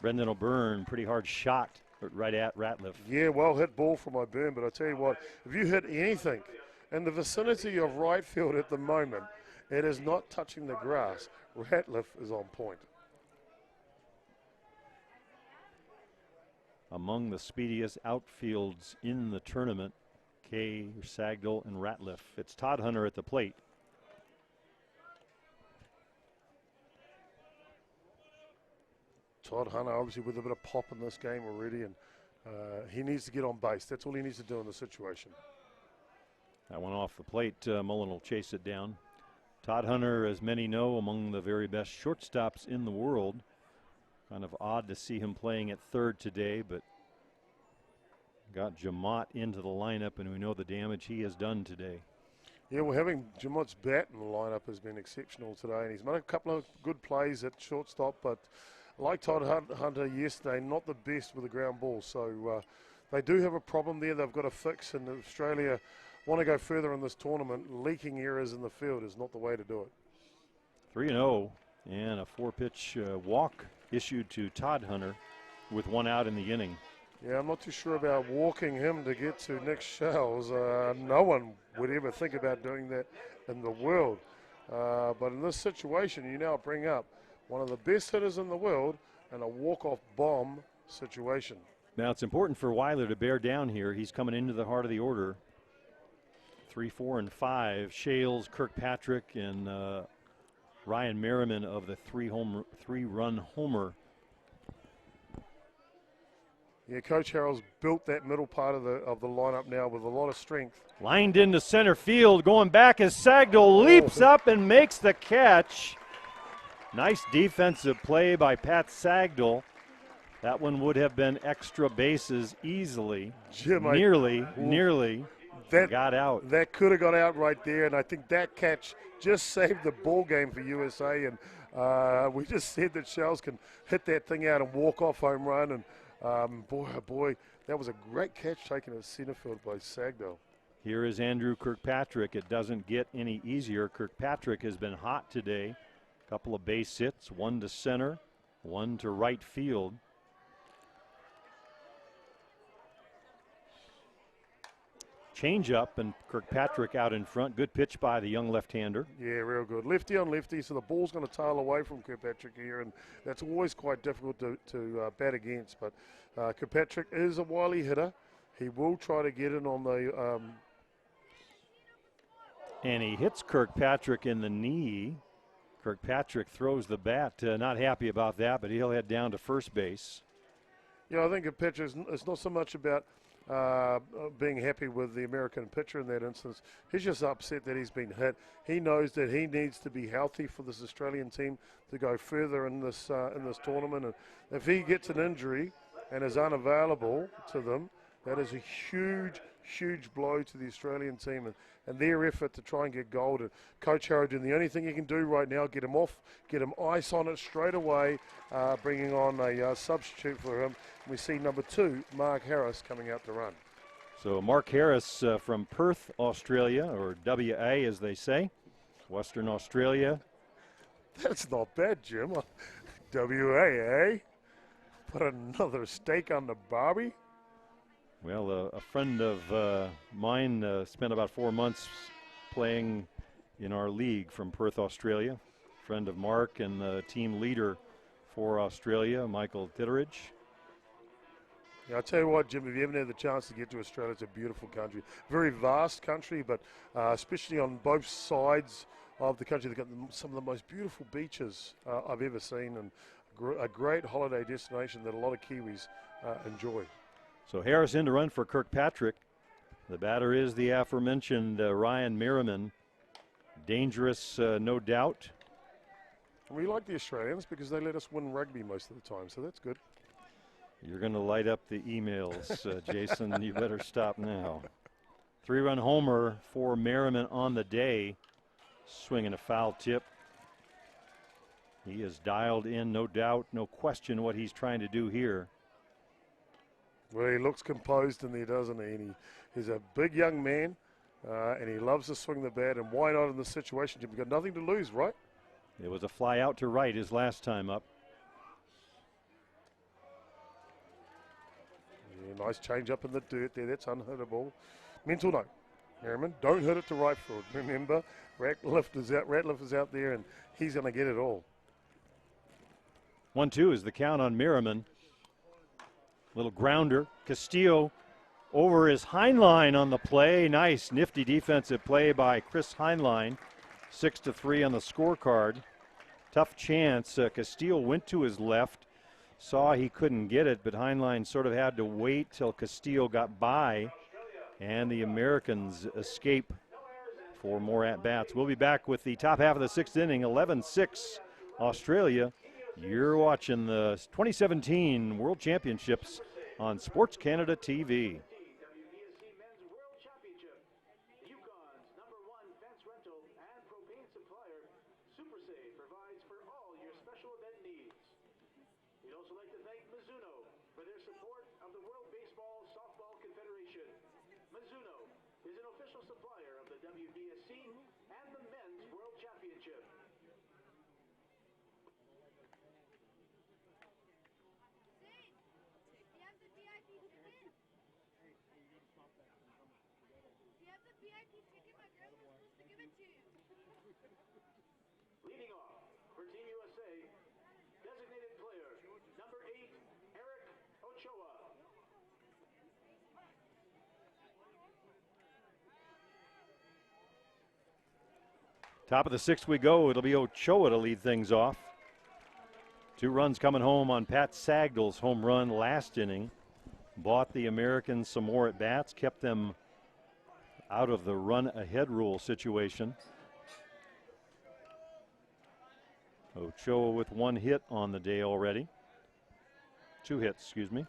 Brendan O'Byrne, pretty hard shot right at Ratliff. Yeah, well hit ball from O'Byrne, but I tell you what, if you hit anything in the vicinity of right field at the moment, it is not touching the grass. Ratliff is on point. Among the speediest outfields in the tournament, Kay, Sagdahl, and Ratliff. It's Todd Hunter at the plate. Todd Hunter obviously with a bit of pop in this game already, and he needs to get on base. That's all he needs to do in the situation. That one off the plate. Mullen will chase it down. Todd Hunter, as many know, among the very best shortstops in the world. Kind of odd to see him playing at third today, but got Jamot into the lineup, and we know the damage he has done today. Yeah, well, having Jamot's bat in the lineup has been exceptional today, and he's made a couple of good plays at shortstop, but like Todd Hunter yesterday, not the best with the ground ball. So they do have a problem there they've got to fix, and Australia want to go further in this tournament. Leaking errors in the field is not the way to do it. 3-0 and a 4-pitch walk issued to Todd Hunter with 1 out in the inning. Yeah, I'm not too sure about walking him to get to Nick Shells. No one would ever think about doing that in the world. But in this situation, you now bring up one of the best hitters in the world and a walk-off bomb situation. Now it's important for Weiler to bear down here. He's coming into the heart of the order. 3, 4, and 5. Shales, Kirkpatrick, and Ryan Merriman of the three-run homer. Yeah, Coach Harrell's built that middle part of the lineup now with a lot of strength. Lined into center field, going back as Sagdahl leaps up and makes the catch. Nice defensive play by Pat Sagdahl. That one would have been extra bases easily. Jim, nearly that got out. That could have got out right there, and I think that catch just saved the ball game for USA. And we just said that Shells can hit that thing out and walk off home run. And boy, oh boy, that was a great catch taken at center field by Sagdahl. Here is Andrew Kirkpatrick. It doesn't get any easier. Kirkpatrick has been hot today. A couple of base hits, one to center, one to right field. Change up, and Kirkpatrick out in front. Good pitch by the young left-hander. Yeah, real good. Lefty on lefty, so the ball's going to tail away from Kirkpatrick here, and that's always quite difficult to bat against. But Kirkpatrick is a wily hitter. He will try to get in on the... And he hits Kirkpatrick in the knee. Kirkpatrick throws the bat. Not happy about that, but he'll head down to first base. Yeah, I think Kirkpatrick is not so much about being happy with the American pitcher in that instance. He's just upset that he's been hit. He knows that he needs to be healthy for this Australian team to go further in this tournament. And if he gets an injury and is unavailable to them, that is a huge, huge blow to the Australian team and their effort to try and get gold. And Coach Harrington, the only thing he can do right now, get him off, get him ice on it straight away, bringing on a substitute for him. We see number 2, Mark Harris, coming out to run. So Mark Harris from Perth, Australia, or WA as they say, Western Australia. That's not bad, Jim. WA, eh? Put another steak on the barbie. Well, a friend of mine spent about 4 months playing in our league from Perth, Australia. Friend of Mark and the team leader for Australia, Michael Titteridge. Yeah, I'll tell you what, Jim, if you haven't had the chance to get to Australia, it's a beautiful country. Very vast country, but especially on both sides of the country, they've got some of the most beautiful beaches I've ever seen, and a great holiday destination that a lot of Kiwis enjoy. So Harris in to run for Kirkpatrick. The batter is the aforementioned Ryan Merriman. Dangerous, no doubt. We like the Australians because they let us win rugby most of the time, so that's good. You're going to light up the emails, Jason. You better stop now. 3-run homer for Merriman on the day. Swinging a foul tip. He is dialed in, no doubt, no question what he's trying to do here. Well, he looks composed in there, doesn't he? And he's a big young man, and he loves to swing the bat. And why not in this situation, Jim? You've got nothing to lose, right? It was a fly out to right his last time up. Yeah, nice change up in the dirt there. That's unhittable. Mental note, Merriman, don't hit it to right field. Remember, Ratliff is out there, and he's going to get it all. 1-2 is the count on Merriman. Little grounder. Castillo over his Heinlein on the play. Nice, nifty defensive play by Chris Heinlein. 6-3 on the scorecard. Tough chance. Castillo went to his left. Saw he couldn't get it, but Heinlein sort of had to wait till Castillo got by. And the Americans escape for more at-bats. We'll be back with the top half of the 6th inning. 11-6 Australia. You're watching the 2017 World Championships on Sports Canada TV. WBSC Men's World Championship. Yukon's #1 fence rental and propane supplier, Super Save, provides for all your special event needs. We'd also like to thank Mizuno for their support of the World Baseball Softball Confederation. Mizuno is an official supplier of the WBSC and the Men's World Championship. Leading off for Team USA, designated player, #8, Eric Ochoa. Top of the sixth we go. It'll be Ochoa to lead things off. 2 runs coming home on Pat Sagdal's home run last inning. Bought the Americans some more at bats, kept them out of the run ahead rule situation. Ochoa with 1 hit on the day already. 2 hits, excuse me.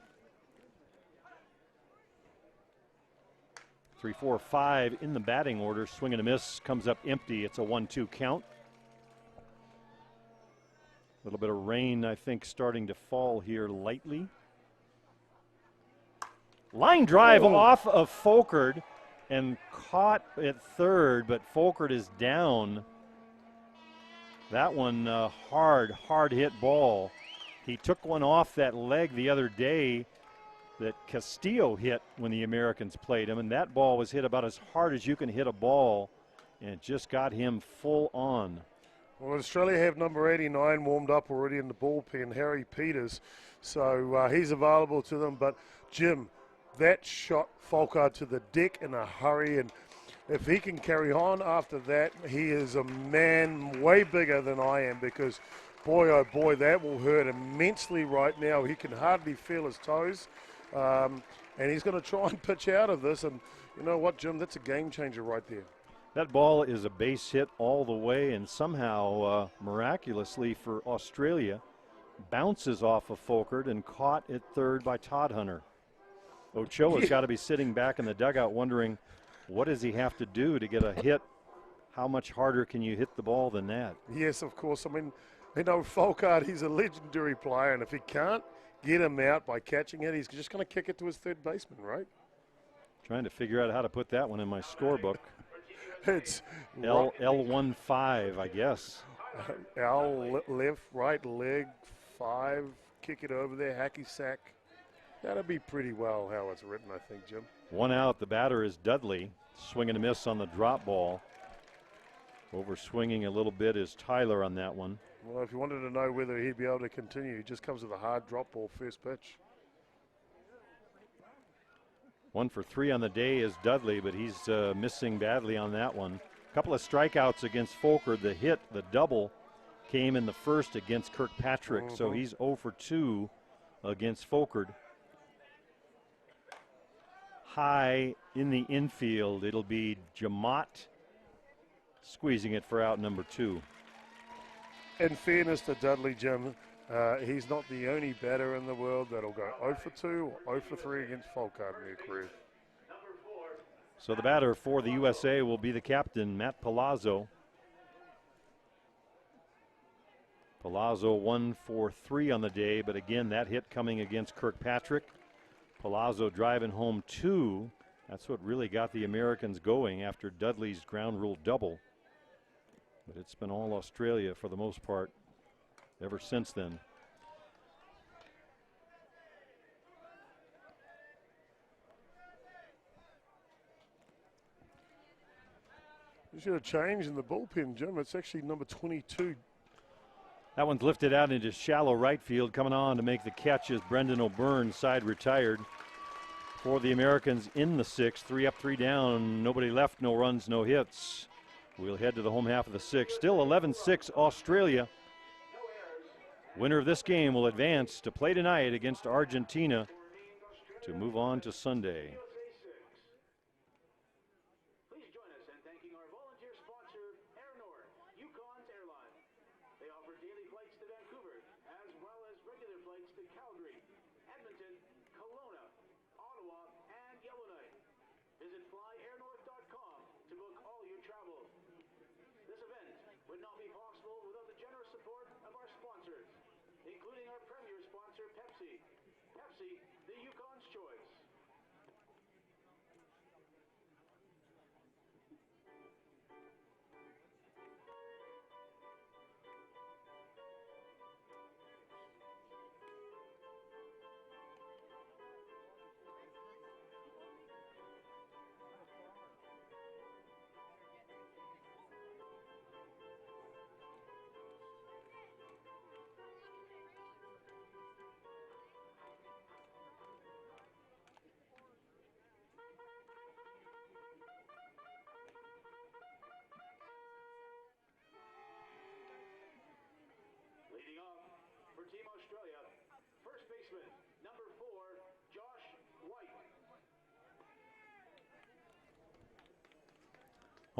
3, 4, 5 in the batting order. Swing and a miss, comes up empty. It's a 1-2 count. A little bit of rain, I think, starting to fall here lightly. Line drive off of Folkert and caught at third, but Folkert is down. That one, hard hit ball. He took one off that leg the other day that Castillo hit when the Americans played him, and that ball was hit about as hard as you can hit a ball, and it just got him full on. Well, Australia have number 89 warmed up already in the bullpen, Harry Peters, so he's available to them. But, Jim, that shot Folkert to the deck in a hurry, and if he can carry on after that, he is a man way bigger than I am, because, boy, oh boy, that will hurt immensely right now. He can hardly feel his toes, and he's going to try and pitch out of this, and you know what, Jim, that's a game changer right there. That ball is a base hit all the way, and somehow, miraculously for Australia, bounces off of Folkert and caught at third by Todd Hunter. Ochoa's got to be sitting back in the dugout wondering, what does he have to do to get a hit? How much harder can you hit the ball than that? Yes, of course. I mean, you know, Folkert, he's a legendary player, and if he can't get him out by catching it, he's just going to kick it to his third baseman, right? Trying to figure out how to put that one in my scorebook. It's L15, I guess. L left, right leg, 5, kick it over there, hacky sack. That'll be pretty well how it's written, I think, Jim. 1 out. The batter is Dudley. Swing and a miss on the drop ball. Over swinging a little bit is Tyler on that one. Well, if you wanted to know whether he'd be able to continue, he just comes with a hard drop ball first pitch. 1 for 3 on the day is Dudley, but he's missing badly on that one. A couple of strikeouts against Folkert. The hit, the double, came in the first against Kirkpatrick, so he's 0 for 2 against Folkert. High in the infield, it'll be Jamot squeezing it for out number 2. In fairness to Dudley, Jim, he's not the only batter in the world that'll go 0 for 2 or 0 for 3 against Folkert in their career. So the batter for the USA will be the captain, Matt Palazzo. Palazzo 1 for 3 on the day, but again, that hit coming against Kirkpatrick. Palazzo driving home 2. That's what really got the Americans going after Dudley's ground rule double. But it's been all Australia for the most part ever since then. You should have changed in the bullpen, Jim. It's actually number 22. That one's lifted out into shallow right field. Coming on to make the catch is Brendan O'Byrne, side retired. For the Americans in the 6th, 3 up, 3 down. Nobody left, no runs, no hits. We'll head to the home half of the 6th. Still 11-6 Australia. Winner of this game will advance to play tonight against Argentina to move on to Sunday. Please join us in thanking our volunteer sponsor, Air North, Yukon's airline. They offer daily flights to Vancouver, as well as regular flights to Calgary, Edmonton, Kelowna, Ottawa, and Yellowknife. Visit flyairnorth.com to book all your travel. This event would not be possible without the generous support of our sponsors, including our premier sponsor, Pepsi. Pepsi, the Yukon's choice.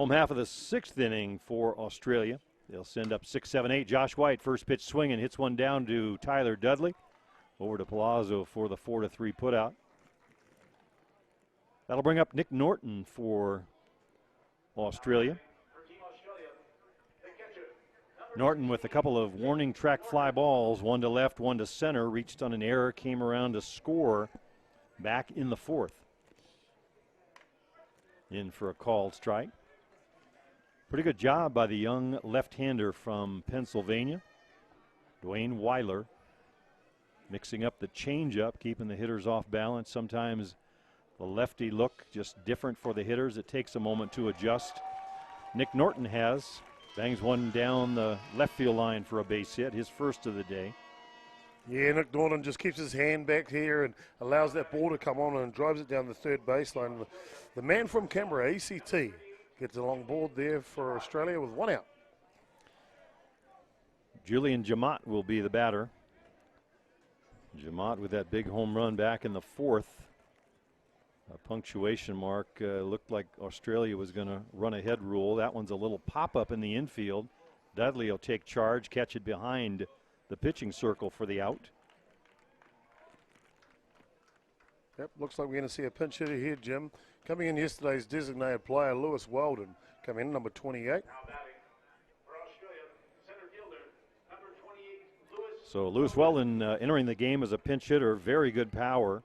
Home half of the 6th inning for Australia. They'll send up 6, 7, 8. Josh White, first pitch swinging, hits one down to Tyler Dudley. Over to Palazzo for the 4-3 putout. That'll bring up Nick Norton for Australia. Norton with a couple of warning track fly balls, one to left, one to center, reached on an error, came around to score back in the 4th. In for a called strike. Pretty good job by the young left-hander from Pennsylvania, Dwayne Weiler, mixing up the changeup, keeping the hitters off balance. Sometimes the lefty look just different for the hitters. It takes a moment to adjust. Nick Norton has. Bangs one down the left field line for a base hit, his first of the day. Yeah, Nick Norton just keeps his hand back here and allows that ball to come on and drives it down the third baseline. The man from Canberra, ACT, gets a long board there for Australia with one out. Julian Jamat will be the batter. Jamat with that big home run back in the 4th. A punctuation mark. Looked like Australia was going to run a head rule. That one's a little pop-up in the infield. Dudley will take charge, catch it behind the pitching circle for the out. Yep, looks like we're going to see a pinch hitter here, Jim. Coming in yesterday's designated player, Lewis Weldon, coming in, number 28. So Lewis Weldon entering the game as a pinch hitter, very good power.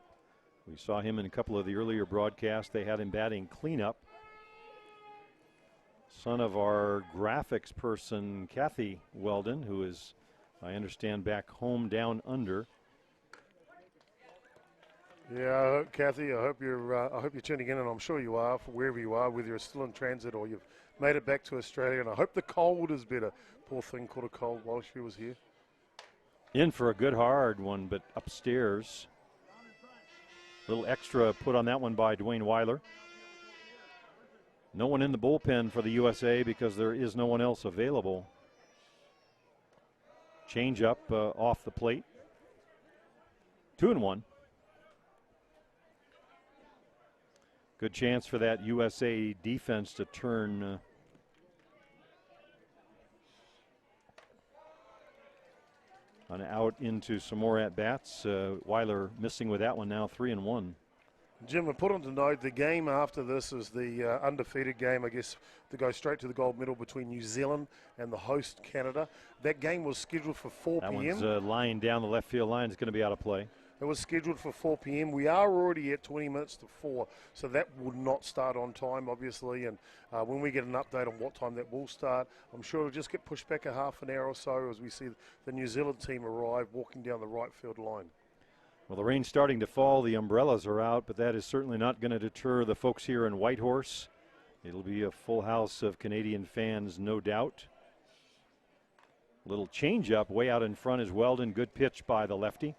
We saw him in a couple of the earlier broadcasts. They had him batting cleanup. Son of our graphics person, Kathy Weldon, who is, I understand, back home down under. Yeah, Kathy, I hope you're tuning in, and I'm sure you are, for wherever you are, whether you're still in transit or you've made it back to Australia. And I hope the cold is better. Poor thing caught a cold while she was here. In for a good hard one, but upstairs. A little extra put on that one by Dwayne Weiler. No one in the bullpen for the USA because there is no one else available. Change up off the plate. 2-1. Good chance for that USA defense to turn on out into some more at-bats. Weiler missing with that one now, 3-1. Jim, important to note, the game after this is the undefeated game, I guess, to go straight to the gold medal between New Zealand and the host Canada. That game was scheduled for 4 That p.m. one's lying down the left field line. It's going to be out of play. It was scheduled for 4 p.m. We are already at 20 minutes to 4, so that would not start on time, obviously. And when we get an update on what time that will start, I'm sure it'll just get pushed back a half an hour or so as we see the New Zealand team arrive walking down the right field line. Well, the rain's starting to fall. The umbrellas are out, but that is certainly not going to deter the folks here in Whitehorse. It'll be a full house of Canadian fans, no doubt. Little changeup way out in front is Weldon. Good pitch by the lefty.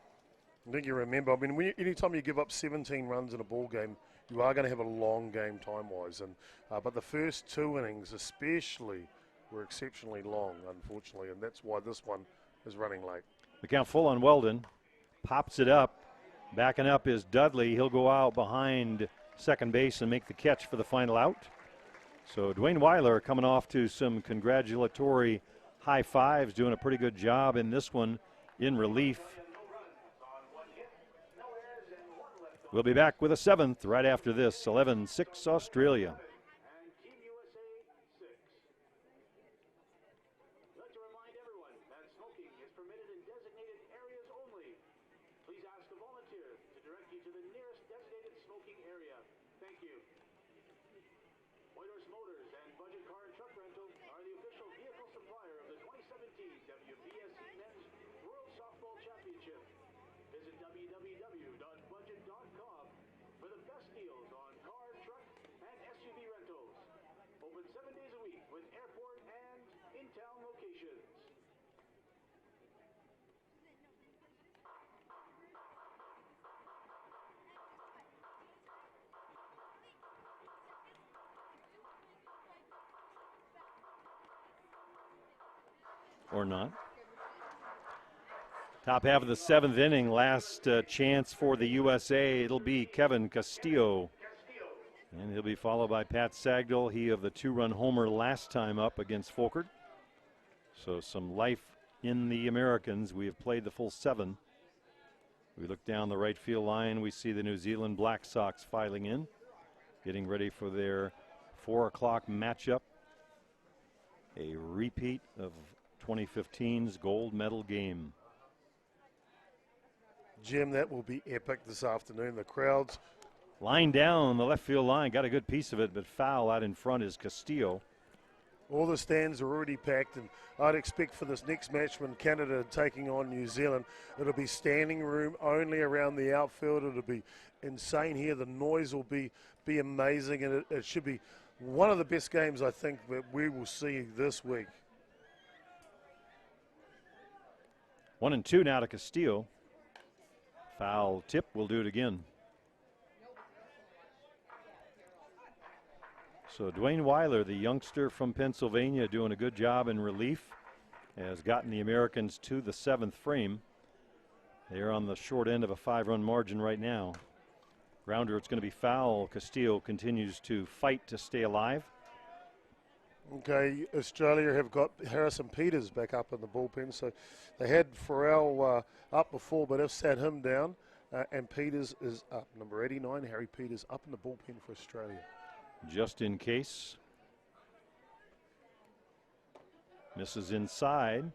I think you remember, I mean, anytime you give up 17 runs in a ball game, you are going to have a long game time-wise. And but the first 2 innings especially were exceptionally long, unfortunately, and that's why this one is running late. The count full on Weldon. Pops it up. Backing up is Dudley. He'll go out behind second base and make the catch for the final out. So Dwayne Weiler coming off to some congratulatory high fives, doing a pretty good job in this one in relief. We'll be back with a 7th right after this. 11-6 Australia. Championship. Visit www.budget.com for the best deals on car, truck, and SUV rentals. Open 7 days a week with airport and in-town locations. Or not. Top half of the 7th inning, last chance for the USA. It'll be Kevin Castillo And he'll be followed by Pat Sagdahl, he of the 2-run homer last time up against Folkert. So some life in the Americans. We have played the full 7. We look down the right field line. We see the New Zealand Black Sox filing in, getting ready for their 4 o'clock matchup. A repeat of 2015's gold medal game. Jim, that will be epic this afternoon. The crowds. Line down the left field line. Got a good piece of it, but foul out in front is Castillo. All the stands are already packed, and I'd expect for this next match when Canada are taking on New Zealand, it'll be standing room only around the outfield. It'll be insane here. The noise will be amazing, and it should be one of the best games I think that we will see this week. 1-2 now to Castillo. Foul tip will do it again. So Dwayne Weiler, the youngster from Pennsylvania, doing a good job in relief, has gotten the Americans to the 7th frame. They're on the short end of a 5-run margin right now. Grounder, it's going to be foul. Castillo continues to fight to stay alive. Okay, Australia have got Harrison Peters back up in the bullpen. So they had Farrell up before, but have sat him down. And Peters is up. Number 89, Harry Peters, up in the bullpen for Australia. Just in case. Misses inside.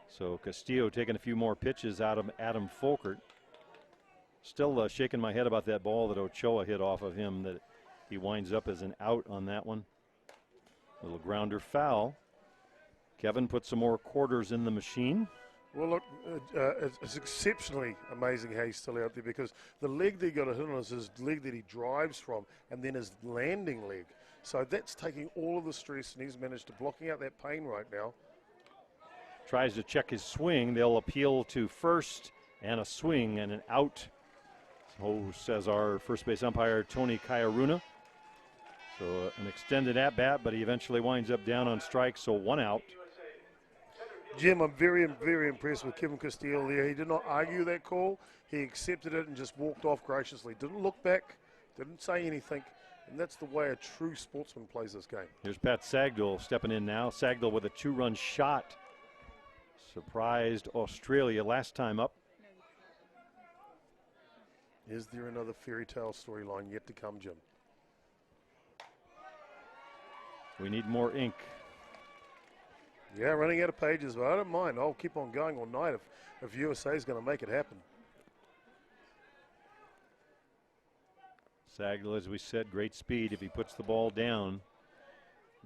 So Castillo taking a few more pitches out of Adam Folkert. Still shaking my head about that ball that Ochoa hit off of him, that he winds up as an out on that one. Little grounder foul. Kevin put some more quarters in the machine. Well, look, it's exceptionally amazing how he's still out there, because the leg that he got a hit on is his leg that he drives from, and then his landing leg. So that's taking all of the stress, and he's managed to blocking out that pain right now. Tries to check his swing. They'll appeal to first, and a swing and an out. So says our first base umpire, Tony Kaiaruna. So an extended at bat, but he eventually winds up down on strike, so 1 out. Jim, I'm very, very impressed with Kevin Castillo there. He did not argue that call. He accepted it and just walked off graciously. Didn't look back, didn't say anything, and that's the way a true sportsman plays this game. Here's Pat Sagdahl stepping in now. Sagdahl with a 2-run shot. Surprised Australia last time up. Is there another fairy tale storyline yet to come, Jim? We need more ink. Yeah, running out of pages, but I don't mind. I'll keep on going all night if USA is going to make it happen. Sagdahl, as we said, great speed. If he puts the ball down,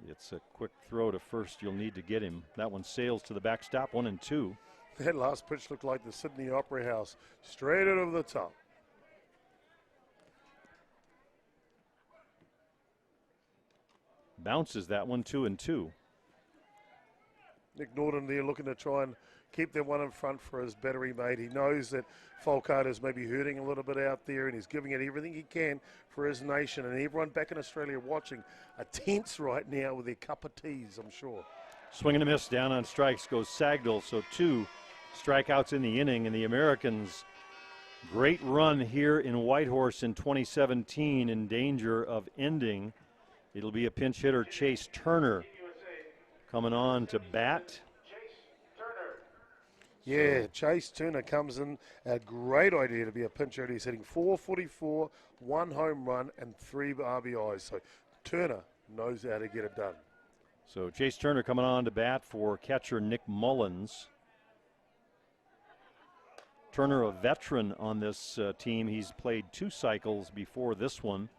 it's a quick throw to first. You'll need to get him. That one sails to the backstop, 1-2. That last pitch looked like the Sydney Opera House, straight out of the top. Bounces that one, 2-2. Nick Norton there looking to try and keep that one in front for his battery mate. He knows that Folkert is maybe hurting a little bit out there, and he's giving it everything he can for his nation. And everyone back in Australia watching are tense right now with their cup of teas, I'm sure. Swing and a miss, down on strikes goes Sagdahl. So 2 strikeouts in the inning, and the Americans, great run here in Whitehorse in 2017, in danger of ending. It'll be a pinch hitter, Chase Turner, coming on to bat. Yeah, Chase Turner comes in. A great idea to be a pinch hitter. He's hitting .444, 1 home run, and 3 RBIs. So Turner knows how to get it done. So Chase Turner coming on to bat for catcher Nick Mullins. Turner, a veteran on this team. He's played 2 cycles before this one.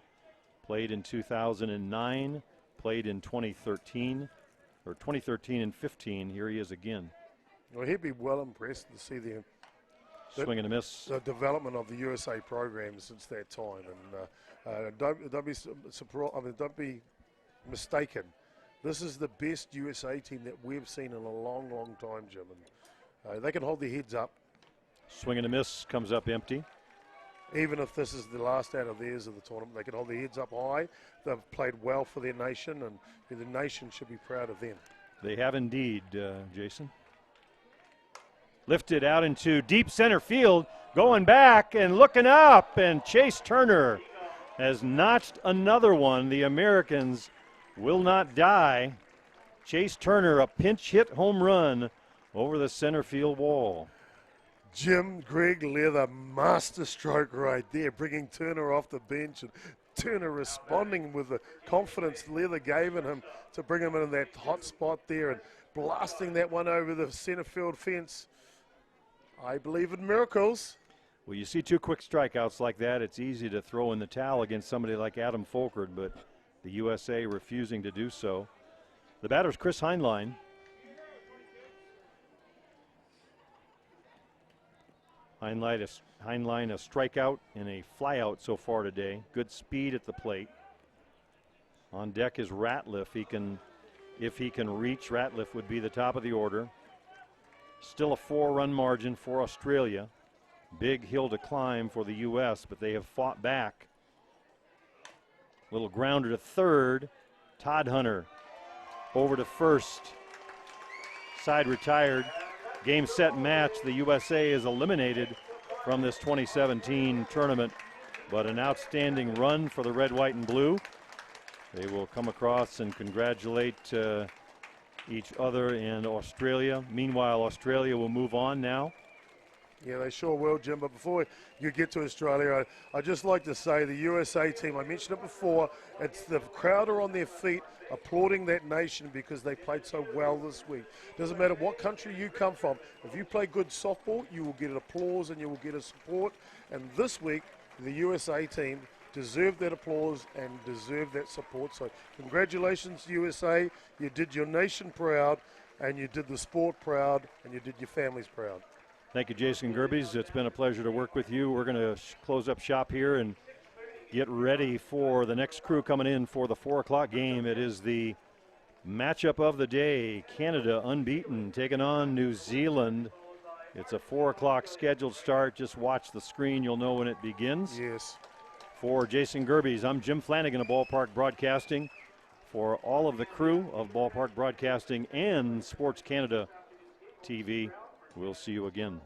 Played in 2009, played in 2013. Or 2013 and 15, here he is again. Well, he'd be well impressed to see the Swing and a miss. The development of the USA program since that time, and don't be mistaken. This is the best USA team that we've seen in a long, long time, Jim. And they can hold their heads up. Swing and a miss, comes up empty. Even if this is the last out of theirs of the tournament, they can hold their heads up high. They've played well for their nation, and the nation should be proud of them. They have indeed, Jason. Lifted out into deep center field, going back and looking up, and Chase Turner has notched another one. The Americans will not die. Chase Turner, a pinch hit home run over the center field wall. Jim Greg Leather, master stroke right there, bringing Turner off the bench, and Turner responding with the confidence Leather gave him to bring him in that hot spot there and blasting that one over the center field fence. I believe in miracles. Well, you see two quick strikeouts like that, it's easy to throw in the towel against somebody like Adam Folkert, but the USA refusing to do so. The batter's Chris Heinlein. Heinlein a strikeout and a flyout so far today. Good speed at the plate. On deck is Ratliff. If he can reach, Ratliff would be the top of the order. Still a 4-run margin for Australia. Big hill to climb for the U.S., but they have fought back. Little grounder to third. Todd Hunter over to first. Side retired. Game, set, match. The USA is eliminated from this 2017 tournament, but an outstanding run for the red, white, and blue. They will come across and congratulate each other in Australia. Meanwhile, Australia will move on now. Yeah, they sure will, Jim. But before you get to Australia, I'd just like to say the USA team, I mentioned it before, it's the crowd are on their feet applauding that nation because they played so well this week. Doesn't matter what country you come from. If you play good softball, you will get an applause and you will get a support. And this week, the USA team deserved that applause and deserved that support. So congratulations, USA. You did your nation proud, and you did the sport proud, and you did your families proud. Thank you, Jason Gerbies. It's been a pleasure to work with you. We're going to close up shop here and get ready for the next crew coming in for the 4 o'clock game. It is the matchup of the day. Canada unbeaten taking on New Zealand. It's a 4 o'clock scheduled start. Just watch the screen. You'll know when it begins. Yes. For Jason Gerbies, I'm Jim Flanagan of Ballpark Broadcasting. For all of the crew of Ballpark Broadcasting and Sports Canada TV, we'll see you again.